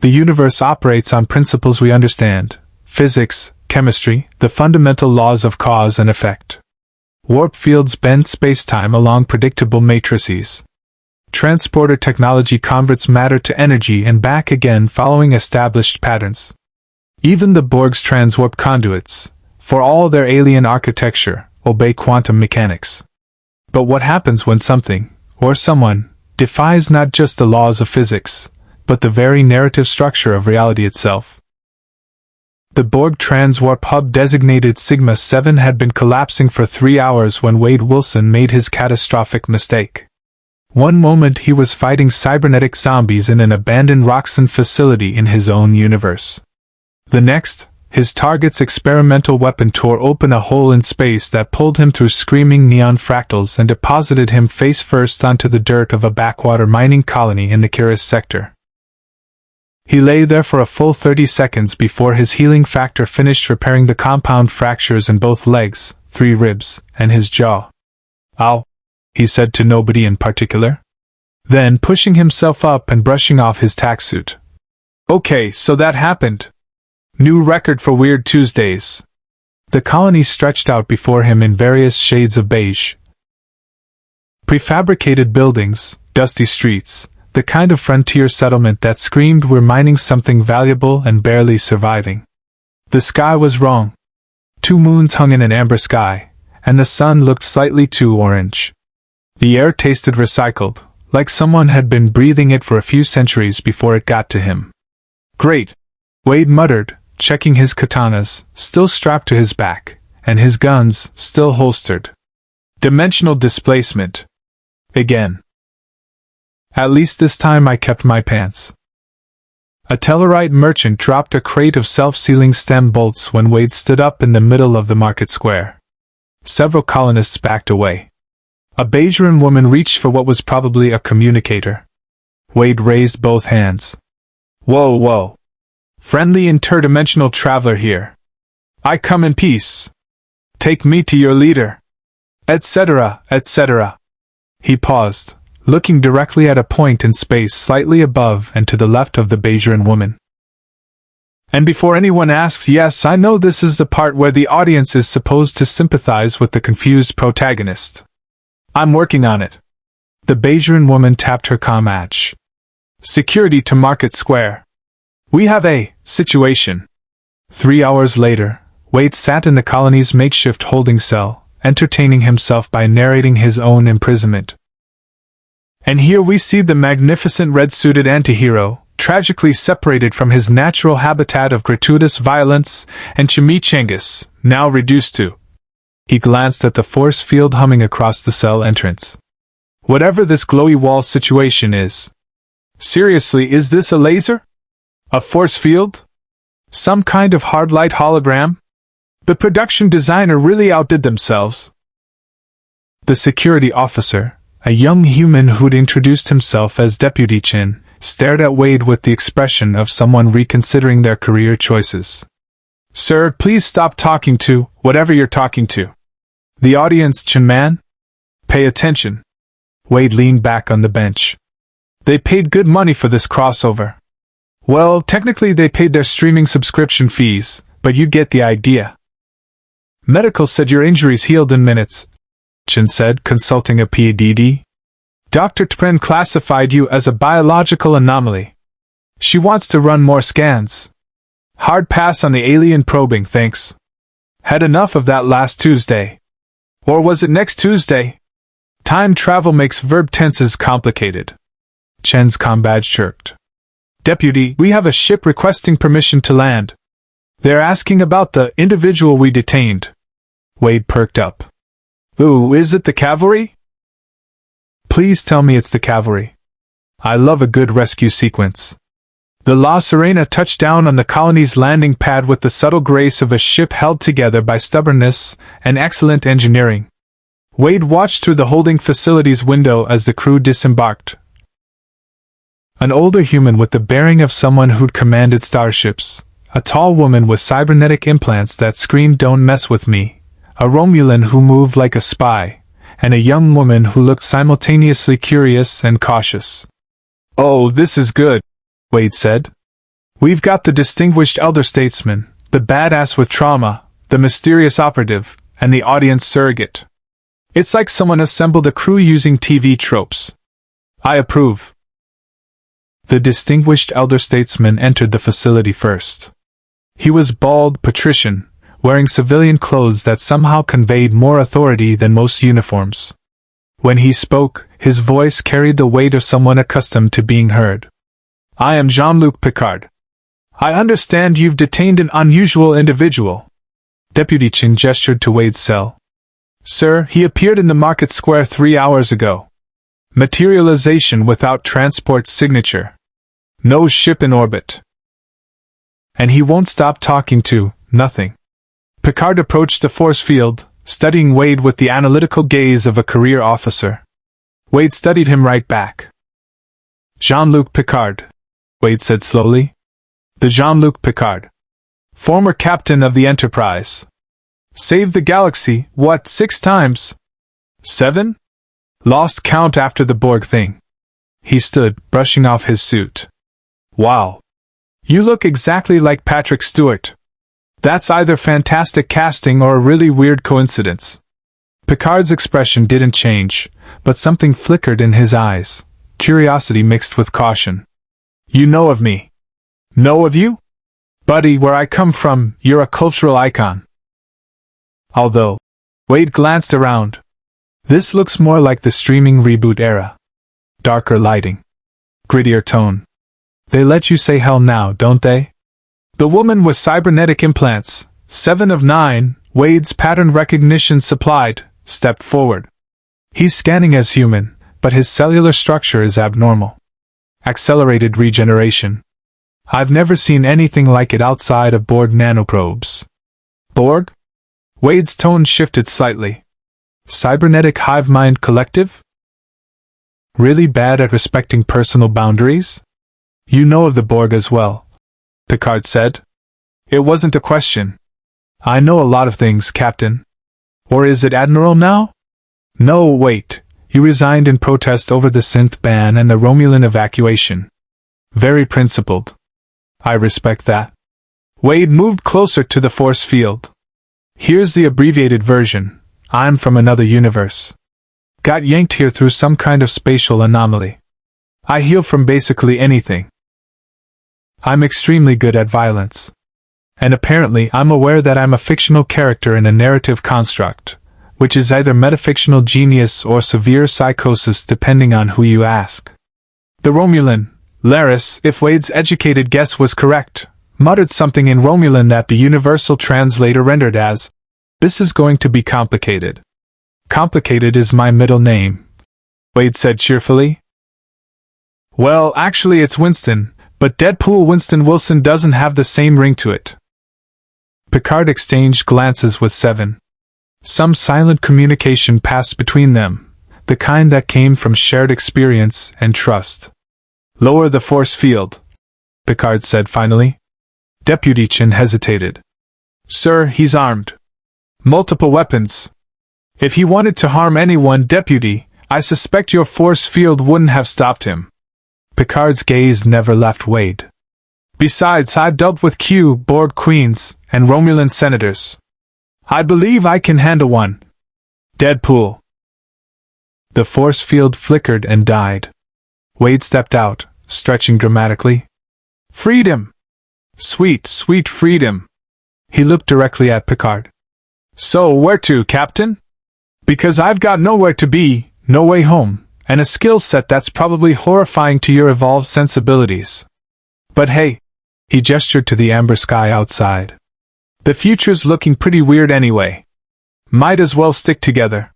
The universe operates on principles we understand: physics, chemistry, the fundamental laws of cause and effect. Warp fields bend spacetime along predictable matrices. Transporter technology converts matter to energy and back again following established patterns. Even the Borg's transwarp conduits, for all their alien architecture, obey quantum mechanics. But what happens when something, or someone, defies not just the laws of physics, but the very narrative structure of reality itself? The Borg transwarp hub designated Sigma-7 had been collapsing for 3 hours when Wade Wilson made his catastrophic mistake. One moment he was fighting cybernetic zombies in an abandoned Roxxon facility in his own universe. The next, his target's experimental weapon tore open a hole in space that pulled him through screaming neon fractals and deposited him face first onto the dirt of a backwater mining colony in the Kiris sector. He lay there for a full 30 seconds before his healing factor finished repairing the compound fractures in both legs, 3 ribs, and his jaw. "Ow," he said to nobody in particular. Then, pushing himself up and brushing off his tacksuit. "Okay, so that happened. New record for Weird Tuesdays." The colony stretched out before him in various shades of beige. Prefabricated buildings, dusty streets, the kind of frontier settlement that screamed we're mining something valuable and barely surviving. The sky was wrong. 2 moons hung in an amber sky, and the sun looked slightly too orange. The air tasted recycled, like someone had been breathing it for a few centuries before it got to him. "Great," Wade muttered, checking his katanas, still strapped to his back, and his guns, still holstered. Dimensional displacement. Again. At least this time I kept my pants. A Tellarite merchant dropped a crate of self-sealing stem bolts when Wade stood up in the middle of the market square. Several colonists backed away. A Bajoran woman reached for what was probably a communicator. Wade raised both hands. "Whoa, whoa. Friendly interdimensional traveler here. I come in peace. Take me to your leader. Etc., etc." He paused, looking directly at a point in space slightly above and to the left of the Bajoran woman. "And before anyone asks, yes, I know this is the part where the audience is supposed to sympathize with the confused protagonist. I'm working on it." The Bajoran woman tapped her comm badge. "Security to Market Square. We have a situation." 3 hours later, Wade sat in the colony's makeshift holding cell, entertaining himself by narrating his own imprisonment. And here we see the magnificent red-suited antihero, tragically separated from his natural habitat of gratuitous violence and chimichangas, now reduced to. He glanced at the force field humming across the cell entrance. "Whatever this glowy wall situation is. Seriously, is this a laser? A force field? Some kind of hard light hologram? The production designer really outdid themselves." The security officer, a young human who'd introduced himself as Deputy Chin, stared at Wade with the expression of someone reconsidering their career choices. "Sir, please stop talking to whatever you're talking to. The audience, Chin man? Pay attention." Wade leaned back on the bench. "They paid good money for this crossover. Well, technically they paid their streaming subscription fees, but you get the idea." "Medical said your injuries healed in minutes," Chin said, consulting a PADD. "Dr. Tpren classified you as a biological anomaly. She wants to run more scans. Hard pass on the alien probing, thanks. Had enough of that last Tuesday. Or was it next Tuesday? Time travel makes verb tenses complicated." Chen's comm badge chirped. "Deputy, we have a ship requesting permission to land. They're asking about the individual we detained." Wade perked up. "Ooh, is it the cavalry?" "Please tell me it's the cavalry. I love a good rescue sequence." The La Serena touched down on the colony's landing pad with the subtle grace of a ship held together by stubbornness and excellent engineering. Wade watched through the holding facility's window as the crew disembarked. An older human with the bearing of someone who'd commanded starships, a tall woman with cybernetic implants that screamed "Don't mess with me," a Romulan who moved like a spy, and a young woman who looked simultaneously curious and cautious. "Oh, this is good," Wade said. We've got the distinguished elder statesman, the badass with trauma, the mysterious operative, and the audience surrogate. It's like someone assembled a crew using TV tropes. I approve. The distinguished elder statesman entered the facility first. He was bald, patrician, wearing civilian clothes that somehow conveyed more authority than most uniforms. When he spoke, his voice carried the weight of someone accustomed to being heard. I am Jean-Luc Picard. I understand you've detained an unusual individual. Deputy Chin gestured to Wade's cell. Sir, he appeared in the market square 3 hours ago. Materialization without transport signature. No ship in orbit. And he won't stop talking to nothing. Picard approached the force field, studying Wade with the analytical gaze of a career officer. Wade studied him right back. Jean-Luc Picard, Wade said slowly. The Jean-Luc Picard. Former captain of the Enterprise. Saved the galaxy, what, 6 times? 7? Lost count after the Borg thing. He stood, brushing off his suit. Wow. You look exactly like Patrick Stewart. That's either fantastic casting or a really weird coincidence. Picard's expression didn't change, but something flickered in his eyes, curiosity mixed with caution. You know of me. Know of you? Buddy, where I come from, you're a cultural icon. Although, Wade glanced around. This looks more like the streaming reboot era. Darker lighting. Grittier tone. They let you say hell now, don't they? The woman with cybernetic implants, 7 of 9, Wade's pattern recognition supplied, stepped forward. He's scanning as human, but his cellular structure is abnormal. Accelerated regeneration. I've never seen anything like it outside of Borg nanoprobes. Borg? Wade's tone shifted slightly. Cybernetic hive mind collective? Really bad at respecting personal boundaries? You know of the Borg as well, Picard said. It wasn't a question. I know a lot of things, Captain. Or is it Admiral now? No, wait. He resigned in protest over the synth ban and the Romulan evacuation. Very principled. I respect that. Wade moved closer to the force field. Here's the abbreviated version. I'm from another universe. Got yanked here through some kind of spatial anomaly. I heal from basically anything. I'm extremely good at violence. And apparently I'm aware that I'm a fictional character in a narrative construct, which is either metafictional genius or severe psychosis depending on who you ask. The Romulan, Laris, if Wade's educated guess was correct, muttered something in Romulan that the universal translator rendered as, "This is going to be complicated." Complicated is my middle name, Wade said cheerfully. Well, actually it's Winston, but Deadpool Winston Wilson doesn't have the same ring to it. Picard exchanged glances with 7. Some silent communication passed between them, the kind that came from shared experience and trust. Lower the force field, Picard said finally. Deputy Chin hesitated. Sir, he's armed. Multiple weapons. If he wanted to harm anyone, Deputy, I suspect your force field wouldn't have stopped him. Picard's gaze never left Wade. Besides, I've dealt with Q, Borg queens, and Romulan senators. I believe I can handle one. Deadpool. The force field flickered and died. Wade stepped out, stretching dramatically. Freedom! Sweet, sweet freedom! He looked directly at Picard. So, where to, Captain? Because I've got nowhere to be, no way home, and a skill set that's probably horrifying to your evolved sensibilities. But hey, he gestured to the amber sky outside. The future's looking pretty weird anyway. Might as well stick together.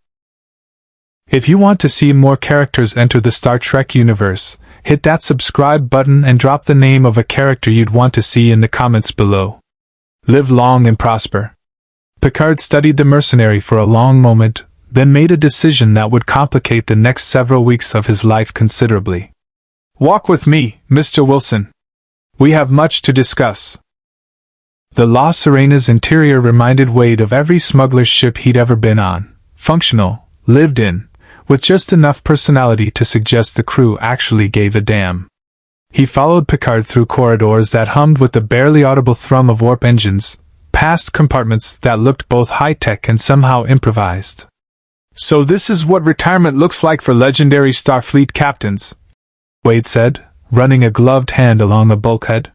If you want to see more characters enter the Star Trek universe, hit that subscribe button and drop the name of a character you'd want to see in the comments below. Live long and prosper. Picard studied the mercenary for a long moment, then made a decision that would complicate the next several weeks of his life considerably. Walk with me, Mr. Wilson. We have much to discuss. The La Serena's interior reminded Wade of every smuggler's ship he'd ever been on, functional, lived in, with just enough personality to suggest the crew actually gave a damn. He followed Picard through corridors that hummed with the barely audible thrum of warp engines, past compartments that looked both high-tech and somehow improvised. "So this is what retirement looks like for legendary Starfleet captains," Wade said, running a gloved hand along the bulkhead.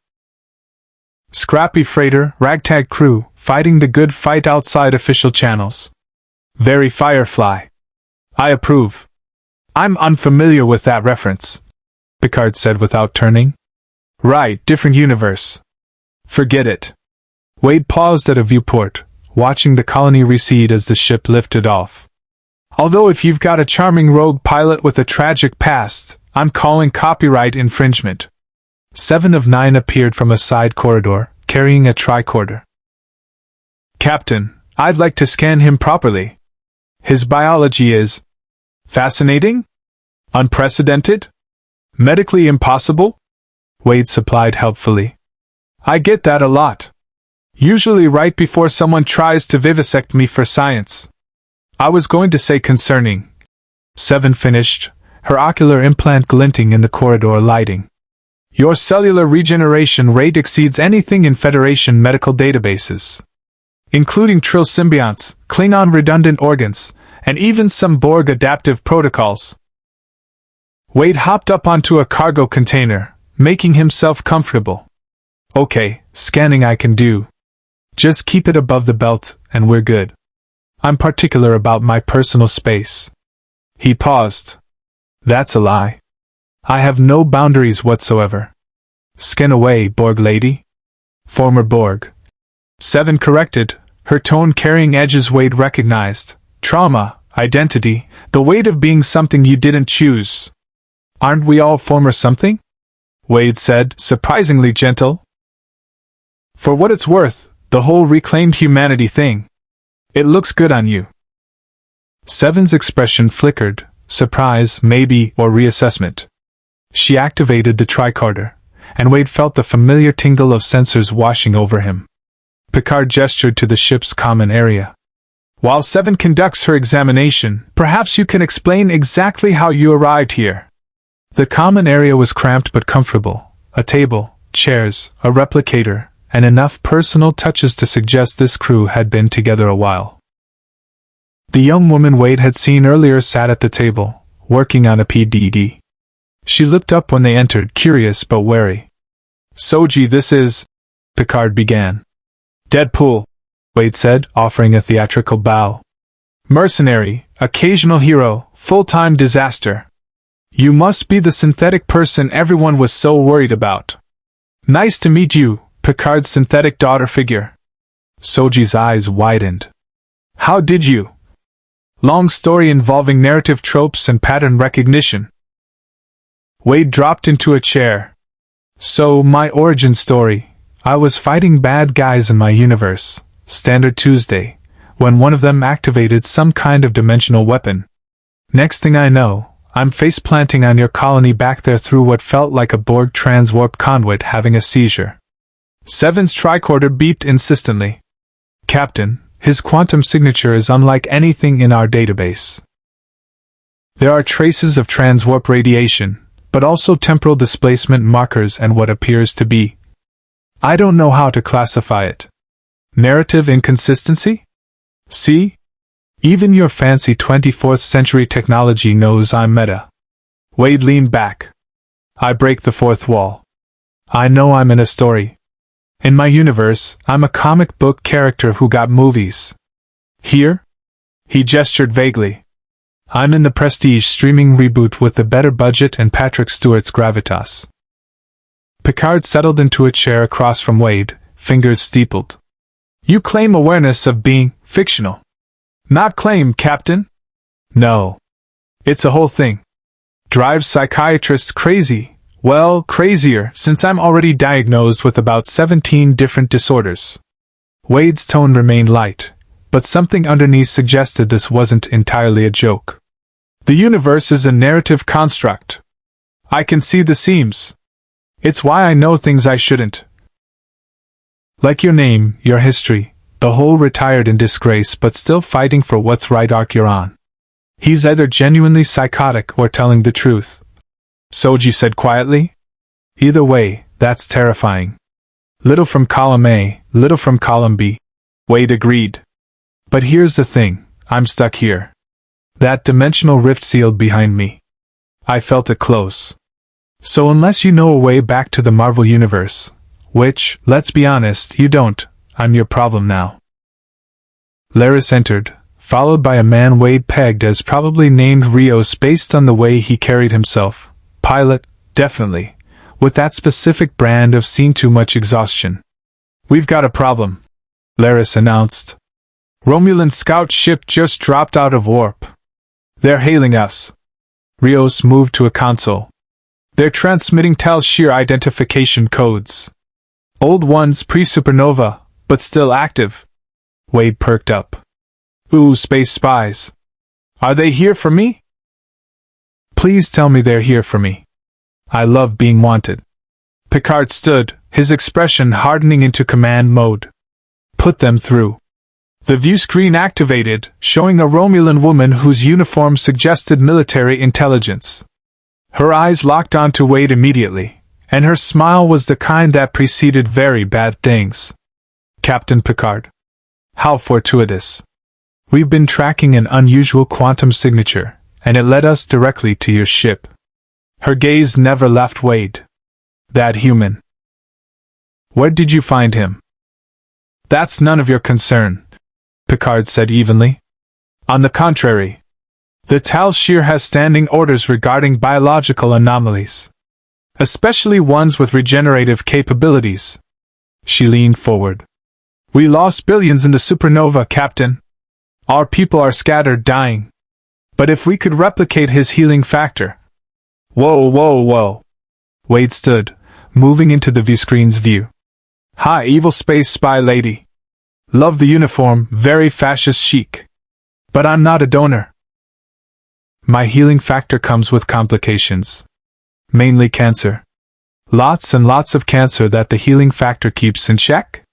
"Scrappy freighter, ragtag crew, fighting the good fight outside official channels. Very Firefly. I approve." "I'm unfamiliar with that reference," Picard said without turning. "Right, different universe. Forget it." Wade paused at a viewport, watching the colony recede as the ship lifted off. "Although if you've got a charming rogue pilot with a tragic past, I'm calling copyright infringement." 7 of 9 appeared from a side corridor, carrying a tricorder. "Captain, I'd like to scan him properly. His biology is fascinating? Unprecedented? Medically impossible?" Wade supplied helpfully. "I get that a lot. Usually right before someone tries to vivisect me for science." "I was going to say concerning," 7 finished, her ocular implant glinting in the corridor lighting. "Your cellular regeneration rate exceeds anything in Federation medical databases, including Trill symbionts, Klingon redundant organs, and even some Borg adaptive protocols." Wade hopped up onto a cargo container, making himself comfortable. "Okay, scanning I can do. Just keep it above the belt, and we're good. I'm particular about my personal space." He paused. "That's a lie. I have no boundaries whatsoever." "Scan away, Borg lady." "Former Borg." 7 corrected, her tone carrying edges Wade recognized. "Trauma, identity, the weight of being something you didn't choose." "Aren't we all former something?" Wade said, surprisingly gentle. "For what it's worth, the whole reclaimed humanity thing. It looks good on you." 7's expression flickered, surprise, maybe, or reassessment. She activated the tricorder, and Wade felt the familiar tingle of sensors washing over him. Picard gestured to the ship's common area. "While 7 conducts her examination, perhaps you can explain exactly how you arrived here." The common area was cramped but comfortable. A table, chairs, a replicator, and enough personal touches to suggest this crew had been together a while. The young woman Wade had seen earlier sat at the table, working on a PDD. She looked up when they entered, curious but wary. "Soji, this is..." Picard began. "Deadpool," Wade said, offering a theatrical bow. "Mercenary, occasional hero, full-time disaster. You must be the synthetic person everyone was so worried about." "Nice to meet you, Picard's synthetic daughter figure." Soji's eyes widened. "How did you?" "Long story involving narrative tropes and pattern recognition." Wade dropped into a chair. "So, my origin story. I was fighting bad guys in my universe, Standard Tuesday, when one of them activated some kind of dimensional weapon. Next thing I know, I'm face-planting on your colony back there through what felt like a Borg transwarp conduit having a seizure." 7's tricorder beeped insistently. "Captain, his quantum signature is unlike anything in our database. There are traces of transwarp radiation, but also temporal displacement markers and what appears to be, I don't know how to classify it, narrative inconsistency? See? Even your fancy 24th century technology knows I'm meta." Wade leaned back. "I break the fourth wall. I know I'm in a story. In my universe, I'm a comic book character who got movies. Here?" He gestured vaguely. "I'm in the Prestige streaming reboot with the better budget and Patrick Stewart's gravitas." Picard settled into a chair across from Wade, fingers steepled. "You claim awareness of being fictional." "Not claim, Captain. No. It's a whole thing. Drives psychiatrists crazy. Well, crazier, since I'm already diagnosed with about 17 different disorders." Wade's tone remained light, but something underneath suggested this wasn't entirely a joke. "The universe is a narrative construct. I can see the seams. It's why I know things I shouldn't. Like your name, your history, the whole retired in disgrace but still fighting for what's right arc you're on. He's either genuinely psychotic or telling the truth," Soji said quietly. Either way, that's terrifying. Little from column A, little from column B. Wade agreed. But here's the thing, I'm stuck here. That dimensional rift sealed behind me. I felt it close. So unless you know a way back to the Marvel Universe, which, let's be honest, you don't, I'm your problem now. Laris entered, followed by a man Wade pegged as probably named Rios based on the way he carried himself. Pilot, definitely. With that specific brand of seen too much exhaustion. We've got a problem, Laris announced. Romulan scout ship just dropped out of warp. They're hailing us. Rios moved to a console. They're transmitting Tal Shiar identification codes. Old ones pre-supernova, but still active. Wade perked up. Ooh, space spies. Are they here for me? Please tell me they're here for me. I love being wanted. Picard stood, his expression hardening into command mode. Put them through. The view screen activated, showing a Romulan woman whose uniform suggested military intelligence. Her eyes locked onto Wade immediately, and her smile was the kind that preceded very bad things. Captain Picard. How fortuitous. We've been tracking an unusual quantum signature, and it led us directly to your ship. Her gaze never left Wade. That human. Where did you find him? That's none of your concern, Picard said evenly. On the contrary. The Tal Shiar has standing orders regarding biological anomalies. Especially ones with regenerative capabilities. She leaned forward. We lost billions in the supernova, Captain. Our people are scattered, dying. But if we could replicate his healing factor... Whoa, whoa, whoa. Wade stood, moving into the viewscreen's view. Hi, evil space spy lady. Love the uniform, very fascist chic. But I'm not a donor. My healing factor comes with complications. Mainly cancer. Lots and lots of cancer that the healing factor keeps in check.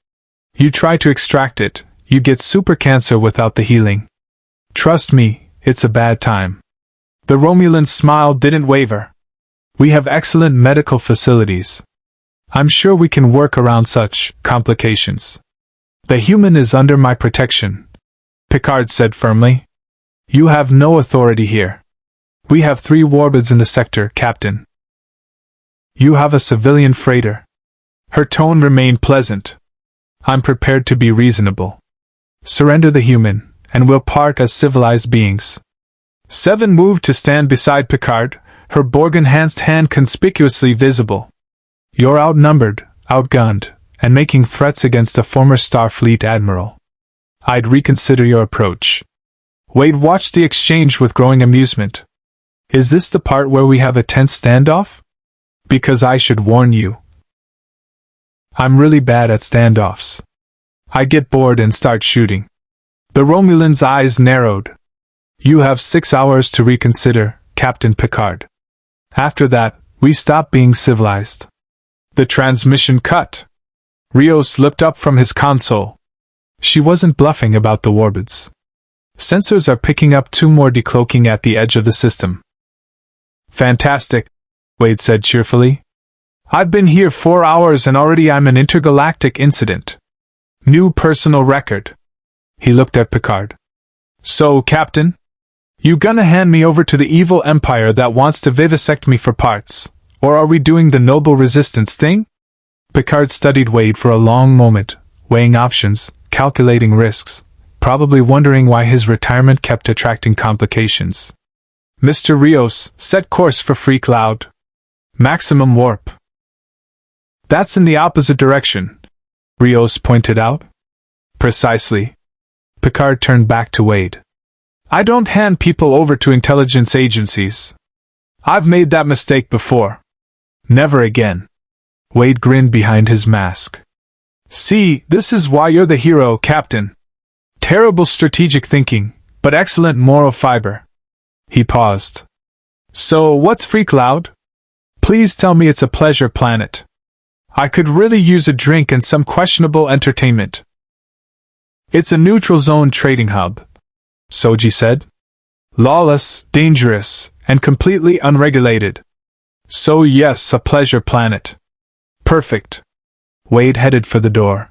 You try to extract it, you get super cancer without the healing. Trust me, it's a bad time. The Romulan smile didn't waver. We have excellent medical facilities. I'm sure we can work around such complications. The human is under my protection, Picard said firmly. You have no authority here. We have 3 warbids in the sector, Captain. You have a civilian freighter. Her tone remained pleasant. I'm prepared to be reasonable. Surrender the human, and we'll part as civilized beings. Seven moved to stand beside Picard, her Borg-enhanced hand conspicuously visible. You're outnumbered, outgunned, and making threats against a former Starfleet admiral. I'd reconsider your approach. Wade watched the exchange with growing amusement. Is this the part where we have a tense standoff? Because I should warn you. I'm really bad at standoffs. I get bored and start shooting. The Romulan's eyes narrowed. You have 6 hours to reconsider, Captain Picard. After that, we stop being civilized. The transmission cut. Rios looked up from his console. She wasn't bluffing about the warbids. Sensors are picking up 2 more decloaking at the edge of the system. Fantastic, Wade said cheerfully. I've been here 4 hours and already I'm an intergalactic incident. New personal record. He looked at Picard. So, Captain? You gonna hand me over to the evil empire that wants to vivisect me for parts, or are we doing the noble resistance thing? Picard studied Wade for a long moment, weighing options, calculating risks, probably wondering why his retirement kept attracting complications. Mr. Rios, set course for Free Cloud. Maximum warp. That's in the opposite direction, Rios pointed out. Precisely. Picard turned back to Wade. I don't hand people over to intelligence agencies. I've made that mistake before. Never again. Wade grinned behind his mask. See, this is why you're the hero, Captain. Terrible strategic thinking, but excellent moral fiber. He paused. So, what's Free Cloud? Please tell me it's a pleasure planet. I could really use a drink and some questionable entertainment. It's a neutral zone trading hub, Soji said. Lawless, dangerous, and completely unregulated. So yes, a pleasure planet. Perfect. Wade headed for the door.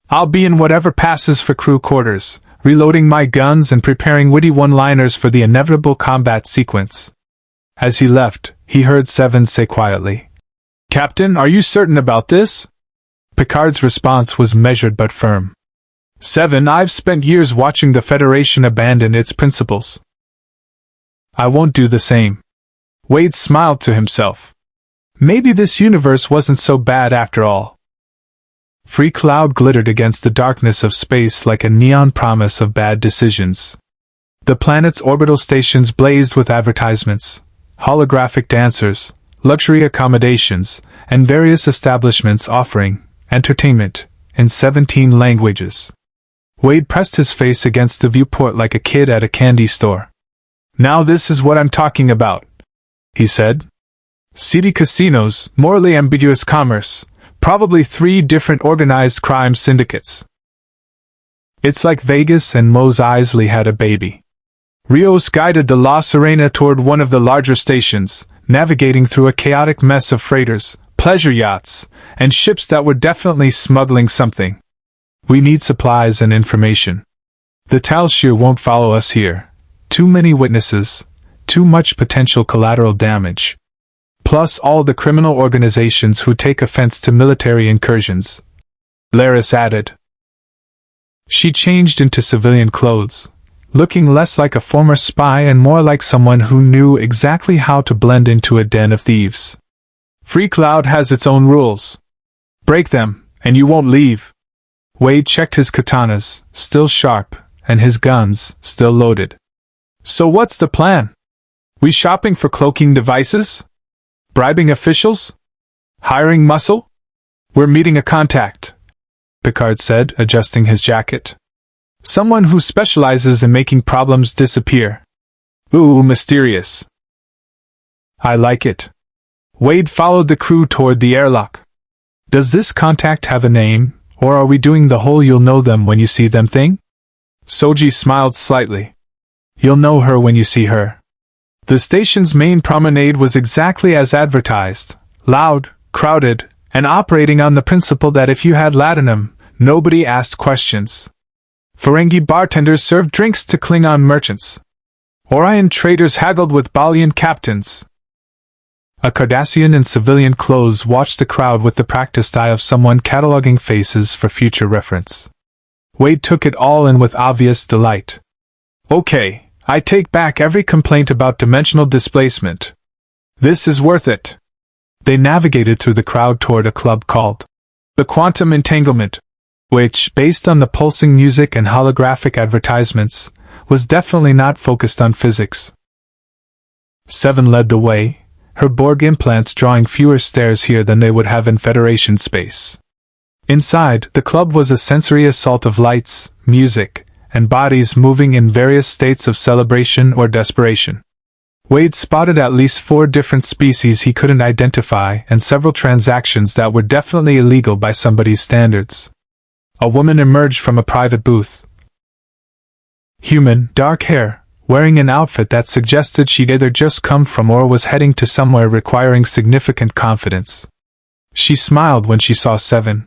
I'll be in whatever passes for crew quarters, reloading my guns and preparing witty one-liners for the inevitable combat sequence. As he left, he heard Seven say quietly, "Captain, are you certain about this?" Picard's response was measured but firm. "Seven, I've spent years watching the Federation abandon its principles. I won't do the same." Wade smiled to himself. Maybe this universe wasn't so bad after all. Free Cloud glittered against the darkness of space like a neon promise of bad decisions. The planet's orbital stations blazed with advertisements, holographic dancers, luxury accommodations, and various establishments offering entertainment in 17 languages. Wade pressed his face against the viewport like a kid at a candy store. "Now this is what I'm talking about," he said. "Seedy casinos, morally ambiguous commerce, probably 3 different organized crime syndicates. It's like Vegas and Mos Eisley had a baby." Rios guided the La Serena toward one of the larger stations, navigating through a chaotic mess of freighters, pleasure yachts, and ships that were definitely smuggling something. "We need supplies and information. The Tal Shiar won't follow us here. Too many witnesses, too much potential collateral damage. Plus all the criminal organizations who take offense to military incursions," Laris added. She changed into civilian clothes, looking less like a former spy and more like someone who knew exactly how to blend into a den of thieves. "Free Cloud has its own rules. Break them, and you won't leave." Wade checked his katanas, still sharp, and his guns, still loaded. "So what's the plan? We shopping for cloaking devices? Bribing officials? Hiring muscle?" "We're meeting a contact," Picard said, adjusting his jacket. "Someone who specializes in making problems disappear." "Ooh, mysterious." "I like it." Wade followed the crew toward the airlock. "Does this contact have a name, or are we doing the whole you'll know them when you see them thing?" Soji smiled slightly. "You'll know her when you see her." The station's main promenade was exactly as advertised, loud, crowded, and operating on the principle that if you had latinum, nobody asked questions. Ferengi bartenders served drinks to Klingon merchants. Orion traders haggled with Balian captains. A Cardassian in civilian clothes watched the crowd with the practiced eye of someone cataloging faces for future reference. Wade took it all in with obvious delight. "Okay, I take back every complaint about dimensional displacement. This is worth it." They navigated through the crowd toward a club called the Quantum Entanglement, which, based on the pulsing music and holographic advertisements, was definitely not focused on physics. Seven led the way, her Borg implants drawing fewer stares here than they would have in Federation space. Inside, the club was a sensory assault of lights, music, and bodies moving in various states of celebration or desperation. Wade spotted at least 4 different species he couldn't identify and several transactions that were definitely illegal by somebody's standards. A woman emerged from a private booth. Human, dark hair, wearing an outfit that suggested she'd either just come from or was heading to somewhere requiring significant confidence. She smiled when she saw Seven.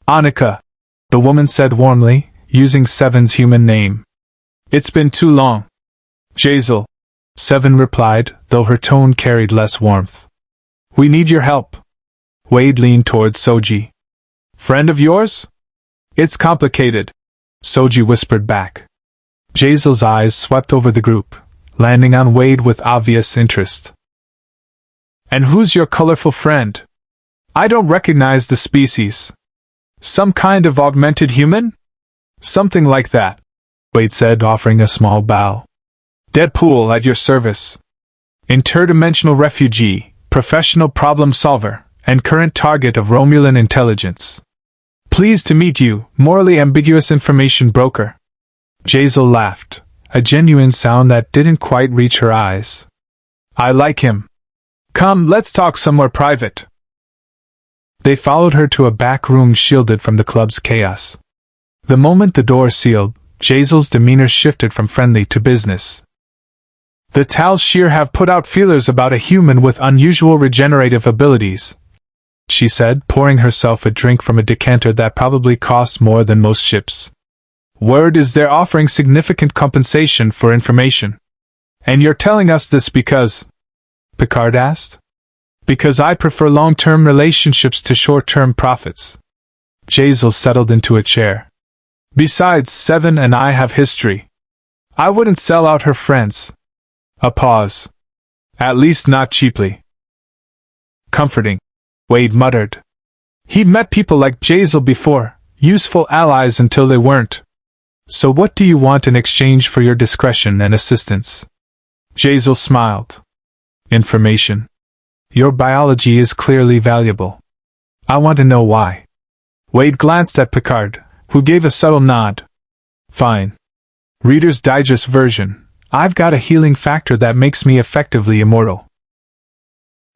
"Annika," the woman said warmly, using Seven's human name. "It's been too long." "Jazel," Seven replied, though her tone carried less warmth. "We need your help." Wade leaned towards Soji. "Friend of yours?" "It's complicated," Soji whispered back. Jazel's eyes swept over the group, landing on Wade with obvious interest. "And who's your colorful friend? I don't recognize the species. Some kind of augmented human?" "Something like that," Wade said, offering a small bow. "Deadpool at your service. Interdimensional refugee, professional problem solver, and current target of Romulan intelligence. Pleased to meet you, morally ambiguous information broker." Jazel laughed, a genuine sound that didn't quite reach her eyes. "I like him. Come, let's talk somewhere private." They followed her to a back room shielded from the club's chaos. The moment the door sealed, Jazel's demeanor shifted from friendly to business. The Tal Shiar have put out feelers about a human with unusual regenerative abilities, she said, pouring herself a drink from a decanter that probably cost more than most ships. Word is they're offering significant compensation for information. And you're telling us this because... Picard asked. Because I prefer long-term relationships to short-term profits. Jazel settled into a chair. Besides, Seven and I have history. I wouldn't sell out her friends. A pause. At least not cheaply. Comforting, Wade muttered. He'd met people like Jazel before, useful allies until they weren't. So what do you want in exchange for your discretion and assistance? Jazel smiled. Information. Your biology is clearly valuable. I want to know why. Wade glanced at Picard, who gave a subtle nod. Fine. Reader's Digest version. I've got a healing factor that makes me effectively immortal.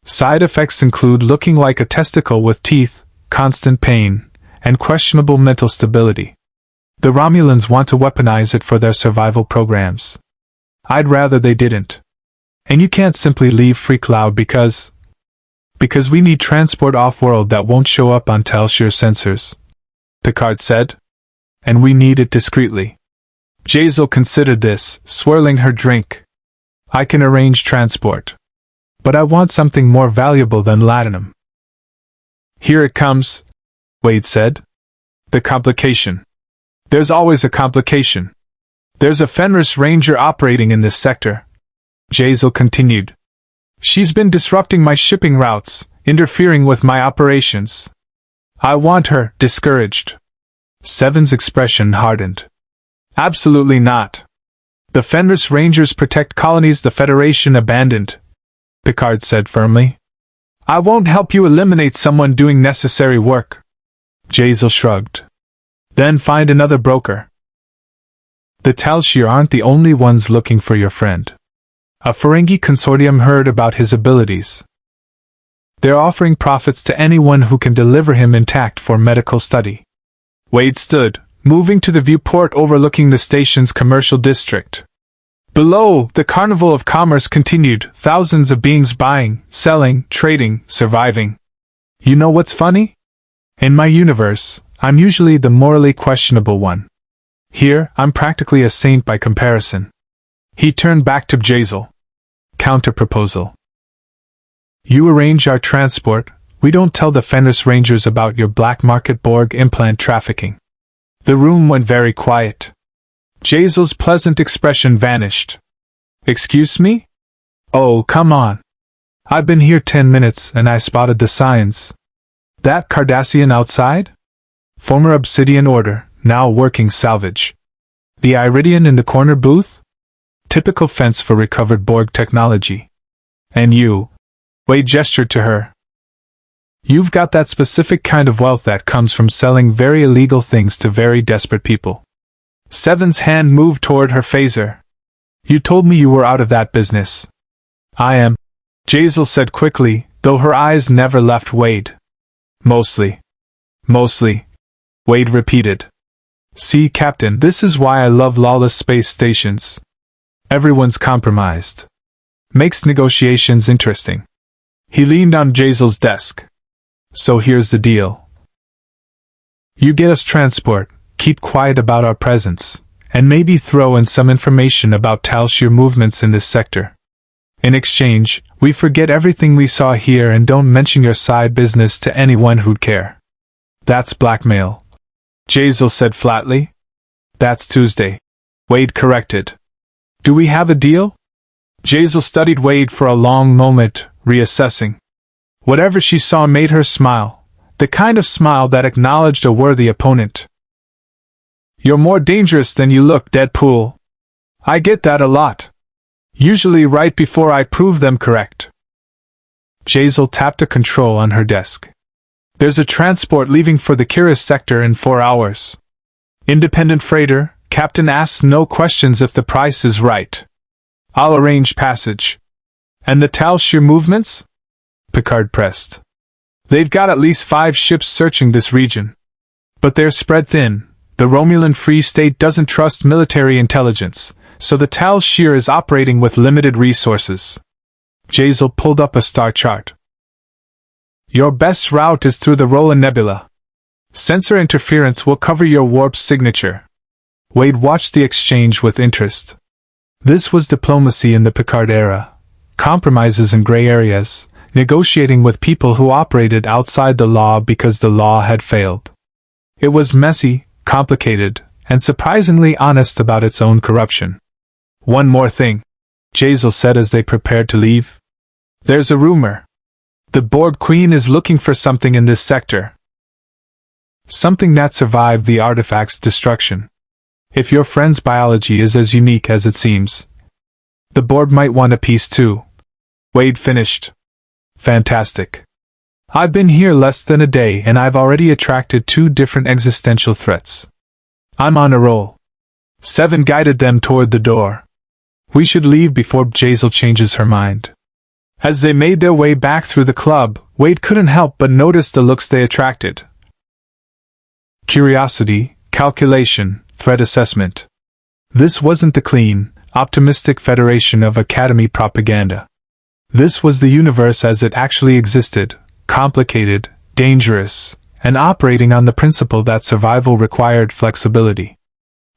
Side effects include looking like a testicle with teeth, constant pain, and questionable mental stability. The Romulans want to weaponize it for their survival programs. I'd rather they didn't. And you can't simply leave Free Cloud because we need transport off-world that won't show up on Tal Shiar sensors, Picard said. And we need it discreetly. Jazel considered this, swirling her drink. I can arrange transport. But I want something more valuable than latinum. Here it comes, Wade said. The complication. There's always a complication. There's a Fenris Ranger operating in this sector. Jazel continued. She's been disrupting my shipping routes, interfering with my operations. I want her discouraged. Seven's expression hardened. Absolutely not. The Fenris Rangers protect colonies the Federation abandoned, Picard said firmly. I won't help you eliminate someone doing necessary work. Jazel shrugged. Then find another broker. The Tal Shiar aren't the only ones looking for your friend. A Ferengi consortium heard about his abilities. They're offering profits to anyone who can deliver him intact for medical study. Wade stood, moving to the viewport overlooking the station's commercial district. Below, the carnival of commerce continued, thousands of beings buying, selling, trading, surviving. You know what's funny? In my universe, I'm usually the morally questionable one. Here, I'm practically a saint by comparison. He turned back to Jazel. Counter-proposal. You arrange our transport, we don't tell the Fenris Rangers about your black market Borg implant trafficking. The room went very quiet. Jazel's pleasant expression vanished. Excuse me? Oh, come on. I've been here 10 minutes and I spotted the signs. That Cardassian outside? Former Obsidian Order, now working salvage. The Iridian in the corner booth? Typical fence for recovered Borg technology. And you? Wade gestured to her. You've got that specific kind of wealth that comes from selling very illegal things to very desperate people. Seven's hand moved toward her phaser. You told me you were out of that business. I am, Jazel said quickly, though her eyes never left Wade. Mostly. Mostly. Wade repeated. See, Captain, this is why I love lawless space stations. Everyone's compromised. Makes negotiations interesting. He leaned on Jazel's desk. So here's the deal. You get us transport, keep quiet about our presence, and maybe throw in some information about Tal Shiar movements in this sector. In exchange, we forget everything we saw here and don't mention your side business to anyone who'd care. That's blackmail. Jazel said flatly. That's Tuesday. Wade corrected. Do we have a deal? Jazel studied Wade for a long moment, reassessing. Whatever she saw made her smile, the kind of smile that acknowledged a worthy opponent. You're more dangerous than you look, Deadpool. I get that a lot. Usually right before I prove them correct. Jazel tapped a control on her desk. There's a transport leaving for the Kiris sector in 4 hours. Independent freighter, Captain asks no questions if the price is right. I'll arrange passage. And the Tal Shiar movements? Picard pressed. They've got at least 5 ships searching this region. But they're spread thin. The Romulan Free State doesn't trust military intelligence, So the Tal Shiar is operating with limited resources. Jazel pulled up a star chart. Your best route is through the Roland Nebula. Sensor interference will cover your warp signature. Wade watched the exchange with interest. This was diplomacy in the Picard era. Compromises in gray areas, negotiating with people who operated outside the law because the law had failed. It was messy, complicated, and surprisingly honest about its own corruption. One more thing, Jazel said as they prepared to leave. There's a rumor. The Borg Queen is looking for something in this sector. Something that survived the artifact's destruction. If your friend's biology is as unique as it seems, the Borg might want a piece too. Wade finished. Fantastic. I've been here less than a day and I've already attracted 2 different existential threats. I'm on a roll. 7 guided them toward the door. We should leave before Jazel changes her mind. As they made their way back through the club, Wade couldn't help but notice the looks they attracted. Curiosity, calculation, threat assessment. This wasn't the clean, optimistic federation of Academy propaganda. This was the universe as it actually existed, complicated, dangerous, and operating on the principle that survival required flexibility.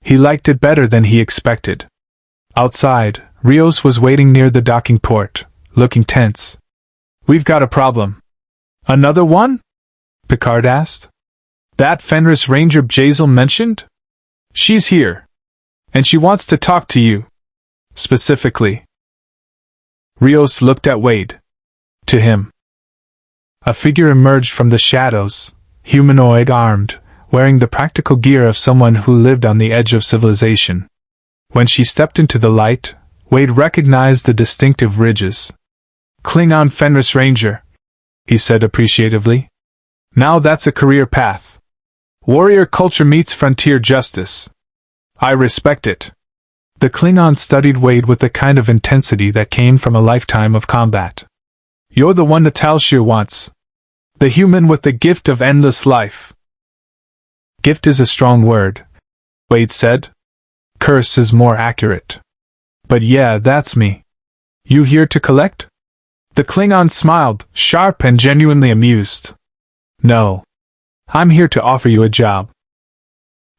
He liked it better than he expected. Outside, Rios was waiting near the docking port, looking tense. We've got a problem. Another one? Picard asked. That Fenris Ranger Jazel mentioned? She's here. And she wants to talk to you. Specifically. Rios looked at Wade. To him. A figure emerged from the shadows, humanoid armed, wearing the practical gear of someone who lived on the edge of civilization. When she stepped into the light, Wade recognized the distinctive ridges. Klingon Fenris Ranger, he said appreciatively. Now that's a career path. Warrior culture meets frontier justice. I respect it. The Klingon studied Wade with the kind of intensity that came from a lifetime of combat. You're the one the Tal Shiar wants. The human with the gift of endless life. Gift is a strong word, Wade said. Curse is more accurate. But yeah, that's me. You here to collect? The Klingon smiled, sharp and genuinely amused. No. I'm here to offer you a job.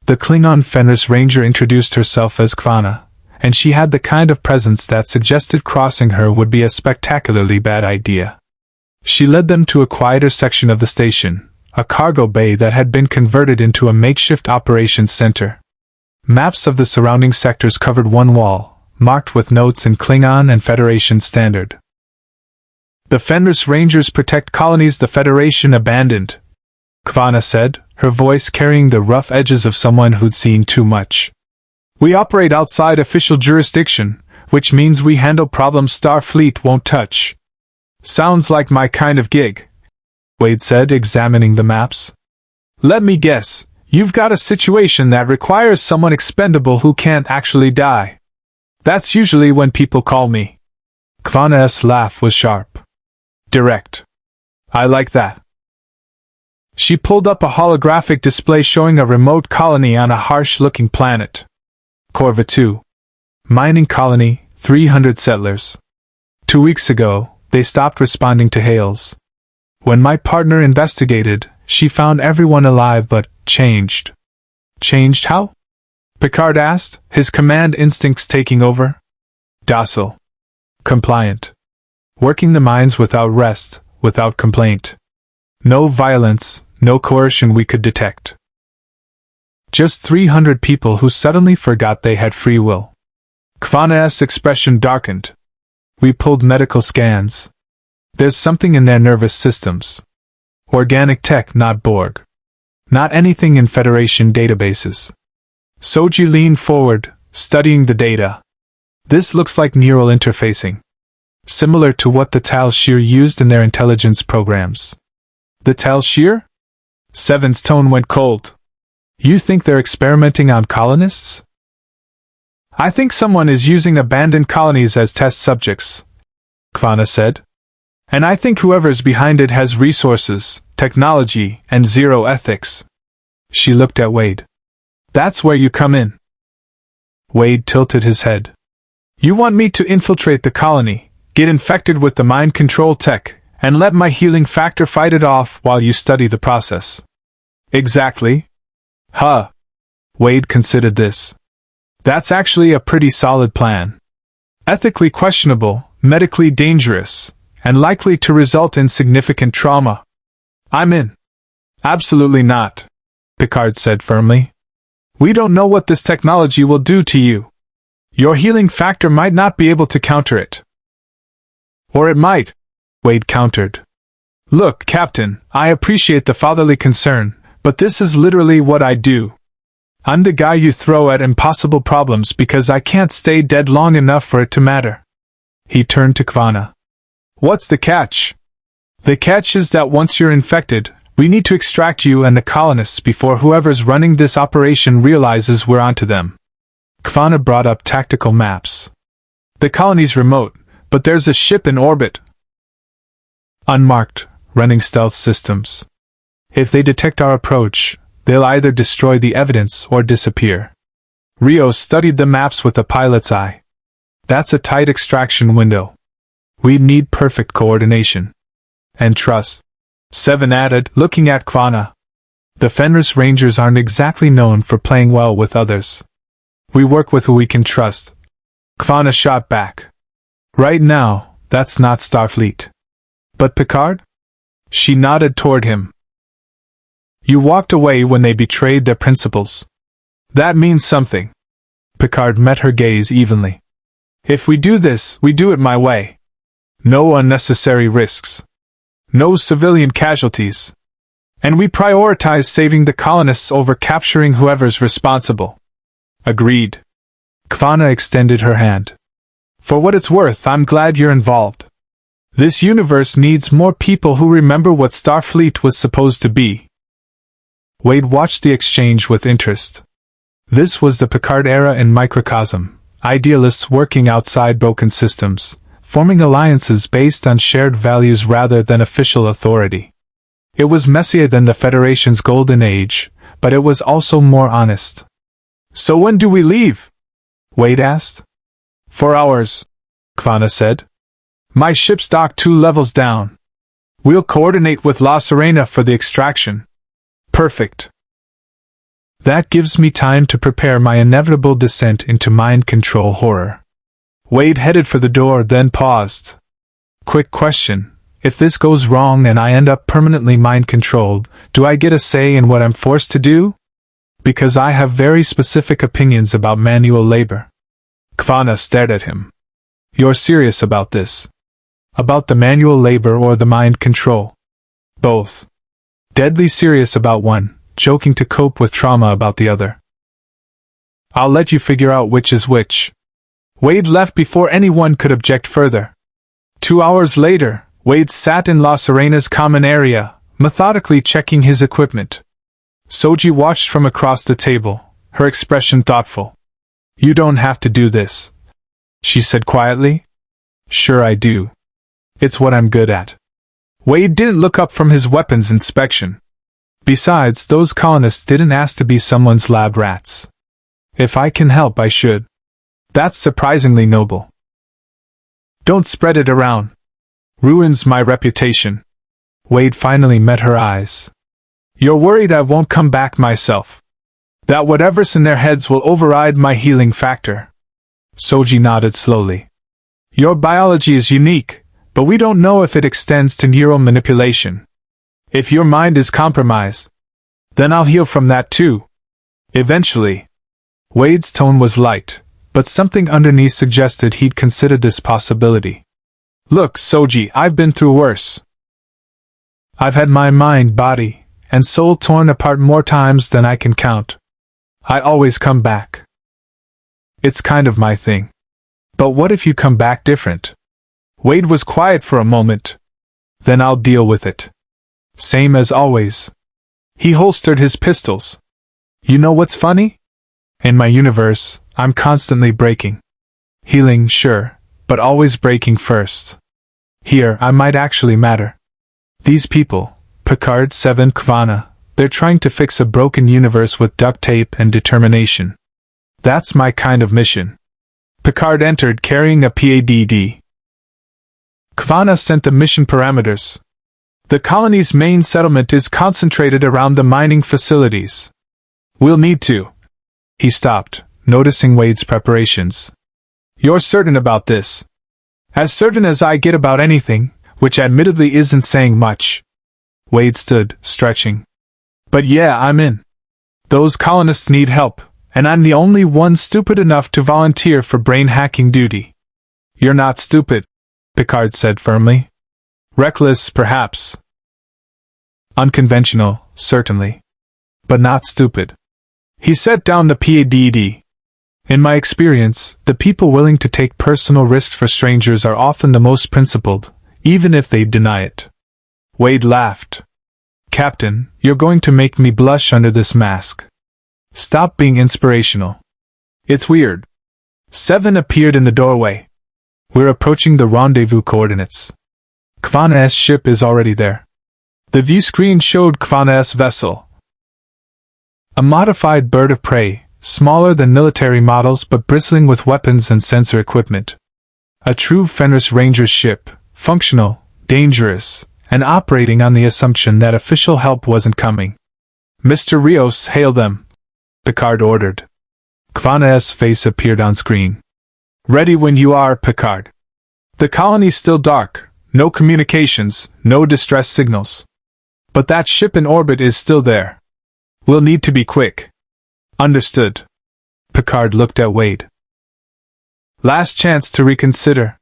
The Klingon Fenris Ranger introduced herself as Kvanna, and she had the kind of presence that suggested crossing her would be a spectacularly bad idea. She led them to a quieter section of the station, a cargo bay that had been converted into a makeshift operations center. Maps of the surrounding sectors covered one wall, marked with notes in Klingon and Federation standard. The Fenris Rangers protect colonies the Federation abandoned, Kvanna said, her voice carrying the rough edges of someone who'd seen too much. We operate outside official jurisdiction, which means we handle problems Starfleet won't touch. Sounds like my kind of gig, Wade said, examining the maps. Let me guess, you've got a situation that requires someone expendable who can't actually die. That's usually when people call me. Kvanna's laugh was sharp. Direct. I like that. She pulled up a holographic display showing a remote colony on a harsh-looking planet. Corva 2. Mining colony, 300 settlers. 2 weeks ago, they stopped responding to hails. When my partner investigated, she found everyone alive but changed. Changed how? Picard asked, his command instincts taking over. Docile. Compliant. Working the mines without rest, without complaint. No violence, no coercion we could detect. Just 300 people who suddenly forgot they had free will. Kvanna's expression darkened. We pulled medical scans. There's something in their nervous systems. Organic tech, not Borg. Not anything in Federation databases. Soji leaned forward, studying the data. This looks like neural interfacing. Similar to what the Tal Shiar used in their intelligence programs. The Tal Shiar? Seven's tone went cold. You think they're experimenting on colonists? I think someone is using abandoned colonies as test subjects, Kvanna said. And I think whoever's behind it has resources, technology, and zero ethics. She looked at Wade. That's where you come in. Wade tilted his head. You want me to infiltrate the colony, get infected with the mind control tech, and let my healing factor fight it off while you study the process. Exactly. Huh. Wade considered this. That's actually a pretty solid plan. Ethically questionable, medically dangerous, and likely to result in significant trauma. I'm in. Absolutely not, Picard said firmly. We don't know what this technology will do to you. Your healing factor might not be able to counter it. Or it might, Wade countered. Look, Captain, I appreciate the fatherly concern, but this is literally what I do. I'm the guy you throw at impossible problems because I can't stay dead long enough for it to matter. He turned to Kvanna. What's the catch? The catch is that once you're infected, we need to extract you and the colonists before whoever's running this operation realizes we're onto them. Kvanna brought up tactical maps. The colony's remote, but there's a ship in orbit. Unmarked, running stealth systems. If they detect our approach, they'll either destroy the evidence or disappear. Rios studied the maps with a pilot's eye. That's a tight extraction window. We'd need perfect coordination. And trust. Seven added, looking at Kvanna. The Fenris Rangers aren't exactly known for playing well with others. We work with who we can trust. Kvanna shot back. Right now, that's not Starfleet. But Picard? She nodded toward him. You walked away when they betrayed their principles. That means something. Picard met her gaze evenly. If we do this, we do it my way. No unnecessary risks. No civilian casualties. And we prioritize saving the colonists over capturing whoever's responsible. Agreed. Kvanna extended her hand. For what it's worth, I'm glad you're involved. This universe needs more people who remember what Starfleet was supposed to be. Wade watched the exchange with interest. This was the Picard era in microcosm, idealists working outside broken systems, forming alliances based on shared values rather than official authority. It was messier than the Federation's golden age, but it was also more honest. So when do we leave? Wade asked. 4 hours, Kvanna said. My ship's docked 2 levels down. We'll coordinate with La Serena for the extraction. Perfect. That gives me time to prepare my inevitable descent into mind control horror. Wade headed for the door, then paused. Quick question. If this goes wrong and I end up permanently mind controlled, do I get a say in what I'm forced to do? Because I have very specific opinions about manual labor. Kvanna stared at him. You're serious about this? About the manual labor or the mind control? Both. Deadly serious about one, joking to cope with trauma about the other. I'll let you figure out which is which. Wade left before anyone could object further. 2 hours later, Wade sat in La Serena's common area, methodically checking his equipment. Soji watched from across the table, her expression thoughtful. You don't have to do this, she said quietly. Sure I do. It's what I'm good at. Wade didn't look up from his weapons inspection. Besides, those colonists didn't ask to be someone's lab rats. If I can help, I should. That's surprisingly noble. Don't spread it around. Ruins my reputation. Wade finally met her eyes. You're worried I won't come back myself. That whatever's in their heads will override my healing factor. Soji nodded slowly. Your biology is unique, but we don't know if it extends to neural manipulation. If your mind is compromised, then I'll heal from that too. Eventually. Wade's tone was light, but something underneath suggested he'd considered this possibility. Look, Soji, I've been through worse. I've had my mind, body, and soul torn apart more times than I can count. I always come back. It's kind of my thing. But what if you come back different? Wade was quiet for a moment. Then I'll deal with it. Same as always. He holstered his pistols. You know what's funny? In my universe, I'm constantly breaking. Healing, sure, but always breaking first. Here, I might actually matter. These people, Picard, Seven, Kvanna, they're trying to fix a broken universe with duct tape and determination. That's my kind of mission. Picard entered carrying a PADD. Kvanna sent the mission parameters. The colony's main settlement is concentrated around the mining facilities. We'll need to. He stopped, noticing Wade's preparations. You're certain about this? As certain as I get about anything, which admittedly isn't saying much. Wade stood, stretching. But yeah, I'm in. Those colonists need help, and I'm the only one stupid enough to volunteer for brain hacking duty. You're not stupid, Picard said firmly. Reckless, perhaps. Unconventional, certainly. But not stupid. He set down the PADD. In my experience, the people willing to take personal risks for strangers are often the most principled, even if they deny it. Wade laughed. Captain, you're going to make me blush under this mask. Stop being inspirational. It's weird. Seven appeared in the doorway. We're approaching the rendezvous coordinates. Kvanna's ship is already there. The view screen showed Kvanna's vessel. A modified bird of prey, smaller than military models but bristling with weapons and sensor equipment. A true Fenris Rangers ship, functional, dangerous, and operating on the assumption that official help wasn't coming. Mr. Rios, hail them, Picard ordered. Kvanna's face appeared on screen. Ready when you are, Picard. The colony's still dark, no communications, no distress signals. But that ship in orbit is still there. We'll need to be quick. Understood. Picard looked at Wade. Last chance to reconsider.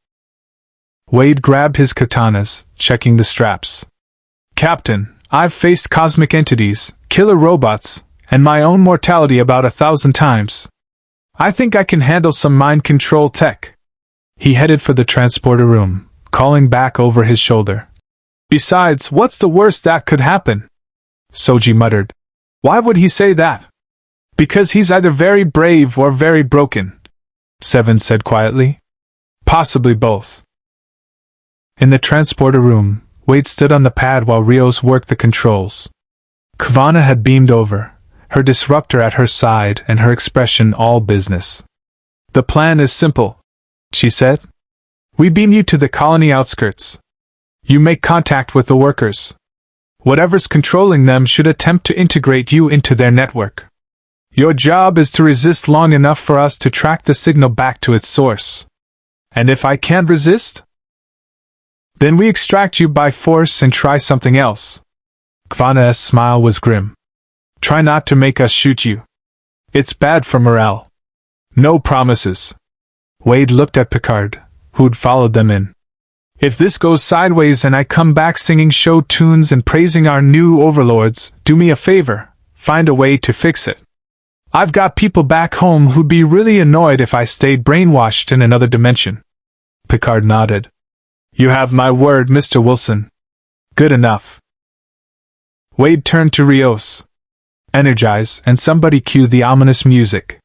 Wade grabbed his katanas, checking the straps. Captain, I've faced cosmic entities, killer robots, and my own mortality about 1,000 times. I think I can handle some mind control tech. He headed for the transporter room, calling back over his shoulder. Besides, what's the worst that could happen? Soji muttered. Why would he say that? Because he's either very brave or very broken, Seven said quietly. Possibly both. In the transporter room, Wade stood on the pad while Rios worked the controls. Kvanna had beamed over, her disruptor at her side and her expression all business. The plan is simple, she said. We beam you to the colony outskirts. You make contact with the workers. Whatever's controlling them should attempt to integrate you into their network. Your job is to resist long enough for us to track the signal back to its source. And if I can't resist? Then we extract you by force and try something else. Kvanna's smile was grim. Try not to make us shoot you. It's bad for morale. No promises. Wade looked at Picard, who'd followed them in. If this goes sideways and I come back singing show tunes and praising our new overlords, do me a favor, find a way to fix it. I've got people back home who'd be really annoyed if I stayed brainwashed in another dimension. Picard nodded. You have my word, Mr. Wilson. Good enough. Wade turned to Rios. Energize, and somebody cue the ominous music.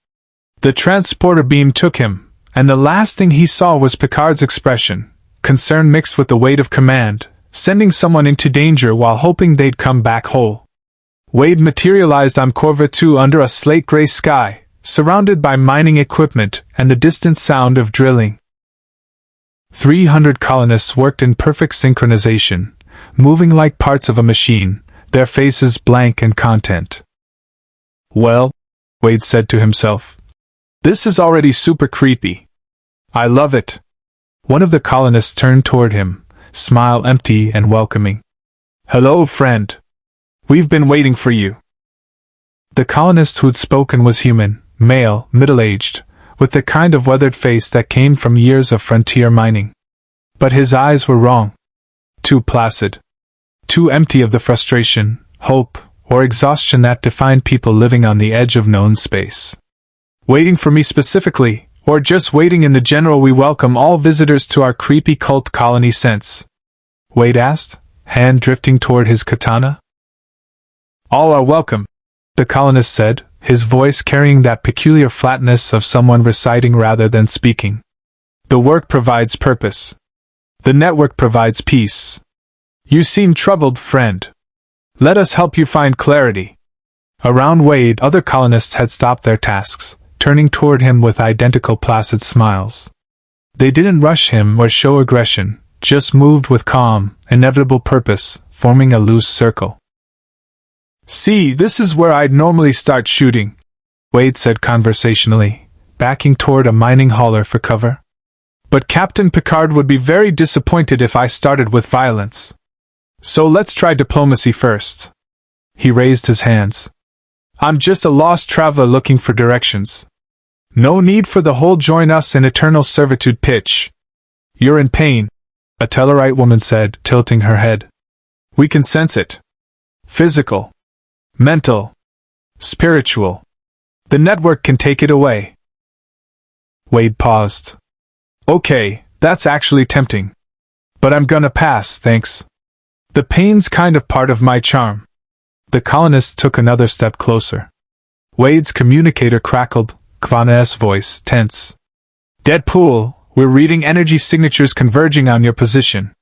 The transporter beam took him, and the last thing he saw was Picard's expression, concern mixed with the weight of command, sending someone into danger while hoping they'd come back whole. Wade materialized on Corva 2 under a slate-gray sky, surrounded by mining equipment and the distant sound of drilling. 300 colonists worked in perfect synchronization, moving like parts of a machine, their faces blank and content. Well, Wade said to himself, this is already super creepy. I love it. One of the colonists turned toward him, smile empty and welcoming. Hello, friend. We've been waiting for you. The colonist who'd spoken was human, male, middle-aged, with the kind of weathered face that came from years of frontier mining. But his eyes were wrong. Too placid. Too empty of the frustration, hope, or exhaustion that defined people living on the edge of known space. Waiting for me specifically, or just waiting in the general we welcome all visitors to our creepy cult colony sense? Wade asked, hand drifting toward his katana. All are welcome, the colonist said, his voice carrying that peculiar flatness of someone reciting rather than speaking. The work provides purpose. The network provides peace. You seem troubled, friend. Let us help you find clarity. Around Wade, other colonists had stopped their tasks, turning toward him with identical placid smiles. They didn't rush him or show aggression, just moved with calm, inevitable purpose, forming a loose circle. "See, this is where I'd normally start shooting," Wade said conversationally, backing toward a mining hauler for cover. "But Captain Picard would be very disappointed if I started with violence. So let's try diplomacy first." He raised his hands. "I'm just a lost traveler looking for directions. No need for the whole join us in eternal servitude pitch. You're in pain," a Tellarite woman said, tilting her head. "We can sense it. Physical, mental, spiritual. The network can take it away." Wade paused. "Okay, that's actually tempting. But I'm gonna pass, thanks. The pain's kind of part of my charm." The colonists took another step closer. Wade's communicator crackled, Kvana's voice tense. "Deadpool, we're reading energy signatures converging on your position.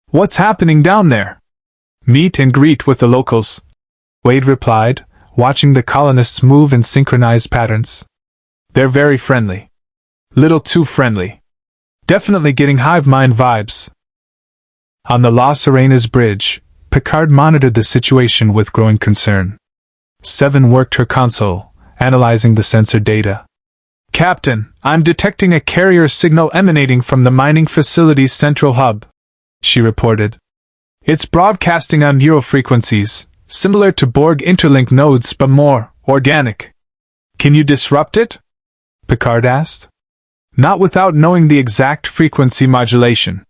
What's happening down there?" "Meet and greet with the locals," Wade replied, watching the colonists move in synchronized patterns. "They're very friendly. Little too friendly. Definitely getting hive mind vibes." On the La Serena's bridge, Picard monitored the situation with growing concern. Seven worked her console, analyzing the sensor data. "Captain, I'm detecting a carrier signal emanating from the mining facility's central hub," she reported. "It's broadcasting on neural frequencies, similar to Borg interlink nodes but more organic. Can you disrupt it?" Picard asked. "Not without knowing the exact frequency modulation.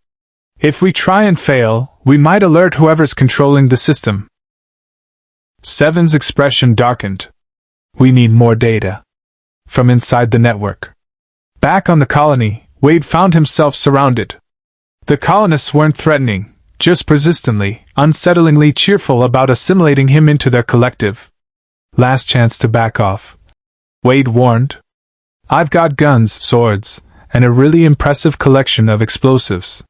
If we try and fail, we might alert whoever's controlling the system." Seven's expression darkened. "We need more data." From inside the network. Back on the colony, Wade found himself surrounded. The colonists weren't threatening, just persistently, unsettlingly cheerful about assimilating him into their collective. "Last chance to back off," Wade warned. "I've got guns, swords, and a really impressive collection of explosives.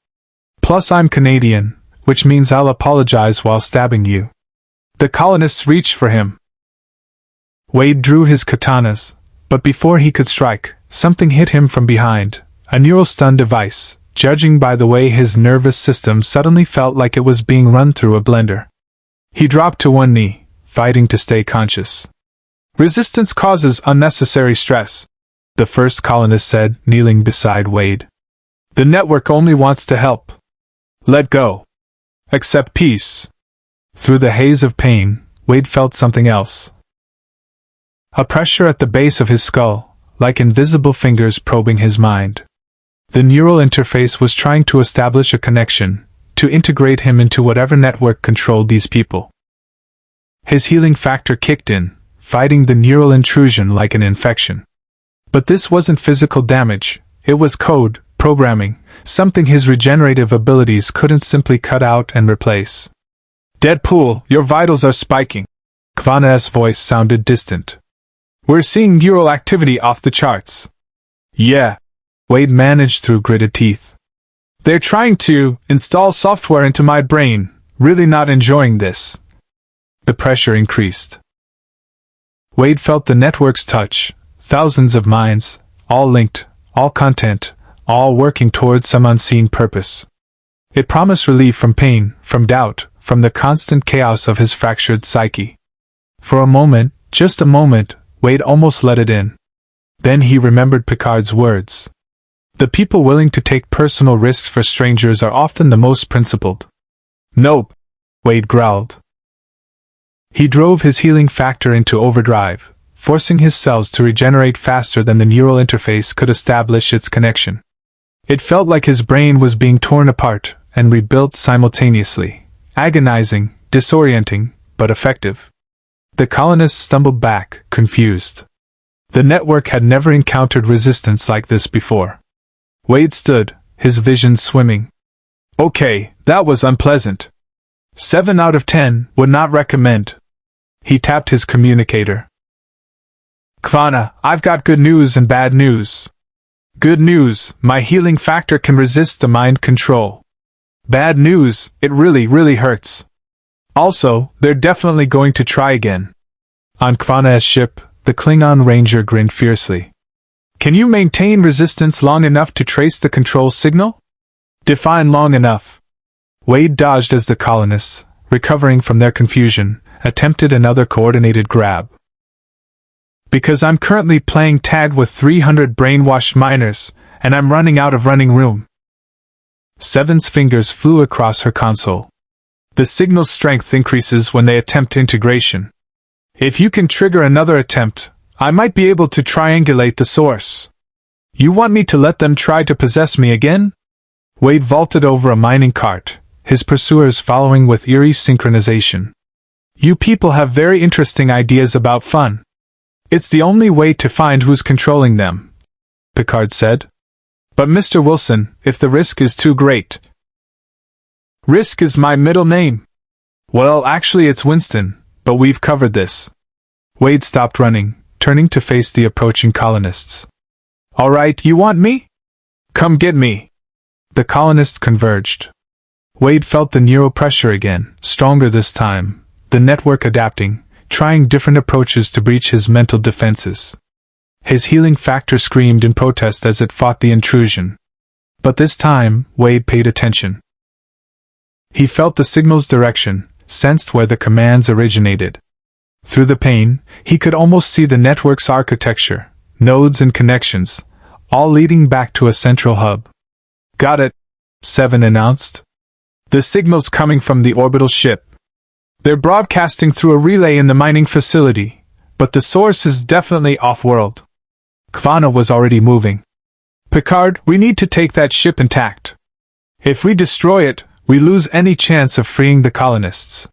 Plus I'm Canadian, which means I'll apologize while stabbing you." The colonists reached for him. Wade drew his katanas, but before he could strike, something hit him from behind, a neural stun device, judging by the way his nervous system suddenly felt like it was being run through a blender. He dropped to one knee, fighting to stay conscious. "Resistance causes unnecessary stress," the first colonist said, kneeling beside Wade. "The network only wants to help. Let go. Accept peace." Through the haze of pain, Wade felt something else. A pressure at the base of his skull, like invisible fingers probing his mind. The neural interface was trying to establish a connection, to integrate him into whatever network controlled these people. His healing factor kicked in, fighting the neural intrusion like an infection. But this wasn't physical damage, it was code, programming, something his regenerative abilities couldn't simply cut out and replace. "Deadpool, your vitals are spiking." Kvana's voice sounded distant. "We're seeing neural activity off the charts." "Yeah," Wade managed through gritted teeth. "They're trying to install software into my brain, really not enjoying this." The pressure increased. Wade felt the network's touch, thousands of minds, all linked, all content, all working towards some unseen purpose. It promised relief from pain, from doubt, from the constant chaos of his fractured psyche. For a moment, just a moment, Wade almost let it in. Then he remembered Picard's words. The people willing to take personal risks for strangers are often the most principled. "Nope," Wade growled. He drove his healing factor into overdrive, forcing his cells to regenerate faster than the neural interface could establish its connection. It felt like his brain was being torn apart and rebuilt simultaneously, agonizing, disorienting, but effective. The colonists stumbled back, confused. The network had never encountered resistance like this before. Wade stood, his vision swimming. "Okay, that was unpleasant. 7 out of 10, would not recommend." He tapped his communicator. "Kvana, I've got good news and bad news. Good news, my healing factor can resist the mind control. Bad news, it really hurts. Also, they're definitely going to try again." On Kvana's ship, the Klingon ranger grinned fiercely. Can you maintain resistance long enough to trace the control signal? Define long enough. Wade dodged as the colonists, recovering from their confusion, attempted another coordinated grab. Because I'm currently playing tag with 300 brainwashed miners, and I'm running out of running room. Seven's fingers flew across her console. The signal's strength increases when they attempt integration. If you can trigger another attempt, I might be able to triangulate the source. You want me to let them try to possess me again? Wade vaulted over a mining cart, his pursuers following with eerie synchronization. You people have very interesting ideas about fun. It's the only way to find who's controlling them, Picard said. But Mr. Wilson, if the risk is too great. Risk is my middle name. Well, actually it's Winston, but we've covered this. Wade stopped running, turning to face the approaching colonists. All right, you want me? Come get me. The colonists converged. Wade felt the neuropressure again, stronger this time, the network adapting, trying different approaches to breach his mental defenses. His healing factor screamed in protest as it fought the intrusion. But this time, Wade paid attention. He felt the signal's direction, sensed where the commands originated. Through the pain, he could almost see the network's architecture, nodes and connections, all leading back to a central hub. Got it, Seven announced. The signal's coming from the orbital ship. They're broadcasting through a relay in the mining facility, but the source is definitely off-world. Kvanna was already moving. Picard, we need to take that ship intact. If we destroy it, we lose any chance of freeing the colonists.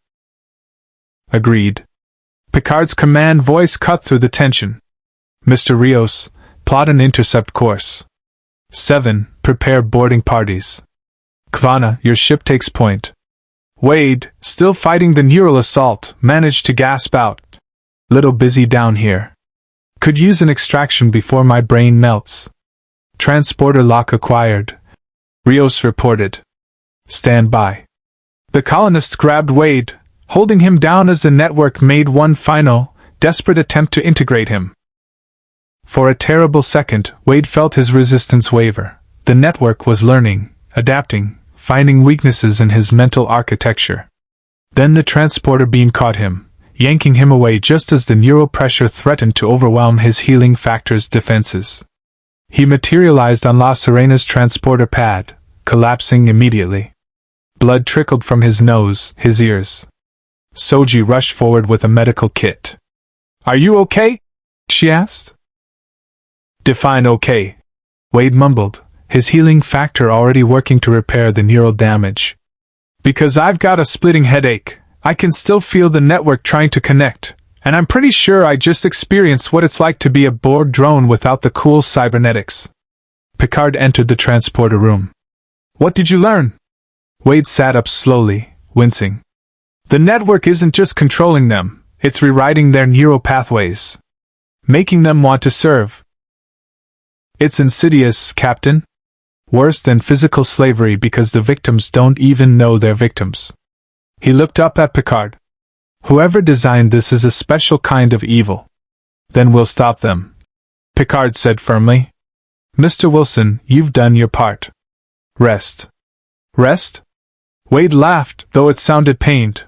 Agreed. Picard's command voice cut through the tension. Mr. Rios, plot an intercept course. 7. Prepare boarding parties. Kvanna, your ship takes point. Wade, still fighting the neural assault, managed to gasp out. Little busy down here. Could use an extraction before my brain melts. Transporter lock acquired. Rios reported. Stand by. The colonists grabbed Wade, holding him down as the network made one final, desperate attempt to integrate him. For a terrible second, Wade felt his resistance waver. The network was learning, adapting, finding weaknesses in his mental architecture. Then the transporter beam caught him, yanking him away just as the neural pressure threatened to overwhelm his healing factor's defenses. He materialized on La Serena's transporter pad, collapsing immediately. Blood trickled from his nose, his ears. Soji rushed forward with a medical kit. Are you okay? She asked. Define okay, Wade mumbled, his healing factor already working to repair the neural damage. Because I've got a splitting headache, I can still feel the network trying to connect, and I'm pretty sure I just experienced what it's like to be a Borg drone without the cool cybernetics. Picard entered the transporter room. What did you learn? Wade sat up slowly, wincing. The network isn't just controlling them, it's rewriting their neural pathways. Making them want to serve. It's insidious, Captain. Worse than physical slavery because the victims don't even know they're victims. He looked up at Picard. Whoever designed this is a special kind of evil. Then we'll stop them, Picard said firmly. Mr. Wilson, you've done your part. Rest. Rest? Wade laughed, though it sounded pained.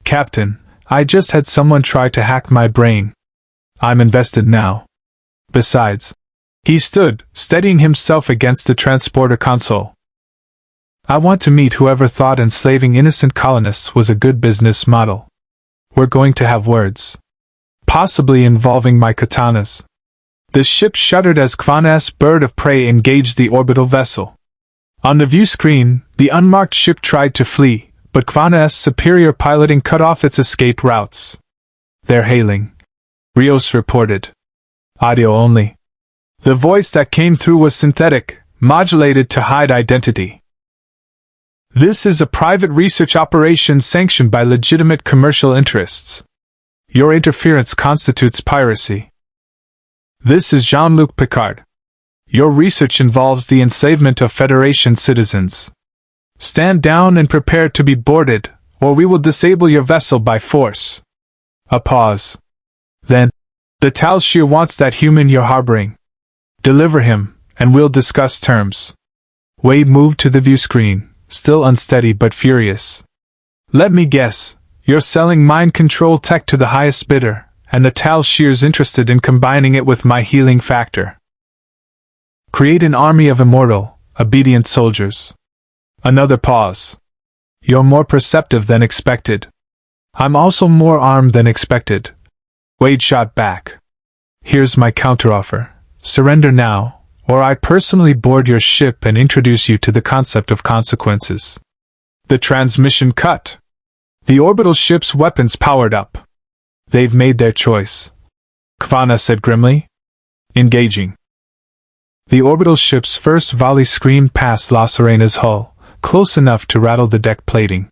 Captain, I just had someone try to hack my brain. I'm invested now. Besides, he stood, steadying himself against the transporter console. I want to meet whoever thought enslaving innocent colonists was a good business model. We're going to have words. Possibly involving my katanas. The ship shuddered as Kvanna's bird of prey engaged the orbital vessel. On the view screen, the unmarked ship tried to flee, but Kvanna's superior piloting cut off its escape routes. They're hailing, Rios reported. Audio only. The voice that came through was synthetic, modulated to hide identity. This is a private research operation sanctioned by legitimate commercial interests. Your interference constitutes piracy. This is Jean-Luc Picard. Your research involves the enslavement of Federation citizens. Stand down and prepare to be boarded, or we will disable your vessel by force. A pause. Then, the Tal Shiar wants that human you're harboring. Deliver him, and we'll discuss terms. Wade moved to the view screen, still unsteady but furious. Let me guess, you're selling mind control tech to the highest bidder, and the Tal Shiar's interested in combining it with my healing factor. Create an army of immortal, obedient soldiers. Another pause. You're more perceptive than expected. I'm also more armed than expected. Wade shot back. Here's my counteroffer. Surrender now, or I personally board your ship and introduce you to the concept of consequences. The transmission cut. The orbital ship's weapons powered up. They've made their choice, Kvanna said grimly. Engaging. The orbital ship's first volley screamed past La Serena's hull, close enough to rattle the deck plating.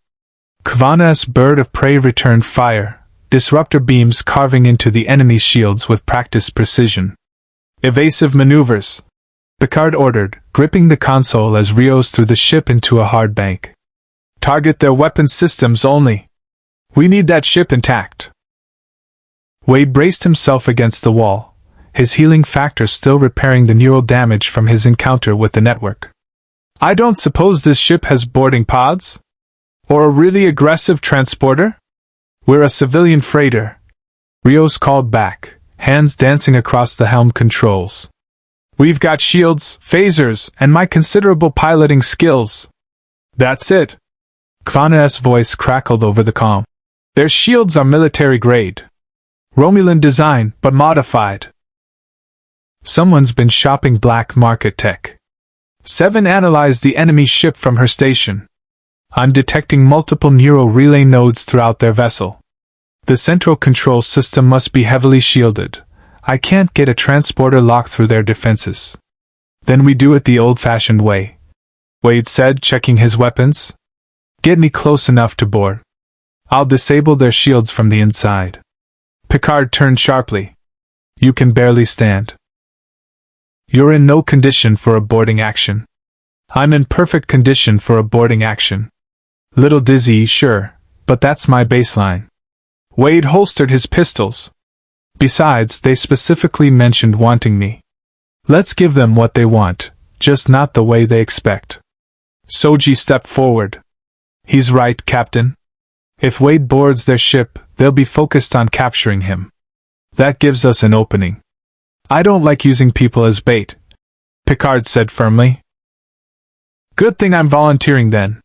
Kvanna's bird of prey returned fire, disruptor beams carving into the enemy's shields with practiced precision. Evasive maneuvers, Picard ordered, gripping the console as Rios threw the ship into a hard bank. Target their weapon systems only. We need that ship intact. Wade braced himself against the wall, his healing factor still repairing the neural damage from his encounter with the network. I don't suppose this ship has boarding pods? Or a really aggressive transporter? We're a civilian freighter, Rios called back, hands dancing across the helm controls. We've got shields, phasers, and my considerable piloting skills. That's it. Kvanna's voice crackled over the comm. Their shields are military grade. Romulan design, but modified. Someone's been shopping black market tech. 7 analyzed the enemy ship from her station. I'm detecting multiple neural relay nodes throughout their vessel. The central control system must be heavily shielded. I can't get a transporter locked through their defenses. Then we do it the old-fashioned way, Wade said, checking his weapons. Get me close enough to board. I'll disable their shields from the inside. Picard turned sharply. You can barely stand. You're in no condition for a boarding action. I'm in perfect condition for a boarding action. Little dizzy, sure, but that's my baseline. Wade holstered his pistols. Besides, they specifically mentioned wanting me. Let's give them what they want, just not the way they expect. Soji stepped forward. He's right, Captain. If Wade boards their ship, they'll be focused on capturing him. That gives us an opening. I don't like using people as bait, Picard said firmly. Good thing I'm volunteering then.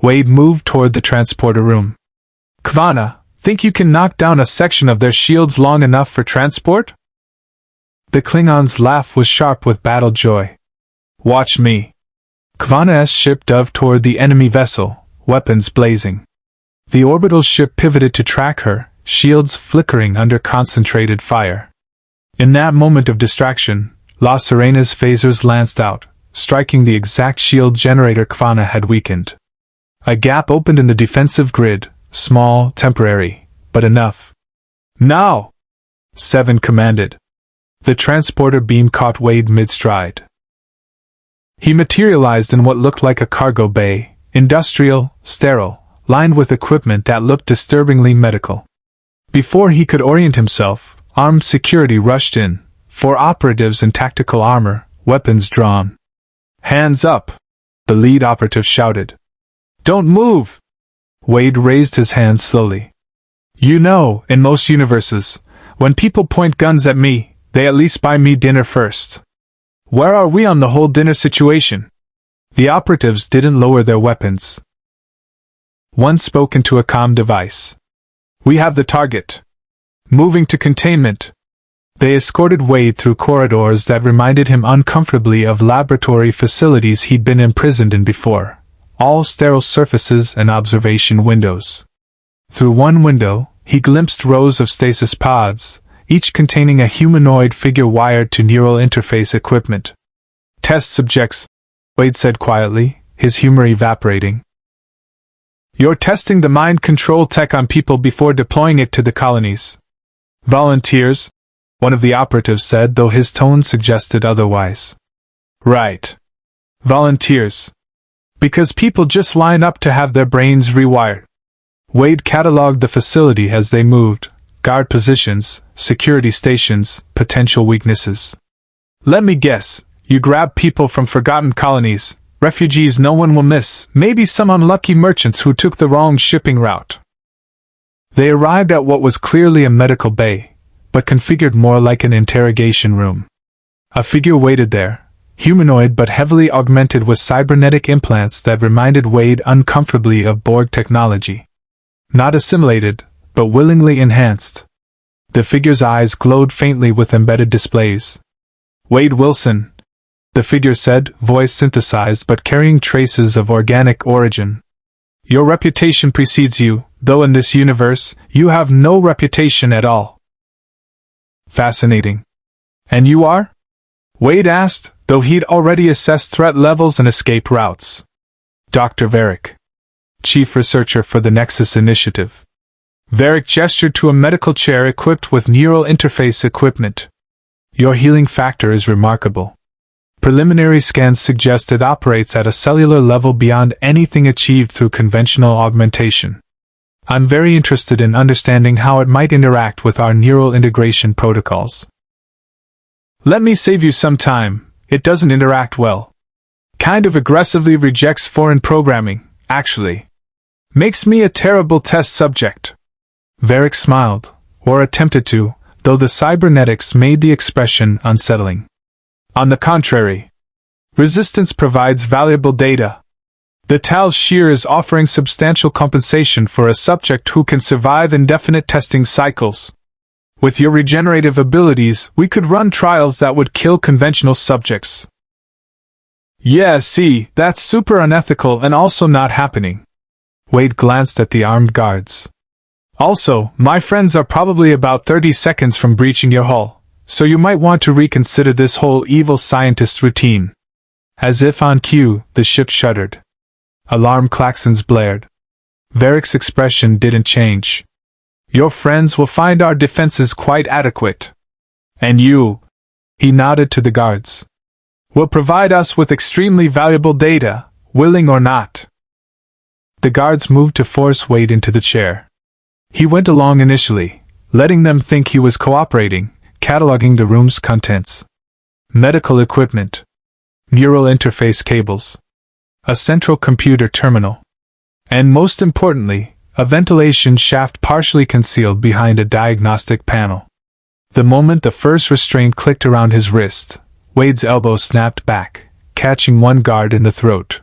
Wade moved toward the transporter room. Kvanna, think you can knock down a section of their shields long enough for transport? The Klingon's laugh was sharp with battle joy. Watch me. Kvanna's ship dove toward the enemy vessel, weapons blazing. The orbital ship pivoted to track her, shields flickering under concentrated fire. In that moment of distraction, La Serena's phasers lanced out, striking the exact shield generator Kvanna had weakened. A gap opened in the defensive grid, small, temporary, but enough. Now! 7 commanded. The transporter beam caught Wade mid-stride. He materialized in what looked like a cargo bay, industrial, sterile, lined with equipment that looked disturbingly medical. Before he could orient himself, armed security rushed in, 4 operatives in tactical armor, weapons drawn. Hands up! The lead operative shouted. Don't move! Wade raised his hands slowly. You know, in most universes, when people point guns at me, they at least buy me dinner first. Where are we on the whole dinner situation? The operatives didn't lower their weapons. One spoke into a comm device. We have the target. Moving to containment. They escorted Wade through corridors that reminded him uncomfortably of laboratory facilities he'd been imprisoned in before, all sterile surfaces and observation windows. Through one window, he glimpsed rows of stasis pods, each containing a humanoid figure wired to neural interface equipment. Test subjects, Wade said quietly, his humor evaporating. You're testing the mind control tech on people before deploying it to the colonies. Volunteers, one of the operatives said, though his tone suggested otherwise. Right. Volunteers. Because people just line up to have their brains rewired. Wade cataloged the facility as they moved, guard positions, security stations, potential weaknesses. Let me guess, you grab people from forgotten colonies, refugees no one will miss, maybe some unlucky merchants who took the wrong shipping route. They arrived at what was clearly a medical bay, but configured more like an interrogation room. A figure waited there, humanoid but heavily augmented with cybernetic implants that reminded Wade uncomfortably of Borg technology. Not assimilated, but willingly enhanced. The figure's eyes glowed faintly with embedded displays. Wade Wilson, the figure said, voice synthesized but carrying traces of organic origin. Your reputation precedes you, though in this universe, you have no reputation at all. Fascinating. And you are? Wade asked, though he'd already assessed threat levels and escape routes. Dr. Varric, chief researcher for the Nexus Initiative. Varric gestured to a medical chair equipped with neural interface equipment. Your healing factor is remarkable. Preliminary scans suggest it operates at a cellular level beyond anything achieved through conventional augmentation. I'm very interested in understanding how it might interact with our neural integration protocols. Let me save you some time, it doesn't interact well. Kind of aggressively rejects foreign programming, actually. Makes me a terrible test subject. Varric smiled, or attempted to, though the cybernetics made the expression unsettling. On the contrary, resistance provides valuable data. The Tal Shiar is offering substantial compensation for a subject who can survive indefinite testing cycles. With your regenerative abilities, we could run trials that would kill conventional subjects. Yeah, see, that's super unethical and also not happening. Wade glanced at the armed guards. Also, my friends are probably about 30 seconds from breaching your hull, so you might want to reconsider this whole evil scientist routine. As if on cue, the ship shuddered. Alarm klaxons blared. Varric's expression didn't change. Your friends will find our defenses quite adequate. And you, he nodded to the guards, will provide us with extremely valuable data, willing or not. The guards moved to force Wade into the chair. He went along initially, letting them think he was cooperating, cataloging the room's contents. Medical equipment, neural interface cables, a central computer terminal, and most importantly, a ventilation shaft partially concealed behind a diagnostic panel. The moment the first restraint clicked around his wrist, Wade's elbow snapped back, catching one guard in the throat.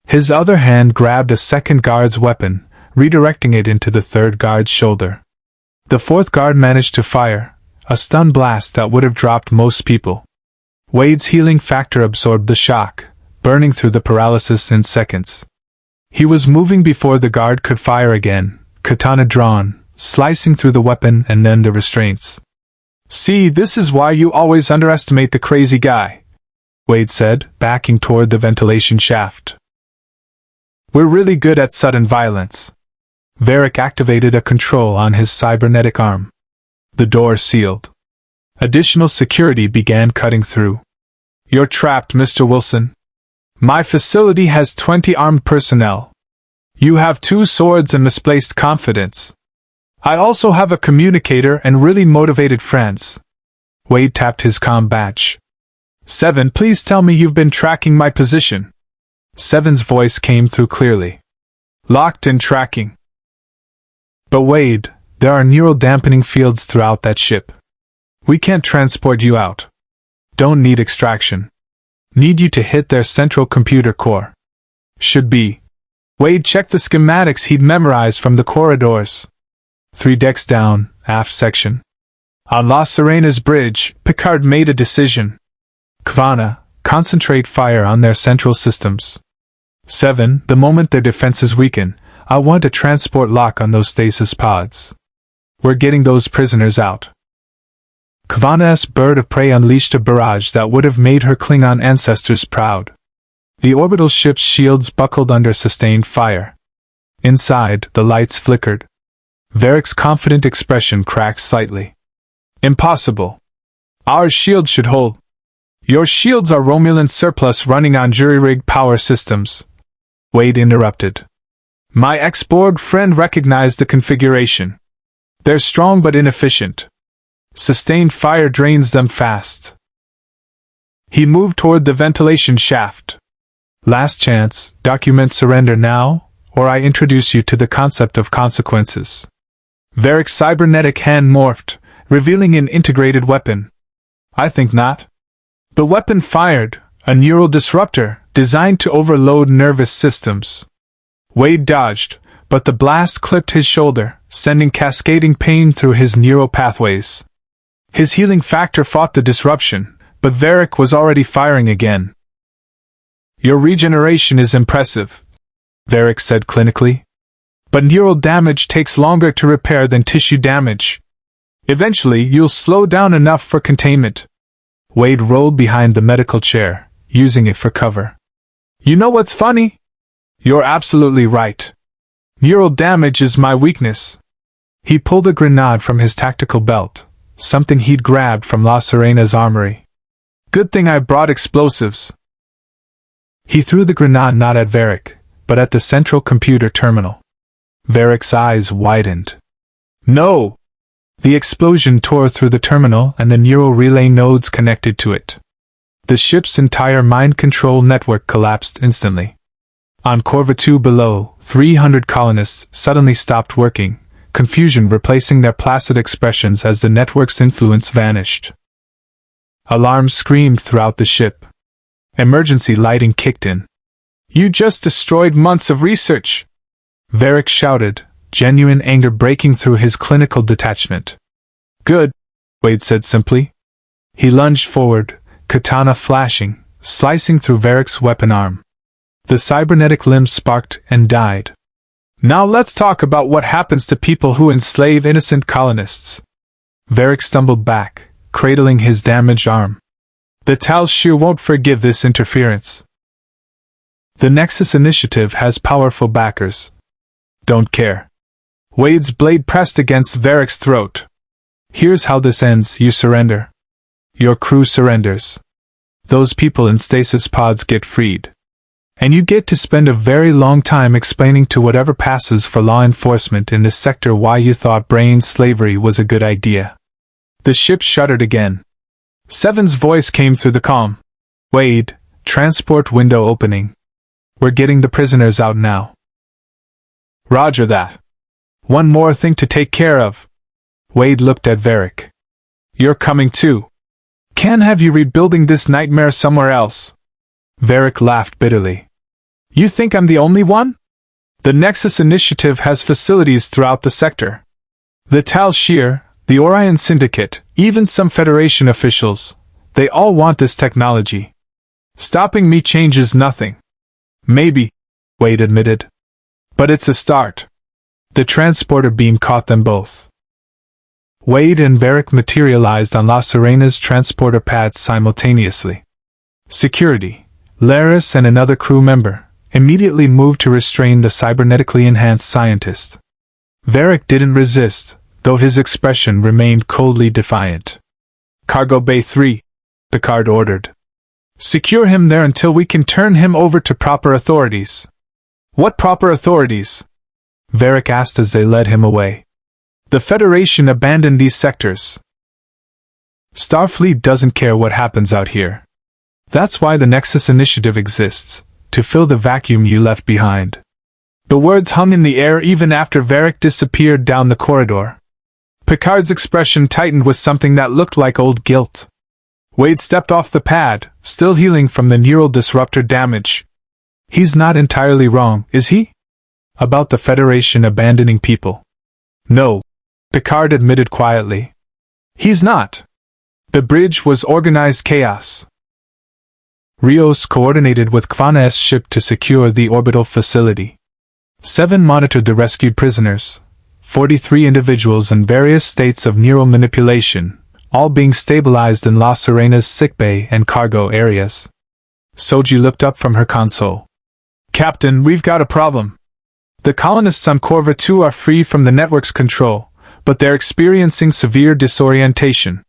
His other hand grabbed a second guard's weapon, redirecting it into the third guard's shoulder. The fourth guard managed to fire, a stun blast that would have dropped most people. Wade's healing factor absorbed the shock, burning through the paralysis in seconds. He was moving before the guard could fire again, katana drawn, slicing through the weapon and then the restraints. See, this is why you always underestimate the crazy guy, Wade said, backing toward the ventilation shaft. We're really good at sudden violence. Varric activated a control on his cybernetic arm. The door sealed. Additional security began cutting through. You're trapped, Mr. Wilson. My facility has 20 armed personnel. You have 2 swords and misplaced confidence. I also have a communicator and really motivated friends. Wade tapped his comm badge. 7, please tell me you've been tracking my position. 7's voice came through clearly. Locked in tracking. But Wade, there are neural dampening fields throughout that ship. We can't transport you out. Don't need extraction. Need you to hit their central computer core. Should be. Wade checked the schematics he'd memorized from the corridors. 3 decks down, aft section. On La Serena's bridge, Picard made a decision. Kvanna, concentrate fire on their central systems. 7, the moment their defenses weaken, I want a transport lock on those stasis pods. We're getting those prisoners out. Kvanna's bird of prey unleashed a barrage that would have made her Klingon ancestors proud. The orbital ship's shields buckled under sustained fire. Inside, the lights flickered. Varric's confident expression cracked slightly. Impossible. Our shields should hold. Your shields are Romulan surplus running on jury-rigged power systems. Wade interrupted. My ex-Borg friend recognized the configuration. They're strong but inefficient. Sustained fire drains them fast. He moved toward the ventilation shaft. Last chance, document surrender now, or I introduce you to the concept of consequences. Varric's cybernetic hand morphed, revealing an integrated weapon. I think not. The weapon fired, a neural disruptor, designed to overload nervous systems. Wade dodged, but the blast clipped his shoulder, sending cascading pain through his neural pathways. His healing factor fought the disruption, but Varric was already firing again. Your regeneration is impressive, Varric said clinically. But neural damage takes longer to repair than tissue damage. Eventually, you'll slow down enough for containment. Wade rolled behind the medical chair, using it for cover. You know what's funny? You're absolutely right. Neural damage is my weakness. He pulled a grenade from his tactical belt, something he'd grabbed from La Serena's armory. Good thing I brought explosives. He threw the grenade not at Varric, but at the central computer terminal. Varric's eyes widened. No! The explosion tore through the terminal and the neural relay nodes connected to it. The ship's entire mind control network collapsed instantly. On Corva 2 below, 300 colonists suddenly stopped working, confusion replacing their placid expressions as the network's influence vanished. Alarms screamed throughout the ship. Emergency lighting kicked in. You just destroyed months of research! Varric shouted, genuine anger breaking through his clinical detachment. Good, Wade said simply. He lunged forward, katana flashing, slicing through Varric's weapon arm. The cybernetic limb sparked and died. Now let's talk about what happens to people who enslave innocent colonists. Varric stumbled back, cradling his damaged arm. The Tal Shiar won't forgive this interference. The Nexus Initiative has powerful backers. Don't care. Wade's blade pressed against Varric's throat. Here's how this ends: you surrender. Your crew surrenders. Those people in stasis pods get freed. And you get to spend a very long time explaining to whatever passes for law enforcement in this sector why you thought brain slavery was a good idea. The ship shuddered again. Seven's voice came through the comm. Wade, transport window opening. We're getting the prisoners out now. Roger that. One more thing to take care of. Wade looked at Varric. You're coming too. Can't have you rebuilding this nightmare somewhere else. Varric laughed bitterly. You think I'm the only one? The Nexus Initiative has facilities throughout the sector. The Tal Shiar, the Orion Syndicate, even some Federation officials, they all want this technology. Stopping me changes nothing. Maybe, Wade admitted. But it's a start. The transporter beam caught them both. Wade and Varric materialized on La Serena's transporter pads simultaneously. Security, Laris and another crew member, immediately moved to restrain the cybernetically enhanced scientist. Varric didn't resist, though his expression remained coldly defiant. Cargo Bay 3, Picard ordered. Secure him there until we can turn him over to proper authorities. What proper authorities? Varric asked as they led him away. The Federation abandoned these sectors. Starfleet doesn't care what happens out here. That's why the Nexus Initiative exists, to fill the vacuum you left behind. The words hung in the air even after Varric disappeared down the corridor. Picard's expression tightened with something that looked like old guilt. Wade stepped off the pad, still healing from the neural disruptor damage. He's not entirely wrong, is he? About the Federation abandoning people. No, Picard admitted quietly. He's not. The bridge was organized chaos. Rios coordinated with Kvana's ship to secure the orbital facility. 7 monitored the rescued prisoners, 43 individuals in various states of neural manipulation, all being stabilized in La Serena's sickbay and cargo areas. Soji looked up from her console. Captain, we've got a problem. The colonists on Corva 2 are free from the network's control, but they're experiencing severe disorientation.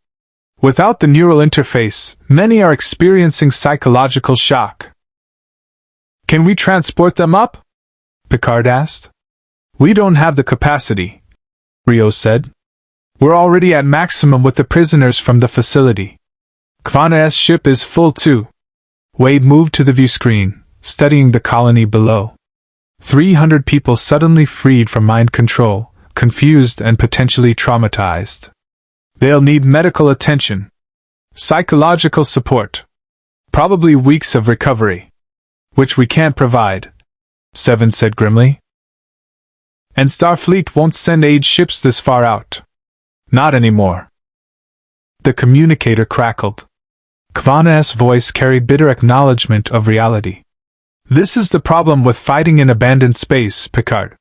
Without the neural interface, many are experiencing psychological shock. Can we transport them up? Picard asked. We don't have the capacity, Rios said. We're already at maximum with the prisoners from the facility. Kvana's ship is full too. Wade moved to the view screen, studying the colony below. 300 people suddenly freed from mind control, confused and potentially traumatized. They'll need medical attention. Psychological support. Probably weeks of recovery. Which we can't provide, Seven said grimly. And Starfleet won't send aid ships this far out. Not anymore. The communicator crackled. Kvana's voice carried bitter acknowledgement of reality. This is the problem with fighting in abandoned space, Picard.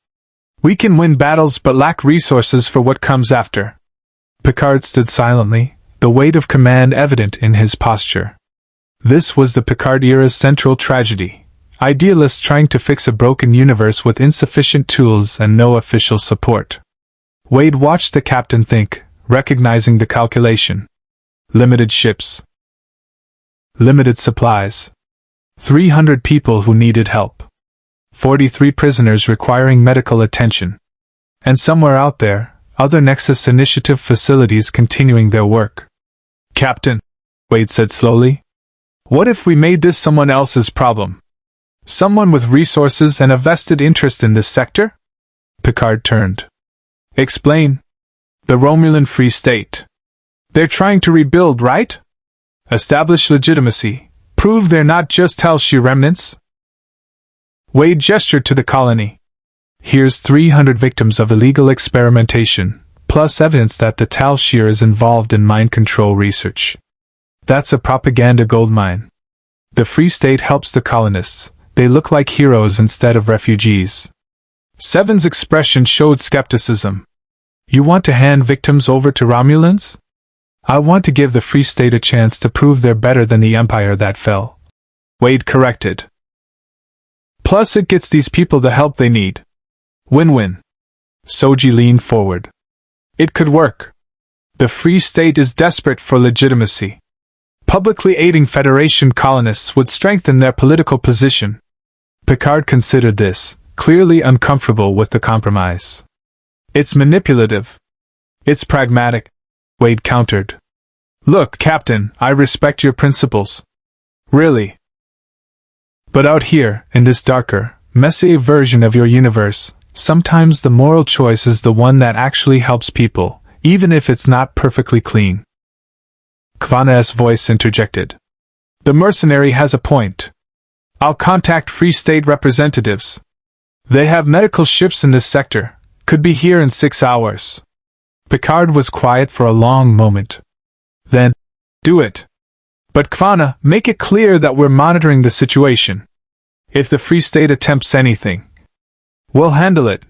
We can win battles but lack resources for what comes after. Picard stood silently, the weight of command evident in his posture. This was the Picard era's central tragedy. Idealists trying to fix a broken universe with insufficient tools and no official support. Wade watched the captain think, recognizing the calculation. Limited ships. Limited supplies. 300 people who needed help. 43 prisoners requiring medical attention. And somewhere out there, other Nexus Initiative facilities continuing their work. Captain, Wade said slowly, what if we made this someone else's problem? Someone with resources and a vested interest in this sector? Picard turned. Explain. The Romulan Free State. They're trying to rebuild, right? Establish legitimacy. Prove they're not just Tal Shiar remnants? Wade gestured to the colony. Here's 300 victims of illegal experimentation, plus evidence that the Tal Shiar is involved in mind control research. That's a propaganda goldmine. The Free State helps the colonists. They look like heroes instead of refugees. Seven's expression showed skepticism. You want to hand victims over to Romulans? I want to give the Free State a chance to prove they're better than the Empire that fell. Wade corrected. Plus it gets these people the help they need. Win-win. Soji leaned forward. It could work. The Free State is desperate for legitimacy. Publicly aiding Federation colonists would strengthen their political position. Picard considered this, clearly uncomfortable with the compromise. It's manipulative. It's pragmatic, Wade countered. Look, Captain, I respect your principles. Really. But out here, in this darker, messier version of your universe, sometimes the moral choice is the one that actually helps people, even if it's not perfectly clean. Kvana's voice interjected. The mercenary has a point. I'll contact Free State representatives. They have medical ships in this sector, could be here in 6 hours. Picard was quiet for a long moment. Then, do it. But Kvana, make it clear that we're monitoring the situation. If the Free State attempts anything, we'll handle it,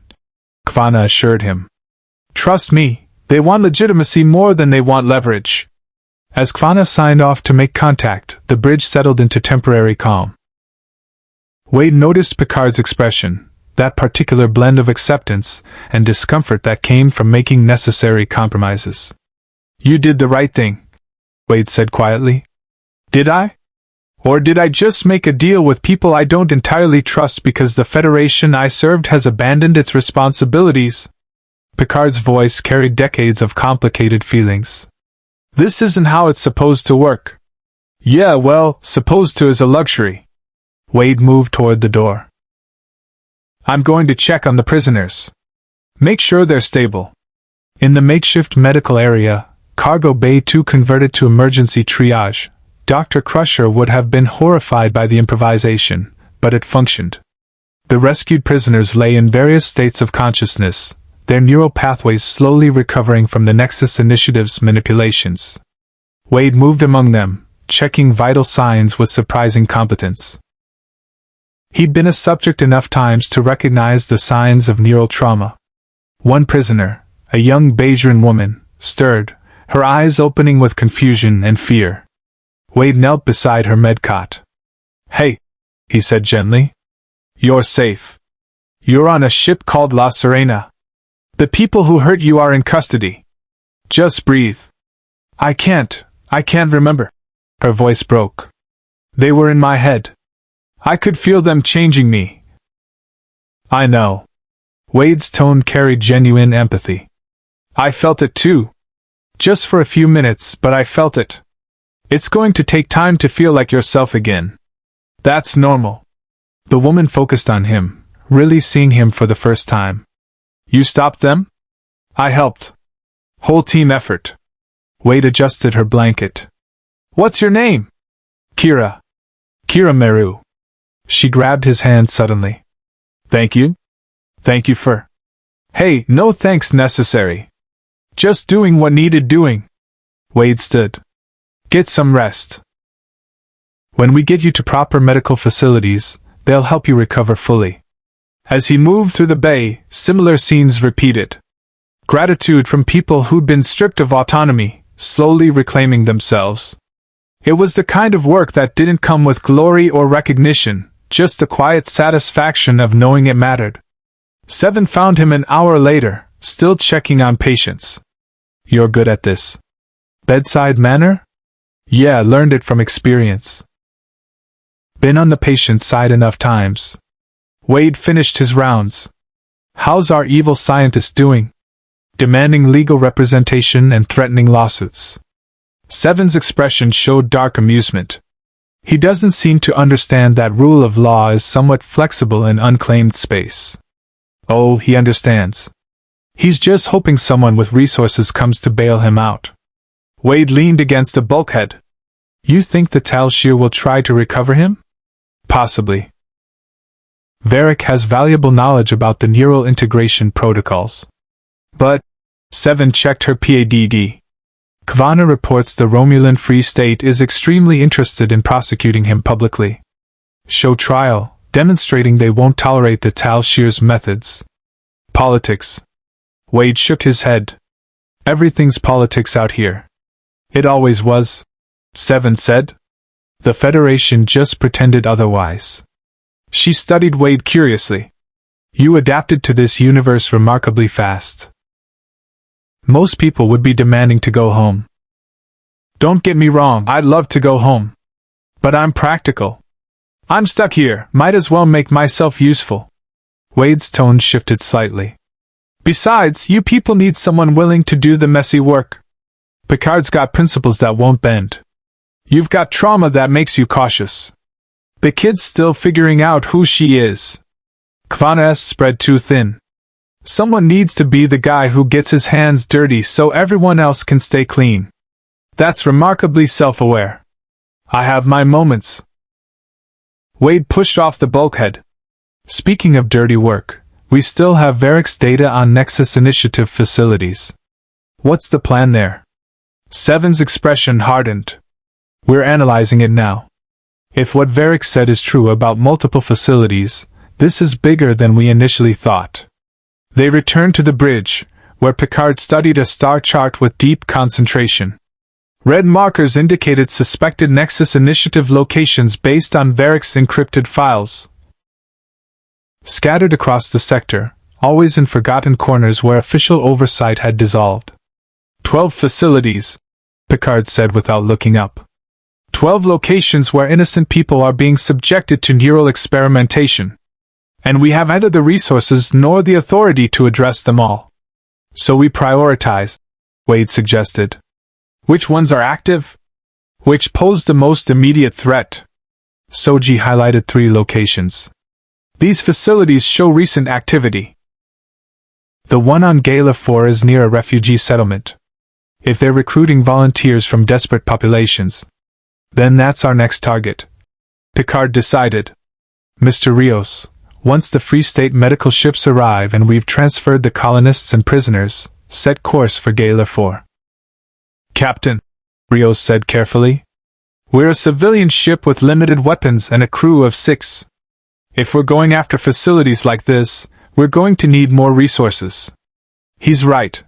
Kvana assured him. Trust me, they want legitimacy more than they want leverage. As Kvana signed off to make contact, the bridge settled into temporary calm. Wade noticed Picard's expression, that particular blend of acceptance and discomfort that came from making necessary compromises. You did the right thing, Wade said quietly. Did I? Or did I just make a deal with people I don't entirely trust because the Federation I served has abandoned its responsibilities? Picard's voice carried decades of complicated feelings. This isn't how it's supposed to work. Yeah, well, supposed to is a luxury. Wade moved toward the door. I'm going to check on the prisoners. Make sure they're stable. In the makeshift medical area, Cargo Bay 2 converted to emergency triage, Dr. Crusher would have been horrified by the improvisation, but it functioned. The rescued prisoners lay in various states of consciousness, their neural pathways slowly recovering from the Nexus Initiative's manipulations. Wade moved among them, checking vital signs with surprising competence. He'd been a subject enough times to recognize the signs of neural trauma. One prisoner, a young Bajoran woman, stirred, her eyes opening with confusion and fear. Wade knelt beside her medcot. Hey, he said gently. You're safe. You're on a ship called La Serena. The people who hurt you are in custody. Just breathe. I can't remember. Her voice broke. They were in my head. I could feel them changing me. I know. Wade's tone carried genuine empathy. I felt it too. Just for a few minutes, but I felt it. It's going to take time to feel like yourself again. That's normal. The woman focused on him, really seeing him for the first time. You stopped them? I helped. Whole team effort. Wade adjusted her blanket. What's your name? Kira. Kira Meru. She grabbed his hand suddenly. Thank you? Thank you for... Hey, no thanks necessary. Just doing what needed doing. Wade stood. Get some rest. When we get you to proper medical facilities, they'll help you recover fully. As he moved through the bay, similar scenes repeated. Gratitude from people who'd been stripped of autonomy, slowly reclaiming themselves. It was the kind of work that didn't come with glory or recognition, just the quiet satisfaction of knowing it mattered. Seven found him an hour later, still checking on patients. You're good at this. Bedside manner? Yeah, learned it from experience. Been on the patient's side enough times. Wade finished his rounds. How's our evil scientist doing? Demanding legal representation and threatening lawsuits. Seven's expression showed dark amusement. He doesn't seem to understand that rule of law is somewhat flexible in unclaimed space. Oh, he understands. He's just hoping someone with resources comes to bail him out. Wade leaned against a bulkhead. You think the Tal Shiar will try to recover him? Possibly. Varric has valuable knowledge about the neural integration protocols. But, Seven checked her PADD. Kvanna reports the Romulan Free State is extremely interested in prosecuting him publicly. Show trial, demonstrating they won't tolerate the Tal Shiar's methods. Politics. Wade shook his head. Everything's politics out here. It always was, Seven said. The Federation just pretended otherwise. She studied Wade curiously. You adapted to this universe remarkably fast. Most people would be demanding to go home. Don't get me wrong, I'd love to go home. But I'm practical. I'm stuck here, might as well make myself useful. Wade's tone shifted slightly. Besides, you people need someone willing to do the messy work. Picard's got principles that won't bend. You've got trauma that makes you cautious. The kid's still figuring out who she is. Kvanna's spread too thin. Someone needs to be the guy who gets his hands dirty so everyone else can stay clean. That's remarkably self-aware. I have my moments. Wade pushed off the bulkhead. Speaking of dirty work, we still have Varric's data on Nexus Initiative facilities. What's the plan there? Seven's expression hardened. We're analyzing it now. If what Varric said is true about multiple facilities, this is bigger than we initially thought. They returned to the bridge, where Picard studied a star chart with deep concentration. Red markers indicated suspected Nexus Initiative locations based on Varric's encrypted files. Scattered across the sector, always in forgotten corners where official oversight had dissolved. 12 facilities, Picard said without looking up. 12 locations where innocent people are being subjected to neural experimentation. And we have neither the resources nor the authority to address them all. So we prioritize, Wade suggested. Which ones are active? Which pose the most immediate threat? Soji highlighted 3 locations. These facilities show recent activity. The one on Gala 4 is near a refugee settlement. If they're recruiting volunteers from desperate populations, then that's our next target. Picard decided. Mr. Rios, once the Free State medical ships arrive and we've transferred the colonists and prisoners, set course for Gala 4. Captain, Rios said carefully. We're a civilian ship with limited weapons and a crew of 6. If we're going after facilities like this, we're going to need more resources. He's right.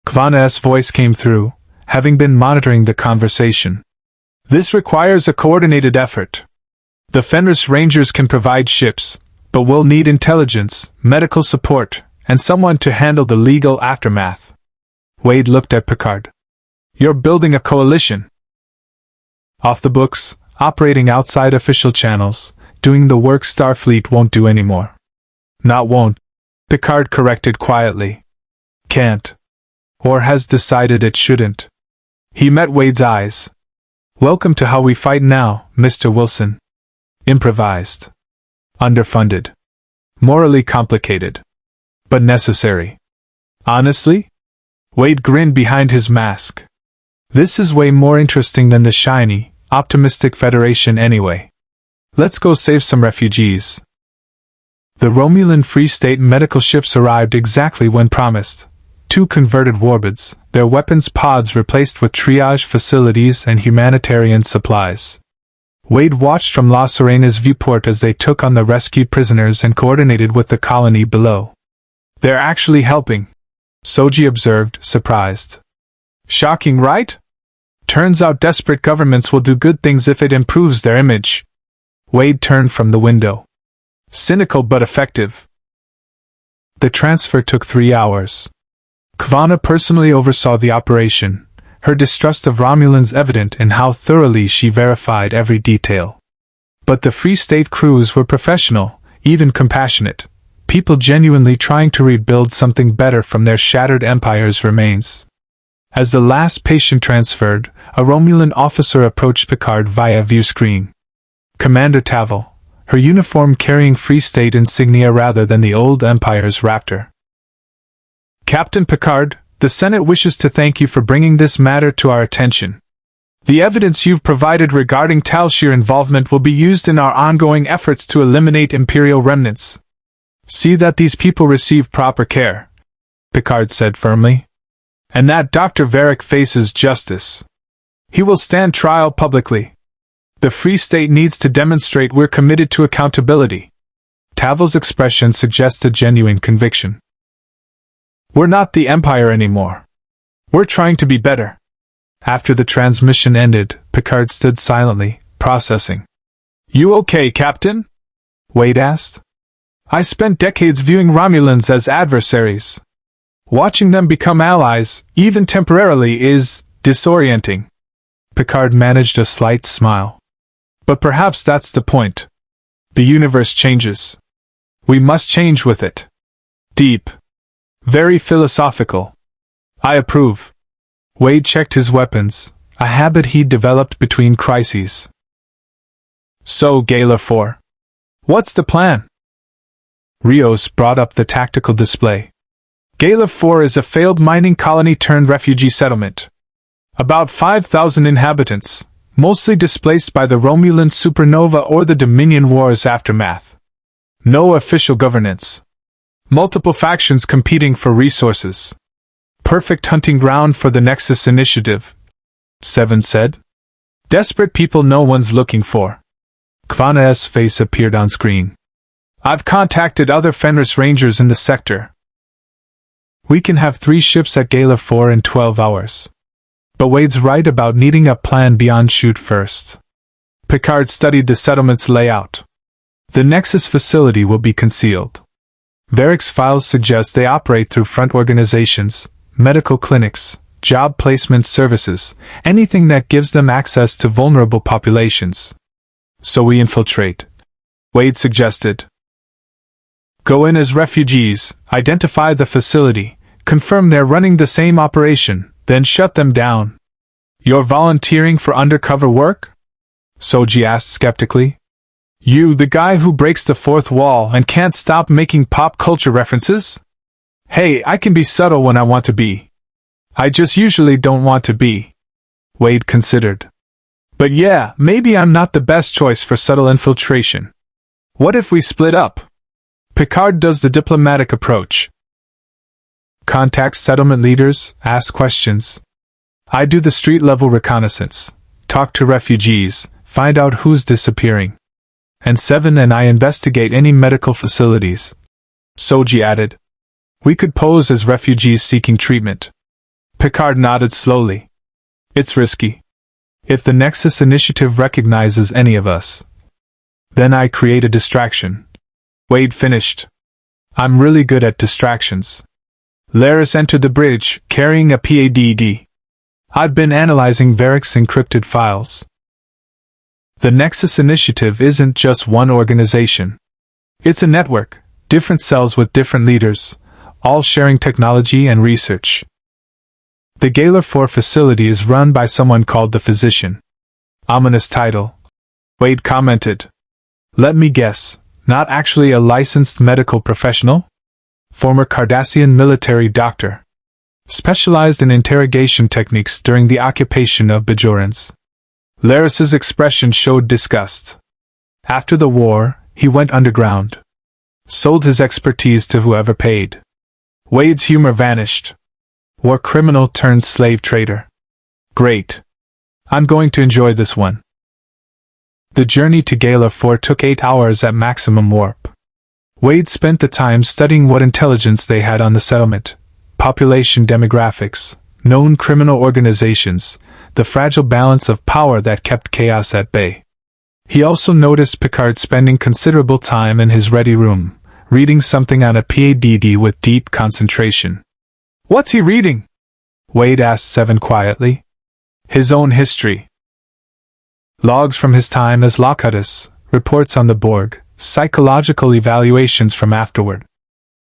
Kvanna's voice came through, having been monitoring the conversation. This requires a coordinated effort. The Fenris Rangers can provide ships, but we'll need intelligence, medical support, and someone to handle the legal aftermath. Wade looked at Picard. You're building a coalition. Off the books, operating outside official channels, doing the work Starfleet won't do anymore. Not won't, Picard corrected quietly. Can't. Or has decided it shouldn't. He met Wade's eyes. Welcome to how we fight now, Mr. Wilson. Improvised. Underfunded. Morally complicated. But necessary. Honestly? Wade grinned behind his mask. This is way more interesting than the shiny, optimistic Federation anyway. Let's go save some refugees. The Romulan Free State medical ships arrived exactly when promised. 2 converted warbids, their weapons pods replaced with triage facilities and humanitarian supplies. Wade watched from La Serena's viewport as they took on the rescued prisoners and coordinated with the colony below. They're actually helping, Soji observed, surprised. Shocking, right? Turns out desperate governments will do good things if it improves their image. Wade turned from the window. Cynical but effective. The transfer took 3 hours. Kvanna personally oversaw the operation, her distrust of Romulans evident in how thoroughly she verified every detail. But the Free State crews were professional, even compassionate, people genuinely trying to rebuild something better from their shattered empire's remains. As the last patient transferred, a Romulan officer approached Picard via viewscreen. Commander Tavel, her uniform carrying Free State insignia rather than the old Empire's Raptor. Captain Picard, the Senate wishes to thank you for bringing this matter to our attention. The evidence you've provided regarding Tal Shiar involvement will be used in our ongoing efforts to eliminate Imperial remnants. See that these people receive proper care, Picard said firmly. And that Dr. Varric faces justice. He will stand trial publicly. The Free State needs to demonstrate we're committed to accountability. Tavel's expression suggested genuine conviction. We're not the Empire anymore. We're trying to be better. After the transmission ended, Picard stood silently, processing. You okay, Captain? Wade asked. I spent decades viewing Romulans as adversaries. Watching them become allies, even temporarily, is disorienting. Picard managed a slight smile. But perhaps that's the point. The universe changes. We must change with it. Deep. Very philosophical. I approve. Wade checked his weapons, a habit he'd developed between crises. So, Gala 4. What's the plan? Rios brought up the tactical display. Gala 4 is a failed mining colony turned refugee settlement. About 5,000 inhabitants, mostly displaced by the Romulan supernova or the Dominion War's aftermath. No official governance. Multiple factions competing for resources. Perfect hunting ground for the Nexus Initiative, Seven said. Desperate people no one's looking for. Kvanna's face appeared on screen. I've contacted other Fenris Rangers in the sector. We can have 3 ships at Gala 4 in 12 hours. But Wade's right about needing a plan beyond shoot first. Picard studied the settlement's layout. The Nexus facility will be concealed. Varric's files suggest they operate through front organizations, medical clinics, job placement services, anything that gives them access to vulnerable populations. So we infiltrate, Wade suggested. Go in as refugees, identify the facility, confirm they're running the same operation, then shut them down. You're volunteering for undercover work? Soji asked skeptically. You, the guy who breaks the fourth wall and can't stop making pop culture references? Hey, I can be subtle when I want to be. I just usually don't want to be. Wade considered. But yeah, maybe I'm not the best choice for subtle infiltration. What if we split up? Picard does the diplomatic approach. Contact settlement leaders, ask questions. I do the street-level reconnaissance, talk to refugees, find out who's disappearing. And Seven and I investigate any medical facilities. Soji added. We could pose as refugees seeking treatment. Picard nodded slowly. It's risky. If the Nexus Initiative recognizes any of us, then I create a distraction. Wade finished. I'm really good at distractions. Laris entered the bridge, carrying a PADD. I'd been analyzing Varric's encrypted files. The Nexus Initiative isn't just one organization. It's a network, different cells with different leaders, all sharing technology and research. The Gala 4 facility is run by someone called the Physician. Ominous title. Wade commented. Let me guess, not actually a licensed medical professional? Former Cardassian military doctor. Specialized in interrogation techniques during the occupation of Bajorans. Laris's expression showed disgust. After the war, he went underground. Sold his expertise to whoever paid. Wade's humor vanished. War criminal turned slave trader. Great. I'm going to enjoy this one. The journey to Gala 4 took 8 hours at maximum warp. Wade spent the time studying what intelligence they had on the settlement, population demographics, known criminal organizations, the fragile balance of power that kept chaos at bay. He also noticed Picard spending considerable time in his ready room, reading something on a PADD with deep concentration. What's he reading? Wade asked Seven quietly. His own history. Logs from his time as Locutus, reports on the Borg, psychological evaluations from afterward.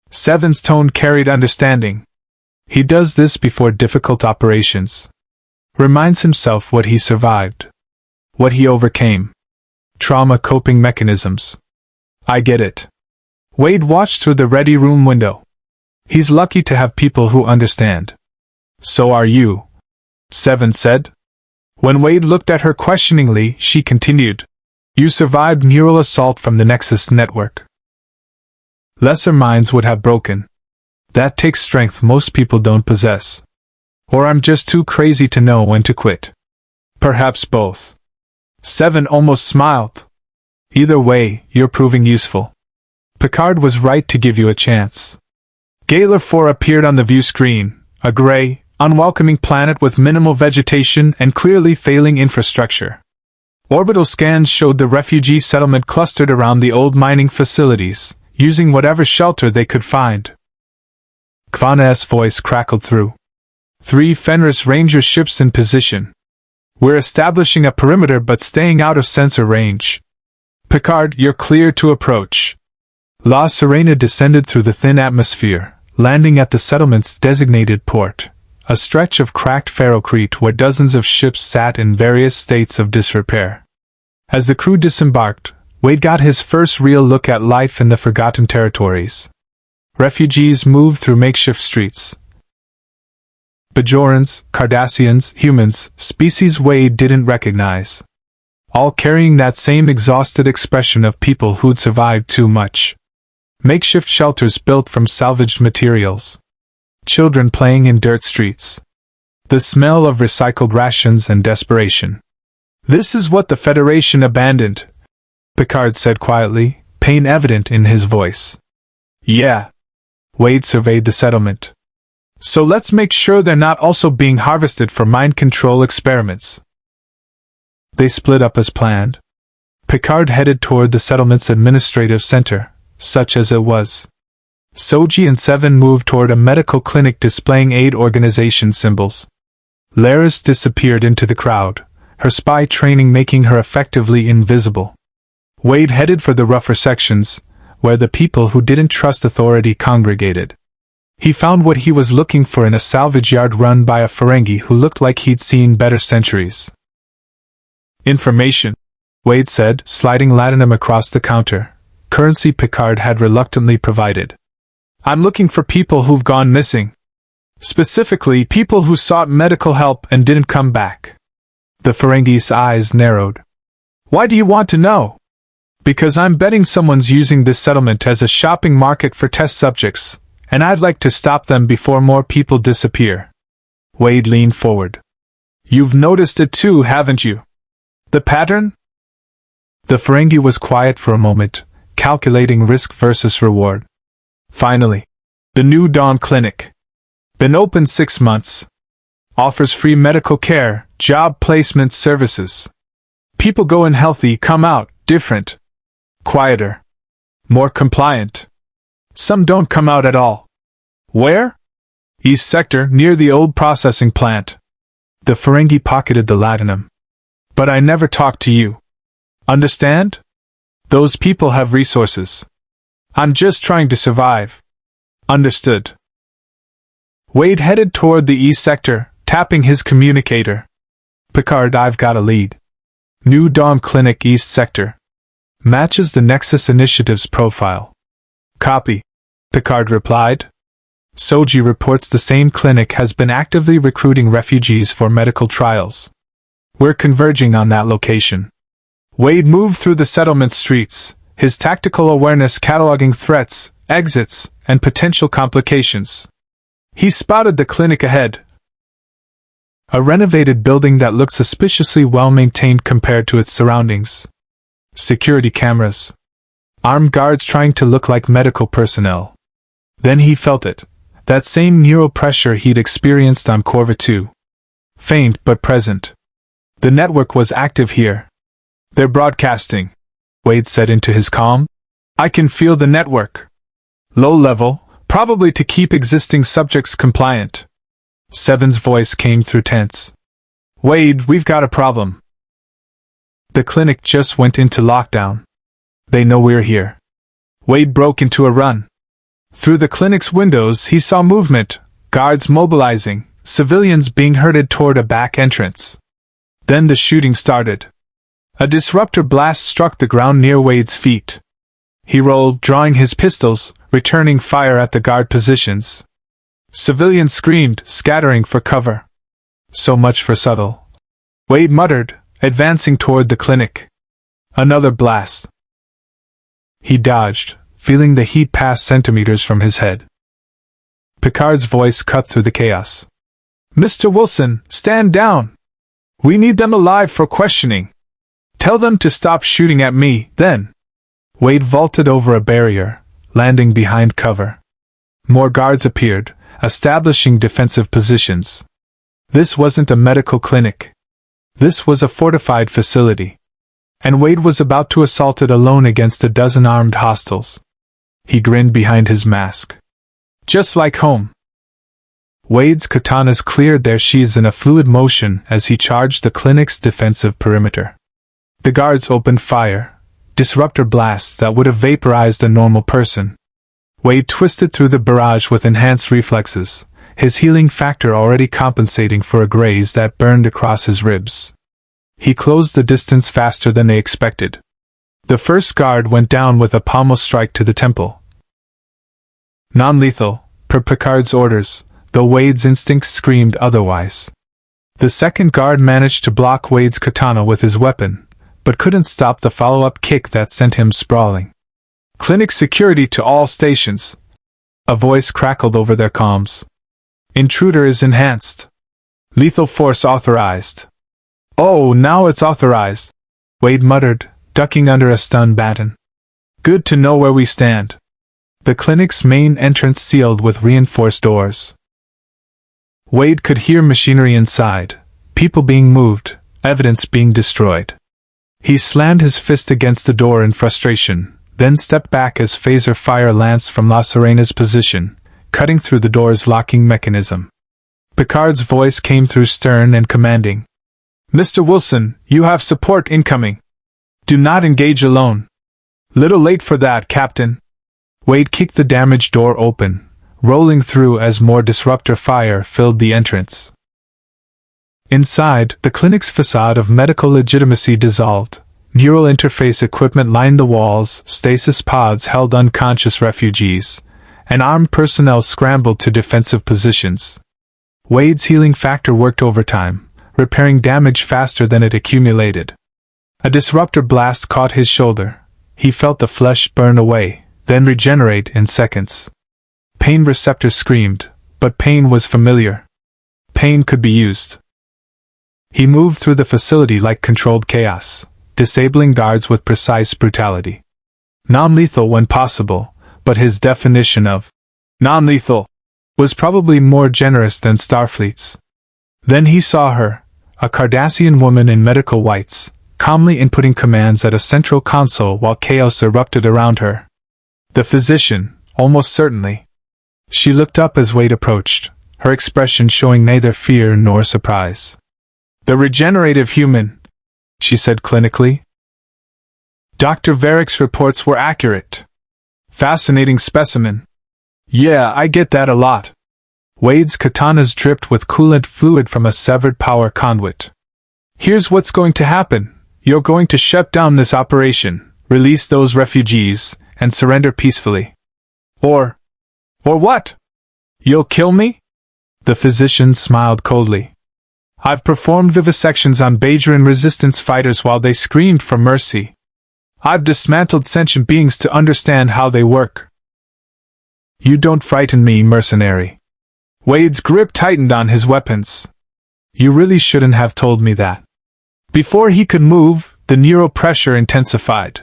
Seven's tone carried understanding. He does this before difficult operations. Reminds himself what he survived. What he overcame. Trauma coping mechanisms. I get it. Wade watched through the ready room window. He's lucky to have people who understand. So are you, Seven said. When Wade looked at her questioningly, she continued. You survived neural assault from the Nexus network. Lesser minds would have broken. That takes strength most people don't possess. Or I'm just too crazy to know when to quit. Perhaps both. Seven almost smiled. Either way, you're proving useful. Picard was right to give you a chance. Gala 4 appeared on the view screen, a gray, unwelcoming planet with minimal vegetation and clearly failing infrastructure. Orbital scans showed the refugee settlement clustered around the old mining facilities, using whatever shelter they could find. Kvana's voice crackled through. 3 Fenris Rangers ships in position. We're establishing a perimeter but staying out of sensor range. Picard, you're clear to approach. La Serena descended through the thin atmosphere, landing at the settlement's designated port, a stretch of cracked ferrocrete where dozens of ships sat in various states of disrepair. As the crew disembarked, Wade got his first real look at life in the Forgotten Territories. Refugees moved through makeshift streets. Bajorans, Cardassians, humans, species Wade didn't recognize. All carrying that same exhausted expression of people who'd survived too much. Makeshift shelters built from salvaged materials. Children playing in dirt streets. The smell of recycled rations and desperation. This is what the Federation abandoned, Picard said quietly, pain evident in his voice. Yeah. Wade surveyed the settlement. So let's make sure they're not also being harvested for mind control experiments. They split up as planned. Picard headed toward the settlement's administrative center, such as it was. Soji and Seven moved toward a medical clinic displaying aid organization symbols. Laris disappeared into the crowd, her spy training making her effectively invisible. Wade headed for the rougher sections, where the people who didn't trust authority congregated. He found what he was looking for in a salvage yard run by a Ferengi who looked like he'd seen better centuries. Information, Wade said, sliding latinum across the counter, currency Picard had reluctantly provided. I'm looking for people who've gone missing. Specifically, people who sought medical help and didn't come back. The Ferengi's eyes narrowed. Why do you want to know? Because I'm betting someone's using this settlement as a shopping market for test subjects, and I'd like to stop them before more people disappear. Wade leaned forward. You've noticed it too, haven't you? The pattern? The Ferengi was quiet for a moment, calculating risk versus reward. Finally, the New Dawn Clinic. Been open 6 months. Offers free medical care, job placement services. People go in healthy, come out different. Quieter. More compliant. Some don't come out at all. Where? East Sector, near the old processing plant. The Ferengi pocketed the latinum. But I never talked to you. Understand? Those people have resources. I'm just trying to survive. Understood. Wade headed toward the East Sector, tapping his communicator. Picard, I've got a lead. New Dawn Clinic East Sector. Matches the Nexus Initiative's profile. Copy, Picard replied. Soji reports the same clinic has been actively recruiting refugees for medical trials. We're converging on that location. Wade moved through the settlement streets, his tactical awareness cataloging threats, exits, and potential complications. He spotted the clinic ahead. A renovated building that looked suspiciously well-maintained compared to its surroundings. Security cameras. Armed guards trying to look like medical personnel. Then he felt it. That same neural pressure he'd experienced on Corva 2. Faint but present. The network was active here. They're broadcasting, Wade said into his calm. I can feel the network. Low level, probably to keep existing subjects compliant. Seven's voice came through tense. Wade, we've got a problem. The clinic just went into lockdown. They know we're here. Wade broke into a run. Through the clinic's windows he saw movement, guards mobilizing, civilians being herded toward a back entrance. Then the shooting started. A disruptor blast struck the ground near Wade's feet. He rolled, drawing his pistols, returning fire at the guard positions. Civilians screamed, scattering for cover. So much for subtle. Wade muttered, advancing toward the clinic. Another blast. He dodged, feeling the heat pass centimeters from his head. Picard's voice cut through the chaos. Mr. Wilson, stand down! We need them alive for questioning. Tell them to stop shooting at me, then. Wade vaulted over a barrier, landing behind cover. More guards appeared, establishing defensive positions. This wasn't a medical clinic. This was a fortified facility. And Wade was about to assault it alone against a dozen armed hostiles. He grinned behind his mask. Just like home. Wade's katanas cleared their sheaths in a fluid motion as he charged the clinic's defensive perimeter. The guards opened fire, disruptor blasts that would have vaporized a normal person. Wade twisted through the barrage with enhanced reflexes, his healing factor already compensating for a graze that burned across his ribs. He closed the distance faster than they expected. The first guard went down with a pommel strike to the temple. Non-lethal, per Picard's orders, though Wade's instincts screamed otherwise. The second guard managed to block Wade's katana with his weapon, but couldn't stop the follow-up kick that sent him sprawling. Clinic security to all stations. A voice crackled over their comms. Intruder is enhanced. Lethal force authorized. Oh, now it's authorized, Wade muttered, ducking under a stun baton. Good to know where we stand. The clinic's main entrance sealed with reinforced doors. Wade could hear machinery inside, people being moved, evidence being destroyed. He slammed his fist against the door in frustration, then stepped back as phaser fire lanced from La Serena's position, cutting through the door's locking mechanism. Picard's voice came through stern and commanding. Mr. Wilson, you have support incoming. Do not engage alone. Little late for that, Captain. Wade kicked the damaged door open, rolling through as more disruptor fire filled the entrance. Inside, the clinic's facade of medical legitimacy dissolved. Neural interface equipment lined the walls, stasis pods held unconscious refugees, and armed personnel scrambled to defensive positions. Wade's healing factor worked overtime, repairing damage faster than it accumulated. A disruptor blast caught his shoulder. He felt the flesh burn away, then regenerate in seconds. Pain receptors screamed, but pain was familiar. Pain could be used. He moved through the facility like controlled chaos, disabling guards with precise brutality. Non-lethal when possible, but his definition of non-lethal was probably more generous than Starfleet's. Then he saw her, a Cardassian woman in medical whites, calmly inputting commands at a central console while chaos erupted around her. The physician, almost certainly. She looked up as Wade approached, her expression showing neither fear nor surprise. The regenerative human, she said clinically. Dr. Varick's reports were accurate. Fascinating specimen. Yeah, I get that a lot. Wade's katanas dripped with coolant fluid from a severed power conduit. Here's what's going to happen. You're going to shut down this operation, release those refugees, and surrender peacefully. Or what? You'll kill me? The physician smiled coldly. I've performed vivisections on Bajoran resistance fighters while they screamed for mercy. I've dismantled sentient beings to understand how they work. You don't frighten me, mercenary. Wade's grip tightened on his weapons. You really shouldn't have told me that. Before he could move, the neural pressure intensified.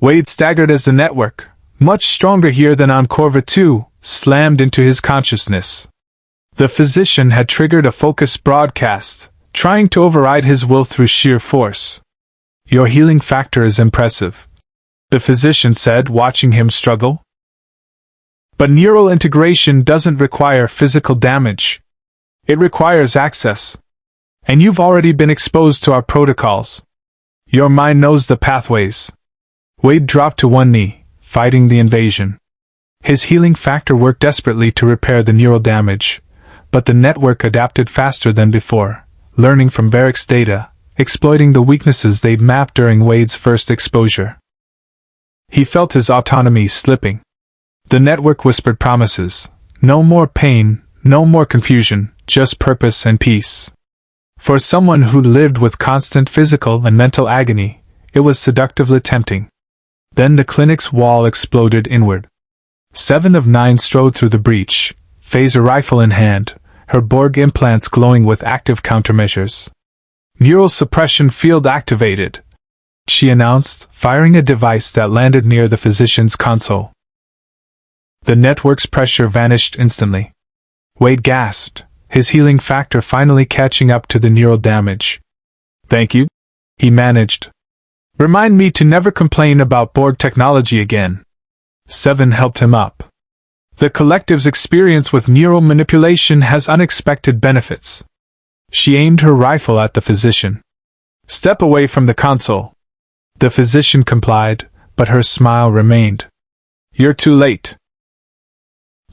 Wade staggered as the network, much stronger here than on Corva 2, slammed into his consciousness. The physician had triggered a focused broadcast, trying to override his will through sheer force. Your healing factor is impressive, the physician said, watching him struggle. But neural integration doesn't require physical damage. It requires access. And you've already been exposed to our protocols. Your mind knows the pathways. Wade dropped to one knee, fighting the invasion. His healing factor worked desperately to repair the neural damage, but the network adapted faster than before, learning from Varric's data, exploiting the weaknesses they'd mapped during Wade's first exposure. He felt his autonomy slipping. The network whispered promises. No more pain, no more confusion, just purpose and peace. For someone who lived with constant physical and mental agony, it was seductively tempting. Then the clinic's wall exploded inward. 7 of 9 strode through the breach, phaser rifle in hand, her Borg implants glowing with active countermeasures. Neural suppression field activated, she announced, firing a device that landed near the physician's console. The network's pressure vanished instantly. Wade gasped, his healing factor finally catching up to the neural damage. Thank you, he managed. Remind me to never complain about Borg technology again. 7 helped him up. The collective's experience with neural manipulation has unexpected benefits. She aimed her rifle at the physician. Step away from the console. The physician complied, but her smile remained. You're too late.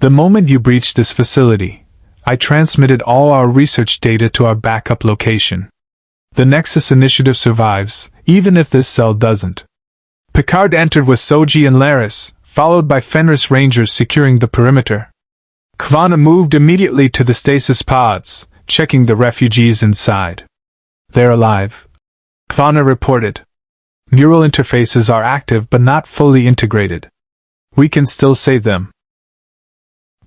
The moment you breached this facility, I transmitted all our research data to our backup location. The Nexus Initiative survives, even if this cell doesn't. Picard entered with Soji and Laris, followed by Fenris Rangers securing the perimeter. Kvanna moved immediately to the stasis pods, checking the refugees inside. They're alive, Kvanna reported. Neural interfaces are active but not fully integrated. We can still save them.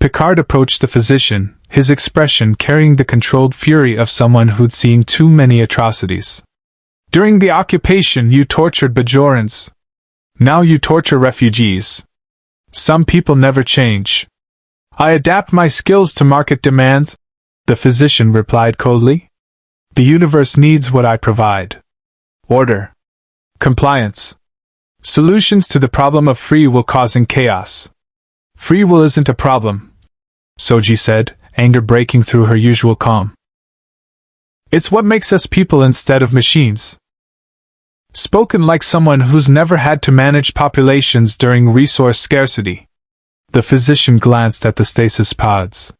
Picard approached the physician, his expression carrying the controlled fury of someone who'd seen too many atrocities. During the occupation you tortured Bajorans. Now you torture refugees. Some people never change. I adapt my skills to market demands, the physician replied coldly. The universe needs what I provide. Order. Compliance. Solutions to the problem of free will causing chaos. Free will isn't a problem, Soji said, anger breaking through her usual calm. It's what makes us people instead of machines. Spoken like someone who's never had to manage populations during resource scarcity. The physician glanced at the stasis pods.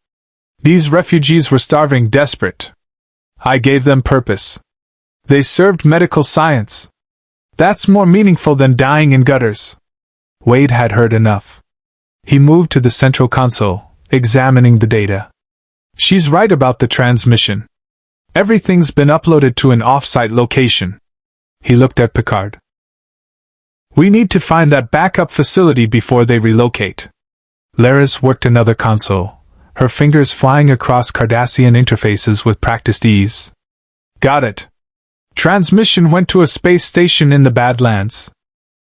These refugees were starving, desperate. I gave them purpose. They served medical science. That's more meaningful than dying in gutters. Wade had heard enough. He moved to the central console, examining the data. She's right about the transmission. Everything's been uploaded to an off-site location. He looked at Picard. We need to find that backup facility before they relocate. Laris worked another console, her fingers flying across Cardassian interfaces with practiced ease. Got it. Transmission went to a space station in the Badlands.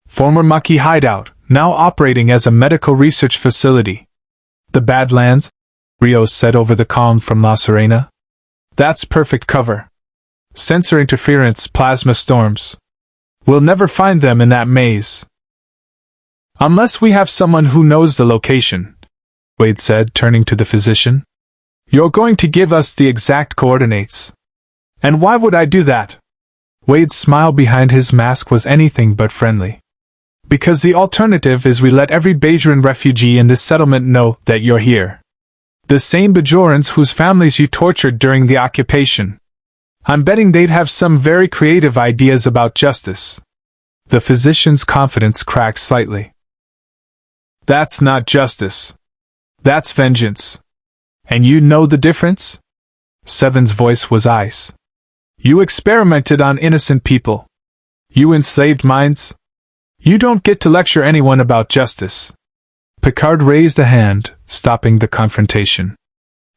Former Maquis hideout, now operating as a medical research facility. The Badlands? Rios said over the comm from La Serena. That's perfect cover. Sensor interference, plasma storms. We'll never find them in that maze. Unless we have someone who knows the location, Wade said, turning to the physician. You're going to give us the exact coordinates. And why would I do that? Wade's smile behind his mask was anything but friendly. Because the alternative is we let every Bajoran refugee in this settlement know that you're here. The same Bajorans whose families you tortured during the occupation. I'm betting they'd have some very creative ideas about justice. The physician's confidence cracked slightly. That's not justice. That's vengeance. And you know the difference? Seven's voice was ice. You experimented on innocent people. You enslaved minds. You don't get to lecture anyone about justice. Picard raised a hand, stopping the confrontation.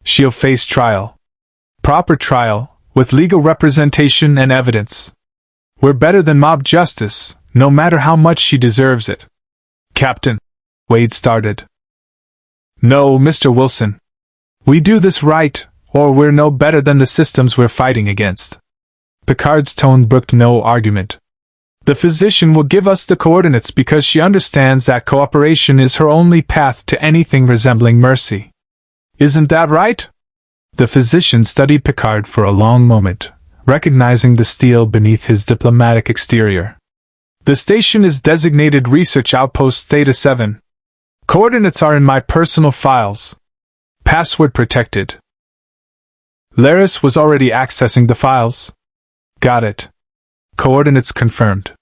She'll face trial. Proper trial, with legal representation and evidence. We're better than mob justice, no matter how much she deserves it. Captain, Wade started. No, Mr. Wilson. We do this right, or we're no better than the systems we're fighting against. Picard's tone brooked no argument. The physician will give us the coordinates because she understands that cooperation is her only path to anything resembling mercy. Isn't that right? The physician studied Picard for a long moment, recognizing the steel beneath his diplomatic exterior. The station is designated Research Outpost Theta 7. Coordinates are in my personal files. Password protected. Laris was already accessing the files. Got it. Coordinates confirmed.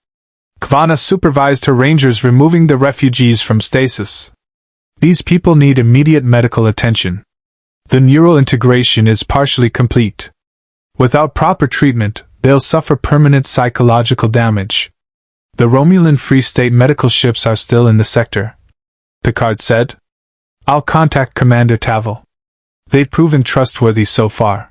Kvanna supervised her rangers removing the refugees from stasis. These people need immediate medical attention. The neural integration is partially complete. Without proper treatment, they'll suffer permanent psychological damage. The Romulan Free State medical ships are still in the sector, Picard said. I'll contact Commander Tavel. They've proven trustworthy so far.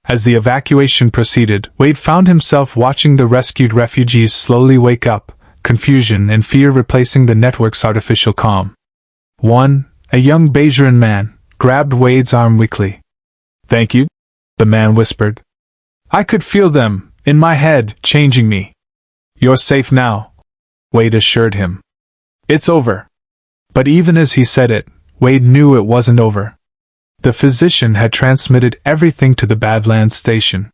As the evacuation proceeded, Wade found himself watching the rescued refugees slowly wake up, confusion and fear replacing the network's artificial calm. One, a young Bajoran man, grabbed Wade's arm weakly. Thank you, the man whispered. I could feel them, in my head, changing me. You're safe now, Wade assured him. It's over. But even as he said it, Wade knew it wasn't over. The physician had transmitted everything to the Badlands station.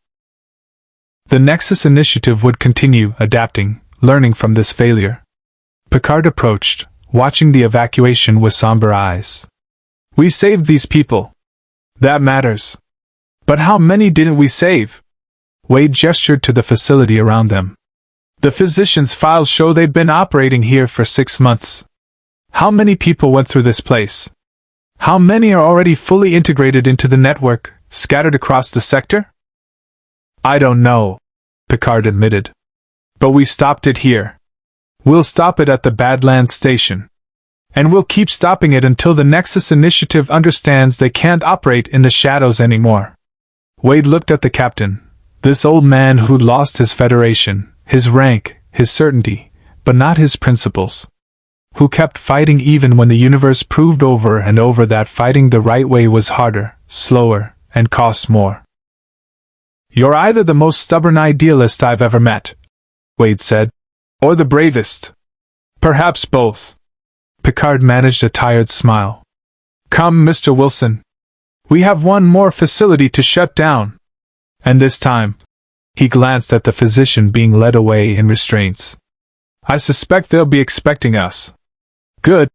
The Nexus Initiative would continue adapting, learning from this failure. Picard approached, watching the evacuation with somber eyes. We saved these people. That matters. But how many didn't we save? Wade gestured to the facility around them. The physician's files show they'd been operating here for 6 months. How many people went through this place? How many are already fully integrated into the network, scattered across the sector? I don't know, Picard admitted. But we stopped it here. We'll stop it at the Badlands station. And we'll keep stopping it until the Nexus Initiative understands they can't operate in the shadows anymore. Wade looked at the captain, this old man who'd lost his federation, his rank, his certainty, but not his principles. Who kept fighting even when the universe proved over and over that fighting the right way was harder, slower, and cost more. You're either the most stubborn idealist I've ever met, Wade said, or the bravest. Perhaps both. Picard managed a tired smile. Come, Mr. Wilson. We have one more facility to shut down. And this time, he glanced at the physician being led away in restraints. I suspect they'll be expecting us. Good,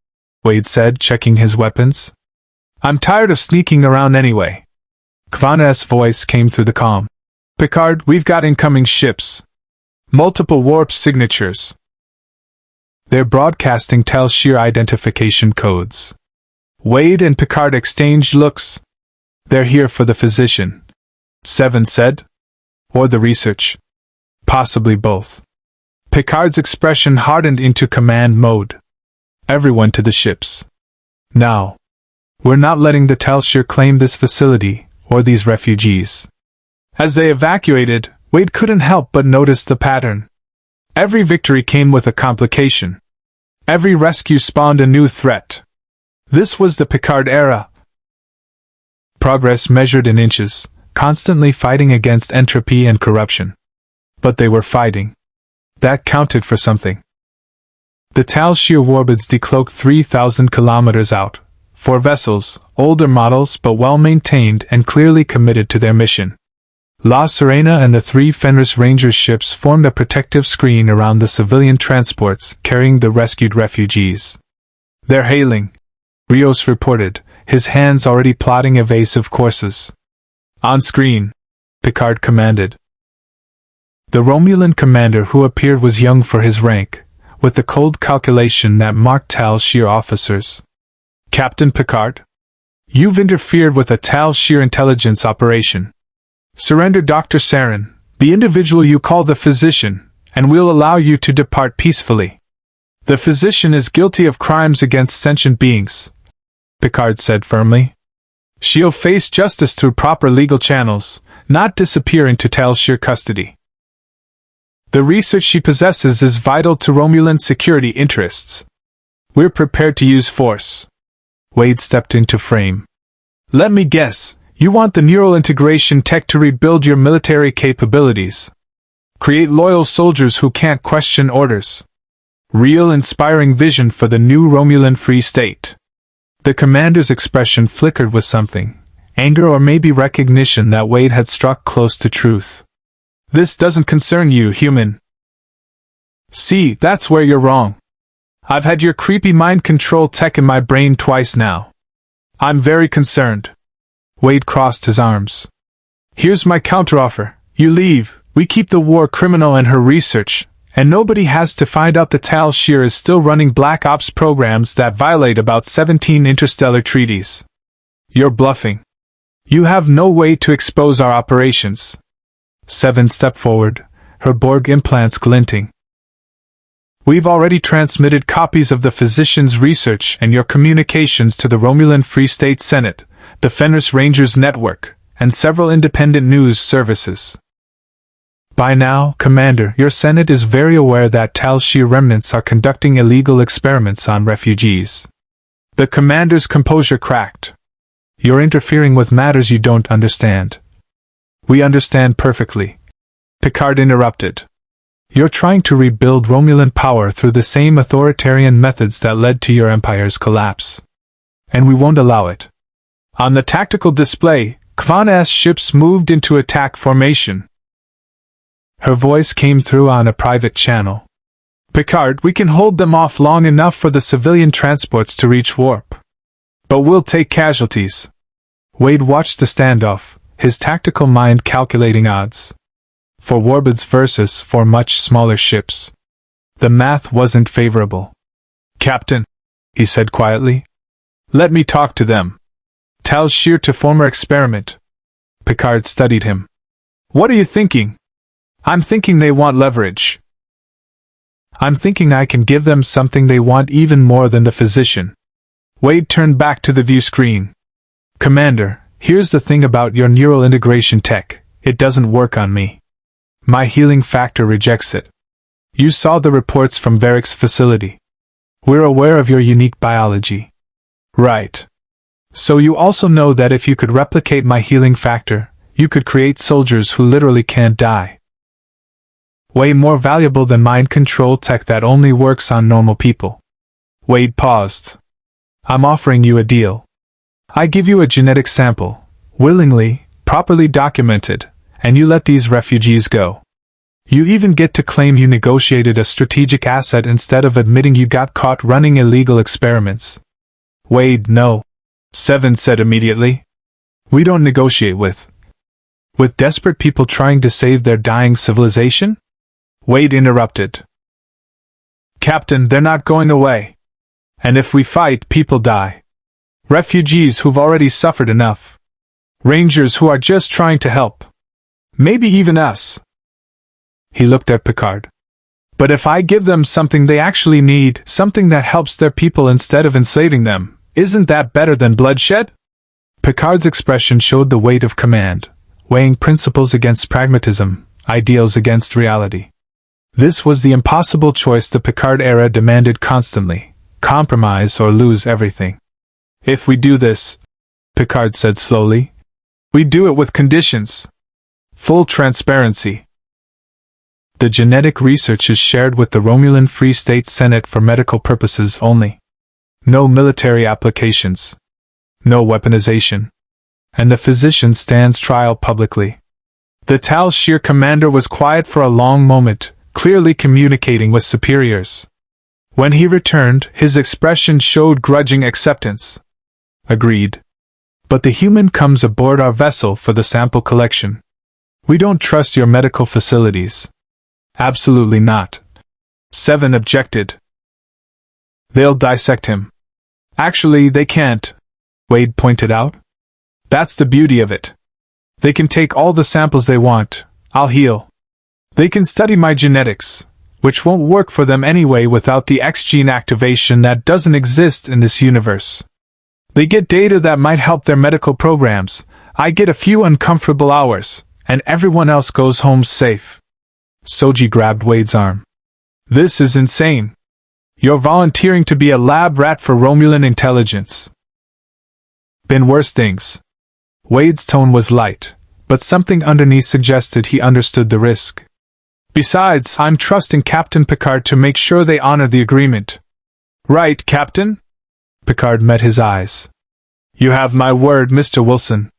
Wade said, checking his weapons. I'm tired of sneaking around anyway. Kvanna's voice came through the comm. Picard, we've got incoming ships. Multiple warp signatures. They're broadcasting Tal Shiar identification codes. Wade and Picard exchanged looks. They're here for the physician, Seven said. Or the research. Possibly both. Picard's expression hardened into command mode. Everyone to the ships. Now. We're not letting the Tal Shiar claim this facility, or these refugees. As they evacuated, Wade couldn't help but notice the pattern. Every victory came with a complication. Every rescue spawned a new threat. This was the Picard era. Progress measured in inches, constantly fighting against entropy and corruption. But they were fighting. That counted for something. The Tal Shiar warbids decloaked 3,000 kilometers out. 4 vessels, older models but well-maintained and clearly committed to their mission. La Serena and the 3 Fenris Rangers ships formed a protective screen around the civilian transports carrying the rescued refugees. They're hailing, Rios reported, his hands already plotting evasive courses. On screen, Picard commanded. The Romulan commander who appeared was young for his rank, with the cold calculation that marked Tal Shiar officers. Captain Picard? You've interfered with a Tal Shiar intelligence operation. Surrender Dr. Saren, the individual you call the physician, and we'll allow you to depart peacefully. The physician is guilty of crimes against sentient beings, Picard said firmly. She'll face justice through proper legal channels, not disappear into Tal Shiar custody. The research she possesses is vital to Romulan security interests. We're prepared to use force. Wade stepped into frame. Let me guess, you want the neural integration tech to rebuild your military capabilities. Create loyal soldiers who can't question orders. Real inspiring vision for the new Romulan Free State. The commander's expression flickered with something, anger or maybe recognition that Wade had struck close to truth. This doesn't concern you, human. See, that's where you're wrong. I've had your creepy mind control tech in my brain twice now. I'm very concerned. Wade crossed his arms. Here's my counteroffer. You leave, we keep the war criminal and her research, and nobody has to find out that Tal Shiar is still running black ops programs that violate about 17 interstellar treaties. You're bluffing. You have no way to expose our operations. Seven stepped forward, her Borg implants glinting. We've already transmitted copies of the physician's research and your communications to the Romulan Free State Senate, the Fenris Rangers network, and several independent news services. By now, Commander, your Senate is very aware that Tal Shiar remnants are conducting illegal experiments on refugees. The commander's composure cracked. You're interfering with matters you don't understand. We understand perfectly. Picard interrupted. You're trying to rebuild Romulan power through the same authoritarian methods that led to your empire's collapse. And we won't allow it. On the tactical display, Kvan's ships moved into attack formation. Her voice came through on a private channel. Picard, we can hold them off long enough for the civilian transports to reach warp. But we'll take casualties. Wade watched the standoff, his tactical mind calculating odds. For warbids versus 4 much smaller ships. The math wasn't favorable. Captain, he said quietly. Let me talk to them. Tal Shiar to former experiment. Picard studied him. What are you thinking? I'm thinking they want leverage. I'm thinking I can give them something they want even more than the physician. Wade turned back to the view screen. Commander, here's the thing about your neural integration tech. It doesn't work on me. My healing factor rejects it. You saw the reports from Varric's facility. We're aware of your unique biology. Right. So you also know that if you could replicate my healing factor, you could create soldiers who literally can't die. Way more valuable than mind control tech that only works on normal people. Wade paused. I'm offering you a deal. I give you a genetic sample, willingly, properly documented, and you let these refugees go. You even get to claim you negotiated a strategic asset instead of admitting you got caught running illegal experiments. Wade, no. Seven said immediately. We don't negotiate with desperate people trying to save their dying civilization? Wade interrupted. Captain, they're not going away. And if we fight, people die. Refugees who've already suffered enough. Rangers who are just trying to help. Maybe even us. He looked at Picard. But if I give them something they actually need, something that helps their people instead of enslaving them, isn't that better than bloodshed? Picard's expression showed the weight of command, weighing principles against pragmatism, ideals against reality. This was the impossible choice the Picard era demanded constantly, compromise or lose everything. If we do this, Picard said slowly, we do it with conditions. Full transparency. The genetic research is shared with the Romulan Free State Senate for medical purposes only. No military applications. No weaponization. And the physician stands trial publicly. The Tal Shiar commander was quiet for a long moment, clearly communicating with superiors. When he returned, his expression showed grudging acceptance. Agreed. But the human comes aboard our vessel for the sample collection. We don't trust your medical facilities. Absolutely not. 7 objected. They'll dissect him. Actually, they can't, Wade pointed out. That's the beauty of it. They can take all the samples they want. I'll heal. They can study my genetics, which won't work for them anyway without the X gene activation that doesn't exist in this universe. They get data that might help their medical programs. I get a few uncomfortable hours, and everyone else goes home safe. Soji grabbed Wade's arm. This is insane. You're volunteering to be a lab rat for Romulan intelligence. Been worse things. Wade's tone was light, but something underneath suggested he understood the risk. Besides, I'm trusting Captain Picard to make sure they honor the agreement. Right, Captain? Picard met his eyes. You have my word, Mr. Wilson.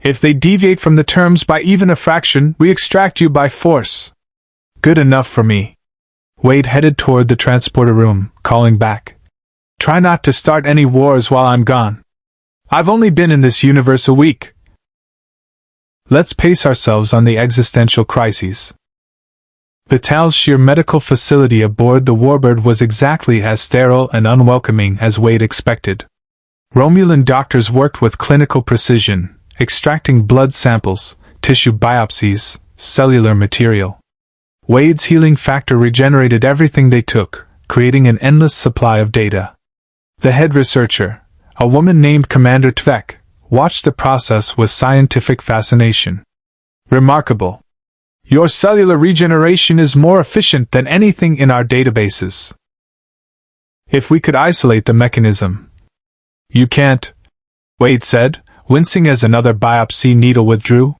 If they deviate from the terms by even a fraction, we extract you by force. Good enough for me. Wade headed toward the transporter room, calling back. Try not to start any wars while I'm gone. I've only been in this universe a week. Let's pace ourselves on the existential crises. The Tal Shiar medical facility aboard the Warbird was exactly as sterile and unwelcoming as Wade expected. Romulan doctors worked with clinical precision, extracting blood samples, tissue biopsies, cellular material. Wade's healing factor regenerated everything they took, creating an endless supply of data. The head researcher, a woman named Commander Tvek, watched the process with scientific fascination. Remarkable. Your cellular regeneration is more efficient than anything in our databases. If we could isolate the mechanism. You can't, Wade said, wincing as another biopsy needle withdrew.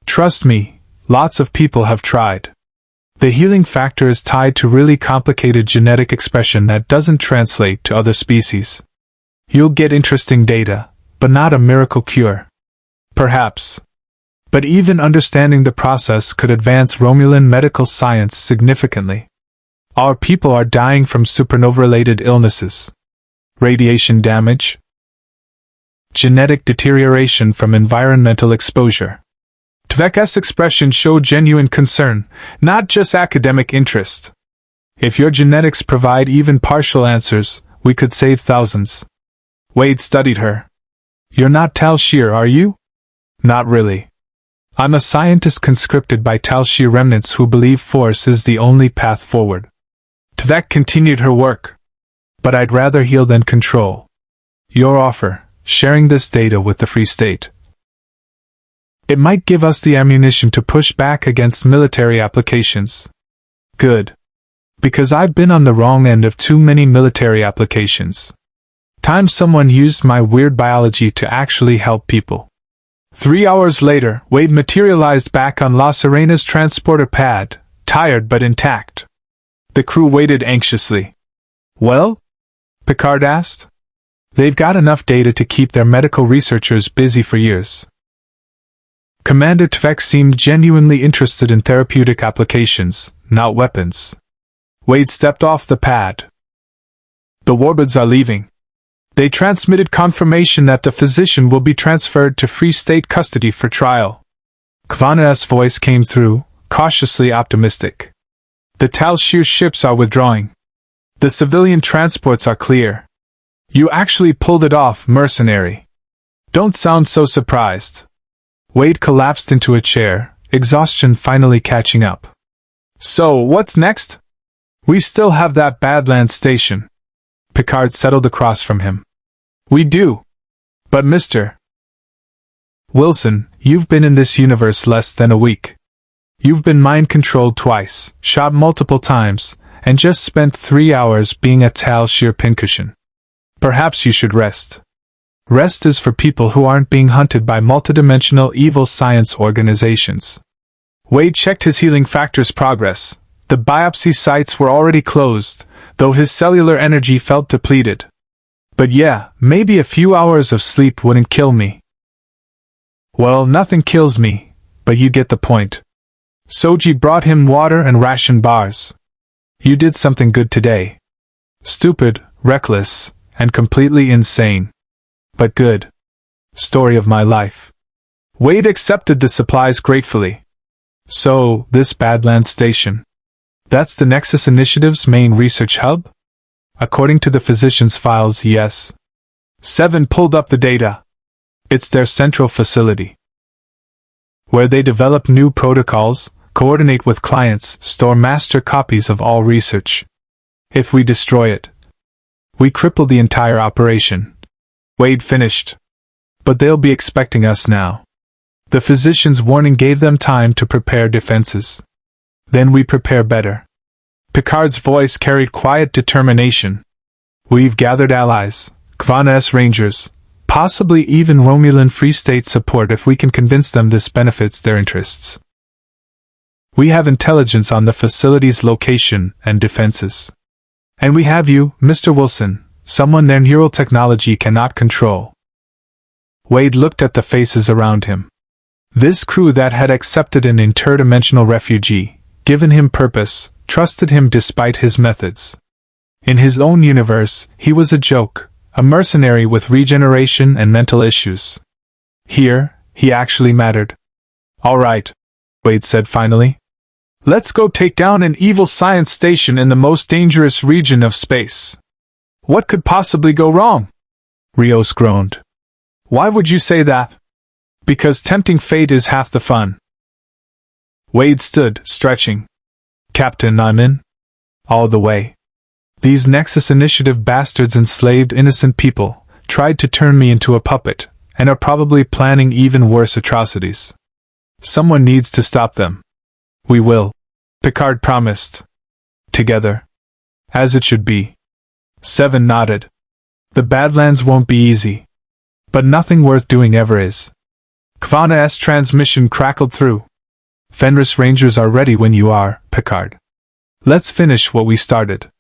Trust me, lots of people have tried. The healing factor is tied to really complicated genetic expression that doesn't translate to other species. You'll get interesting data, but not a miracle cure. Perhaps. But even understanding the process could advance Romulan medical science significantly. Our people are dying from supernova-related illnesses. Radiation damage. Genetic deterioration from environmental exposure. Tvek's expression showed genuine concern, not just academic interest. If your genetics provide even partial answers, we could save thousands. Wade studied her. You're not Tal Shiar, are you? Not really. I'm a scientist conscripted by Tal Shiar remnants who believe force is the only path forward. Tvek continued her work. But I'd rather heal than control. Your offer, sharing this data with the Free State. It might give us the ammunition to push back against military applications. Good. Because I've been on the wrong end of too many military applications. Time someone used my weird biology to actually help people. 3 hours later, Wade materialized back on La Serena's transporter pad, tired but intact. The crew waited anxiously. Well? Picard asked. They've got enough data to keep their medical researchers busy for years. Commander Tvek seemed genuinely interested in therapeutic applications, not weapons. Wade stepped off the pad. The Warbirds are leaving. They transmitted confirmation that the physician will be transferred to Free State custody for trial. Kvana's voice came through, cautiously optimistic. The Tal Shiar ships are withdrawing. The civilian transports are clear. You actually pulled it off, mercenary. Don't sound so surprised. Wade collapsed into a chair, exhaustion finally catching up. So, what's next? We still have that Badlands station. Picard settled across from him. We do. But Mr. Wilson, you've been in this universe less than a week. You've been mind-controlled twice, shot multiple times, and just spent 3 hours being a Tal Shiar pincushion. Perhaps you should rest. Rest is for people who aren't being hunted by multidimensional evil science organizations. Wade checked his healing factor's progress. The biopsy sites were already closed, though his cellular energy felt depleted. But yeah, maybe a few hours of sleep wouldn't kill me. Well, nothing kills me, but you get the point. Soji brought him water and ration bars. You did something good today. Stupid, reckless, and completely insane. But good. Story of my life. Wade accepted the supplies gratefully. So, this Badlands station. That's the Nexus Initiative's main research hub? According to the physician's files, yes. 7 pulled up the data. It's their central facility, where they develop new protocols, coordinate with clients, store master copies of all research. If we destroy it, we cripple the entire operation. Wade finished. But they'll be expecting us now. The physician's warning gave them time to prepare defenses. Then we prepare better. Picard's voice carried quiet determination. We've gathered allies, Fenris Rangers, possibly even Romulan Free State support if we can convince them this benefits their interests. We have intelligence on the facility's location and defenses. And we have you, Mr. Wilson, someone their neural technology cannot control. Wade looked at the faces around him. This crew that had accepted an interdimensional refugee, given him purpose, trusted him despite his methods. In his own universe, he was a joke, a mercenary with regeneration and mental issues. Here, he actually mattered. All right, Wade said finally. Let's go take down an evil science station in the most dangerous region of space. What could possibly go wrong? Rios groaned. Why would you say that? Because tempting fate is half the fun. Wade stood, stretching. Captain, I'm in. All the way. These Nexus Initiative bastards enslaved innocent people, tried to turn me into a puppet, and are probably planning even worse atrocities. Someone needs to stop them. We will. Picard promised. Together. As it should be. 7 nodded. The Badlands won't be easy. But nothing worth doing ever is. Kvana's transmission crackled through. Fenris Rangers are ready when you are, Picard. Let's finish what we started.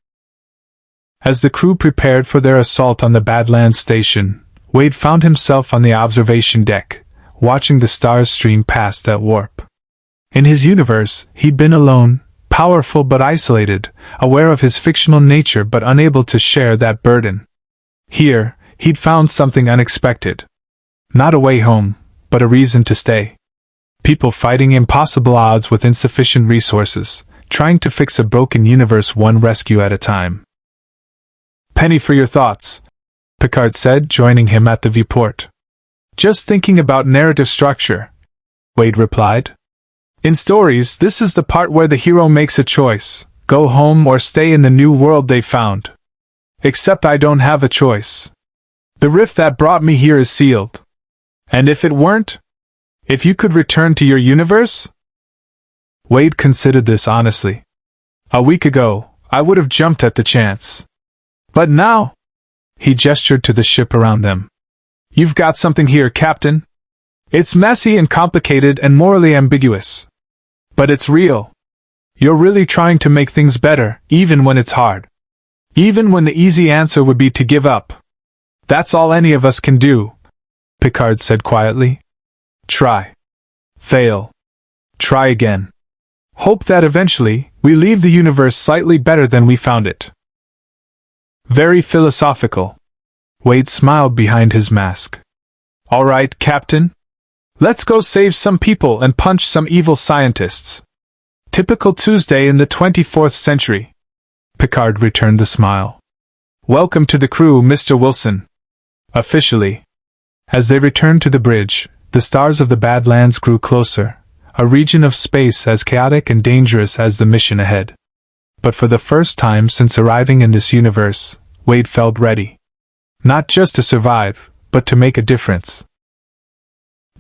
As the crew prepared for their assault on the Badlands station, Wade found himself on the observation deck, watching the stars stream past at warp. In his universe, he'd been alone, powerful but isolated, aware of his fictional nature but unable to share that burden. Here, he'd found something unexpected. Not a way home, but a reason to stay. People fighting impossible odds with insufficient resources, trying to fix a broken universe one rescue at a time. Penny for your thoughts, Picard said, joining him at the viewport. Just thinking about narrative structure, Wade replied. In stories, this is the part where the hero makes a choice, go home or stay in the new world they found. Except I don't have a choice. The rift that brought me here is sealed. And if it weren't? If you could return to your universe? Wade considered this honestly. A week ago, I would have jumped at the chance. But now? He gestured to the ship around them. You've got something here, Captain. It's messy and complicated and morally ambiguous. But it's real. You're really trying to make things better, even when it's hard. Even when the easy answer would be to give up. That's all any of us can do, Picard said quietly. Try. Fail. Try again. Hope that eventually, we leave the universe slightly better than we found it. Very philosophical. Wade smiled behind his mask. All right, Captain. Let's go save some people and punch some evil scientists. Typical Tuesday in the 24th century. Picard returned the smile. Welcome to the crew, Mr. Wilson. Officially. As they returned to the bridge, the stars of the Badlands grew closer, a region of space as chaotic and dangerous as the mission ahead. But for the first time since arriving in this universe, Wade felt ready. Not just to survive, but to make a difference.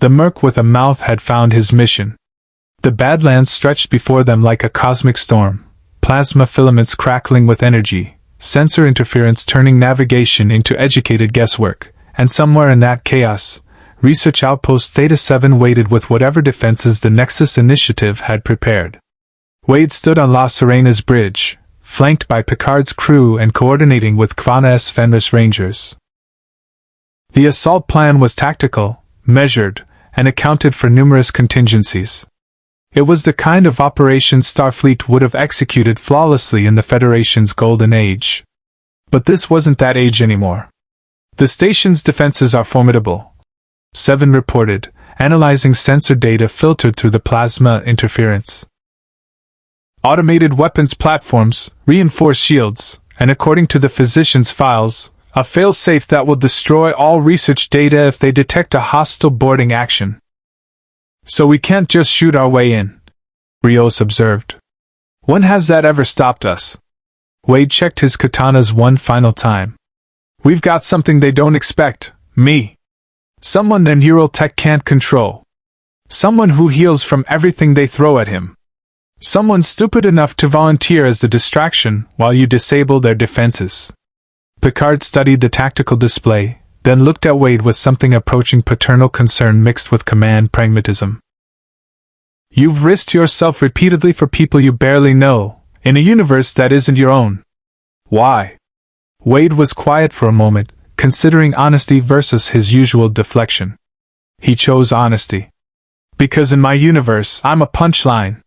The Merc with a mouth had found his mission. The Badlands stretched before them like a cosmic storm, plasma filaments crackling with energy, sensor interference turning navigation into educated guesswork, and somewhere in that chaos, Research Outpost Theta-7 waited with whatever defenses the Nexus Initiative had prepared. Wade stood on La Serena's bridge, flanked by Picard's crew and coordinating with Fenris Rangers. The assault plan was tactical, measured, and accounted for numerous contingencies. It was the kind of operation Starfleet would have executed flawlessly in the Federation's golden age. But this wasn't that age anymore. The station's defenses are formidable, 7 reported, analyzing sensor data filtered through the plasma interference. Automated weapons platforms, reinforced shields, and according to the physician's files, a failsafe that will destroy all research data if they detect a hostile boarding action. So we can't just shoot our way in, Rios observed. When has that ever stopped us? Wade checked his katanas one final time. We've got something they don't expect, me. Someone their neural tech can't control. Someone who heals from everything they throw at him. Someone stupid enough to volunteer as the distraction while you disable their defenses. Picard studied the tactical display, then looked at Wade with something approaching paternal concern mixed with command pragmatism. You've risked yourself repeatedly for people you barely know, in a universe that isn't your own. Why? Wade was quiet for a moment, considering honesty versus his usual deflection. He chose honesty. Because in my universe, I'm a punchline.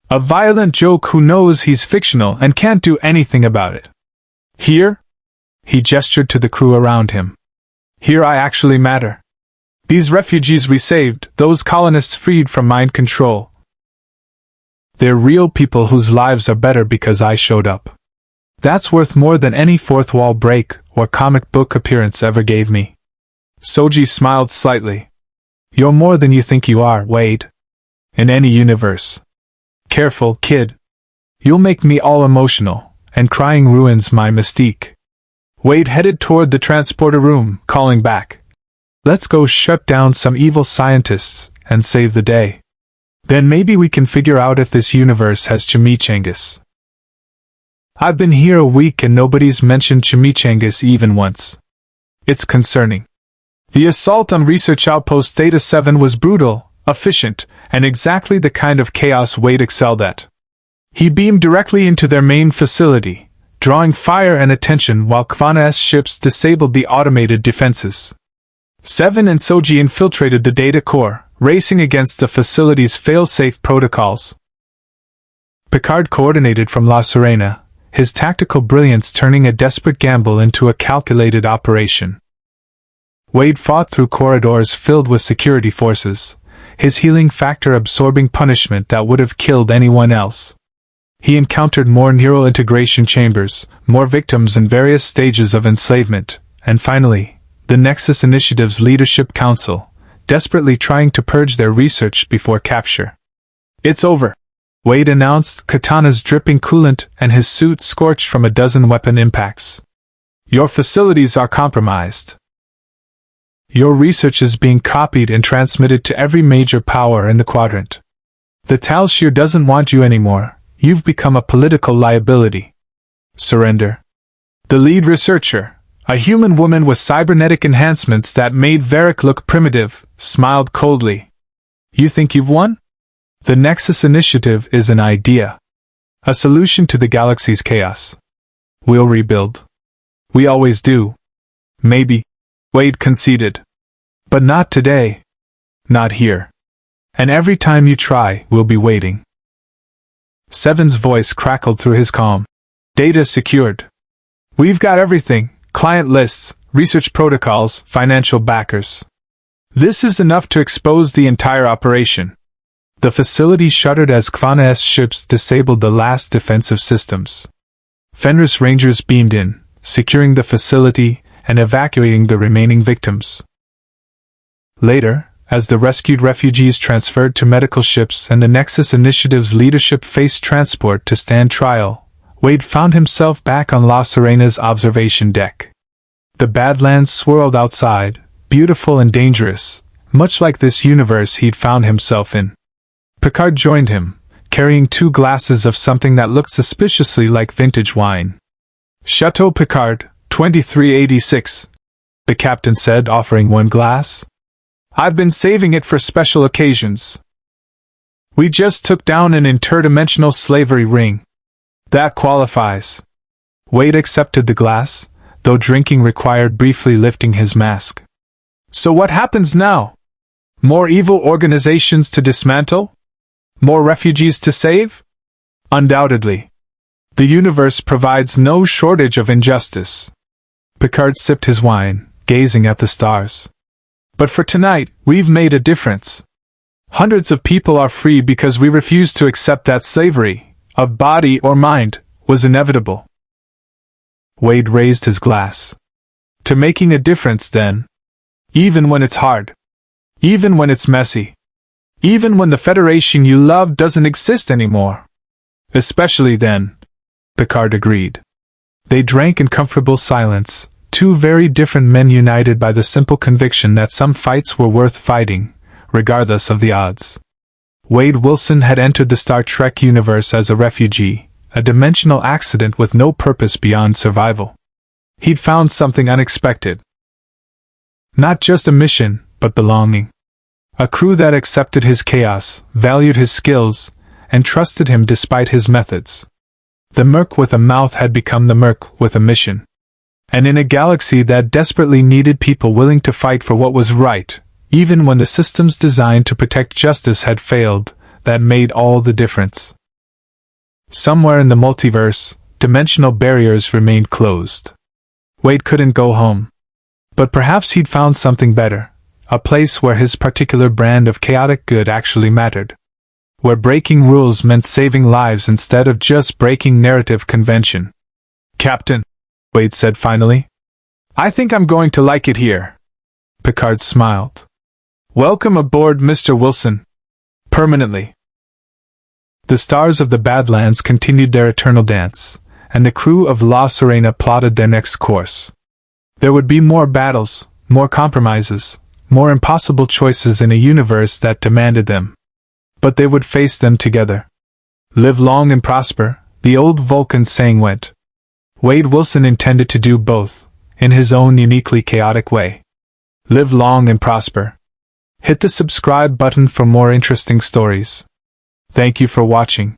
A violent joke who knows he's fictional and can't do anything about it. Here? He gestured to the crew around him. Here I actually matter. These refugees we saved, those colonists freed from mind control. They're real people whose lives are better because I showed up. That's worth more than any fourth wall break or comic book appearance ever gave me. Soji smiled slightly. You're more than you think you are, Wade. In any universe. Careful, kid. You'll make me all emotional, and crying ruins my mystique. Wade headed toward the transporter room, calling back. Let's go shut down some evil scientists and save the day. Then maybe we can figure out if this universe has chimichangas. I've been here a week and nobody's mentioned chimichangas even once. It's concerning. The assault on Research Outpost Theta 7 was brutal, efficient, and exactly the kind of chaos Wade excelled at. He beamed directly into their main facility, drawing fire and attention while Kvana's ships disabled the automated defenses. Seven and Soji infiltrated the data core, racing against the facility's fail-safe protocols. Picard coordinated from La Serena, his tactical brilliance turning a desperate gamble into a calculated operation. Wade fought through corridors filled with security forces, his healing factor absorbing punishment that would have killed anyone else. He encountered more neural integration chambers, more victims in various stages of enslavement, and finally, the Nexus Initiative's Leadership Council, desperately trying to purge their research before capture. It's over, Wade announced, katanas dripping coolant and his suit scorched from a dozen weapon impacts. Your facilities are compromised. Your research is being copied and transmitted to every major power in the quadrant. The Tal Shiar doesn't want you anymore. You've become a political liability. Surrender. The lead researcher, a human woman with cybernetic enhancements that made Varric look primitive, smiled coldly. You think you've won? The Nexus Initiative is an idea. A solution to the galaxy's chaos. We'll rebuild. We always do. Maybe. Wade conceded. But not today. Not here. And every time you try, we'll be waiting. Seven's voice crackled through his calm. Data secured. We've got everything, client lists, research protocols, financial backers. This is enough to expose the entire operation. The facility shuddered as Kvana's ships disabled the last defensive systems. Fenris Rangers beamed in, securing the facility and evacuating the remaining victims. Later, as the rescued refugees transferred to medical ships and the Nexus Initiative's leadership faced transport to stand trial, Wade found himself back on La Serena's observation deck. The Badlands swirled outside, beautiful and dangerous, much like this universe he'd found himself in. Picard joined him, carrying 2 glasses of something that looked suspiciously like vintage wine. Chateau Picard, 2386, the captain said, offering 1 glass. I've been saving it for special occasions. We just took down an interdimensional slavery ring. That qualifies. Wade accepted the glass, though drinking required briefly lifting his mask. So what happens now? More evil organizations to dismantle? More refugees to save? Undoubtedly. The universe provides no shortage of injustice. Picard sipped his wine, gazing at the stars. But for tonight, we've made a difference. Hundreds of people are free because we refuse to accept that slavery, of body or mind, was inevitable. Wade raised his glass. To making a difference, then. Even when it's hard. Even when it's messy. Even when the Federation you love doesn't exist anymore. Especially then, Picard agreed. They drank in comfortable silence, two very different men united by the simple conviction that some fights were worth fighting, regardless of the odds. Wade Wilson had entered the Star Trek universe as a refugee, a dimensional accident with no purpose beyond survival. He'd found something unexpected. Not just a mission, but belonging. A crew that accepted his chaos, valued his skills, and trusted him despite his methods. The Merc with a mouth had become the Merc with a mission. And in a galaxy that desperately needed people willing to fight for what was right, even when the systems designed to protect justice had failed, that made all the difference. Somewhere in the multiverse, dimensional barriers remained closed. Wade couldn't go home. But perhaps he'd found something better, a place where his particular brand of chaotic good actually mattered. Where breaking rules meant saving lives instead of just breaking narrative convention. "Captain," Wade said finally, "I think I'm going to like it here." Picard smiled. "Welcome aboard, Mr. Wilson. Permanently." The stars of the Badlands continued their eternal dance, and the crew of La Serena plotted their next course. There would be more battles, more compromises, more impossible choices in a universe that demanded them. But they would face them together. Live long and prosper, the old Vulcan saying went. Wade Wilson intended to do both, in his own uniquely chaotic way. Live long and prosper. Hit the subscribe button for more interesting stories. Thank you for watching.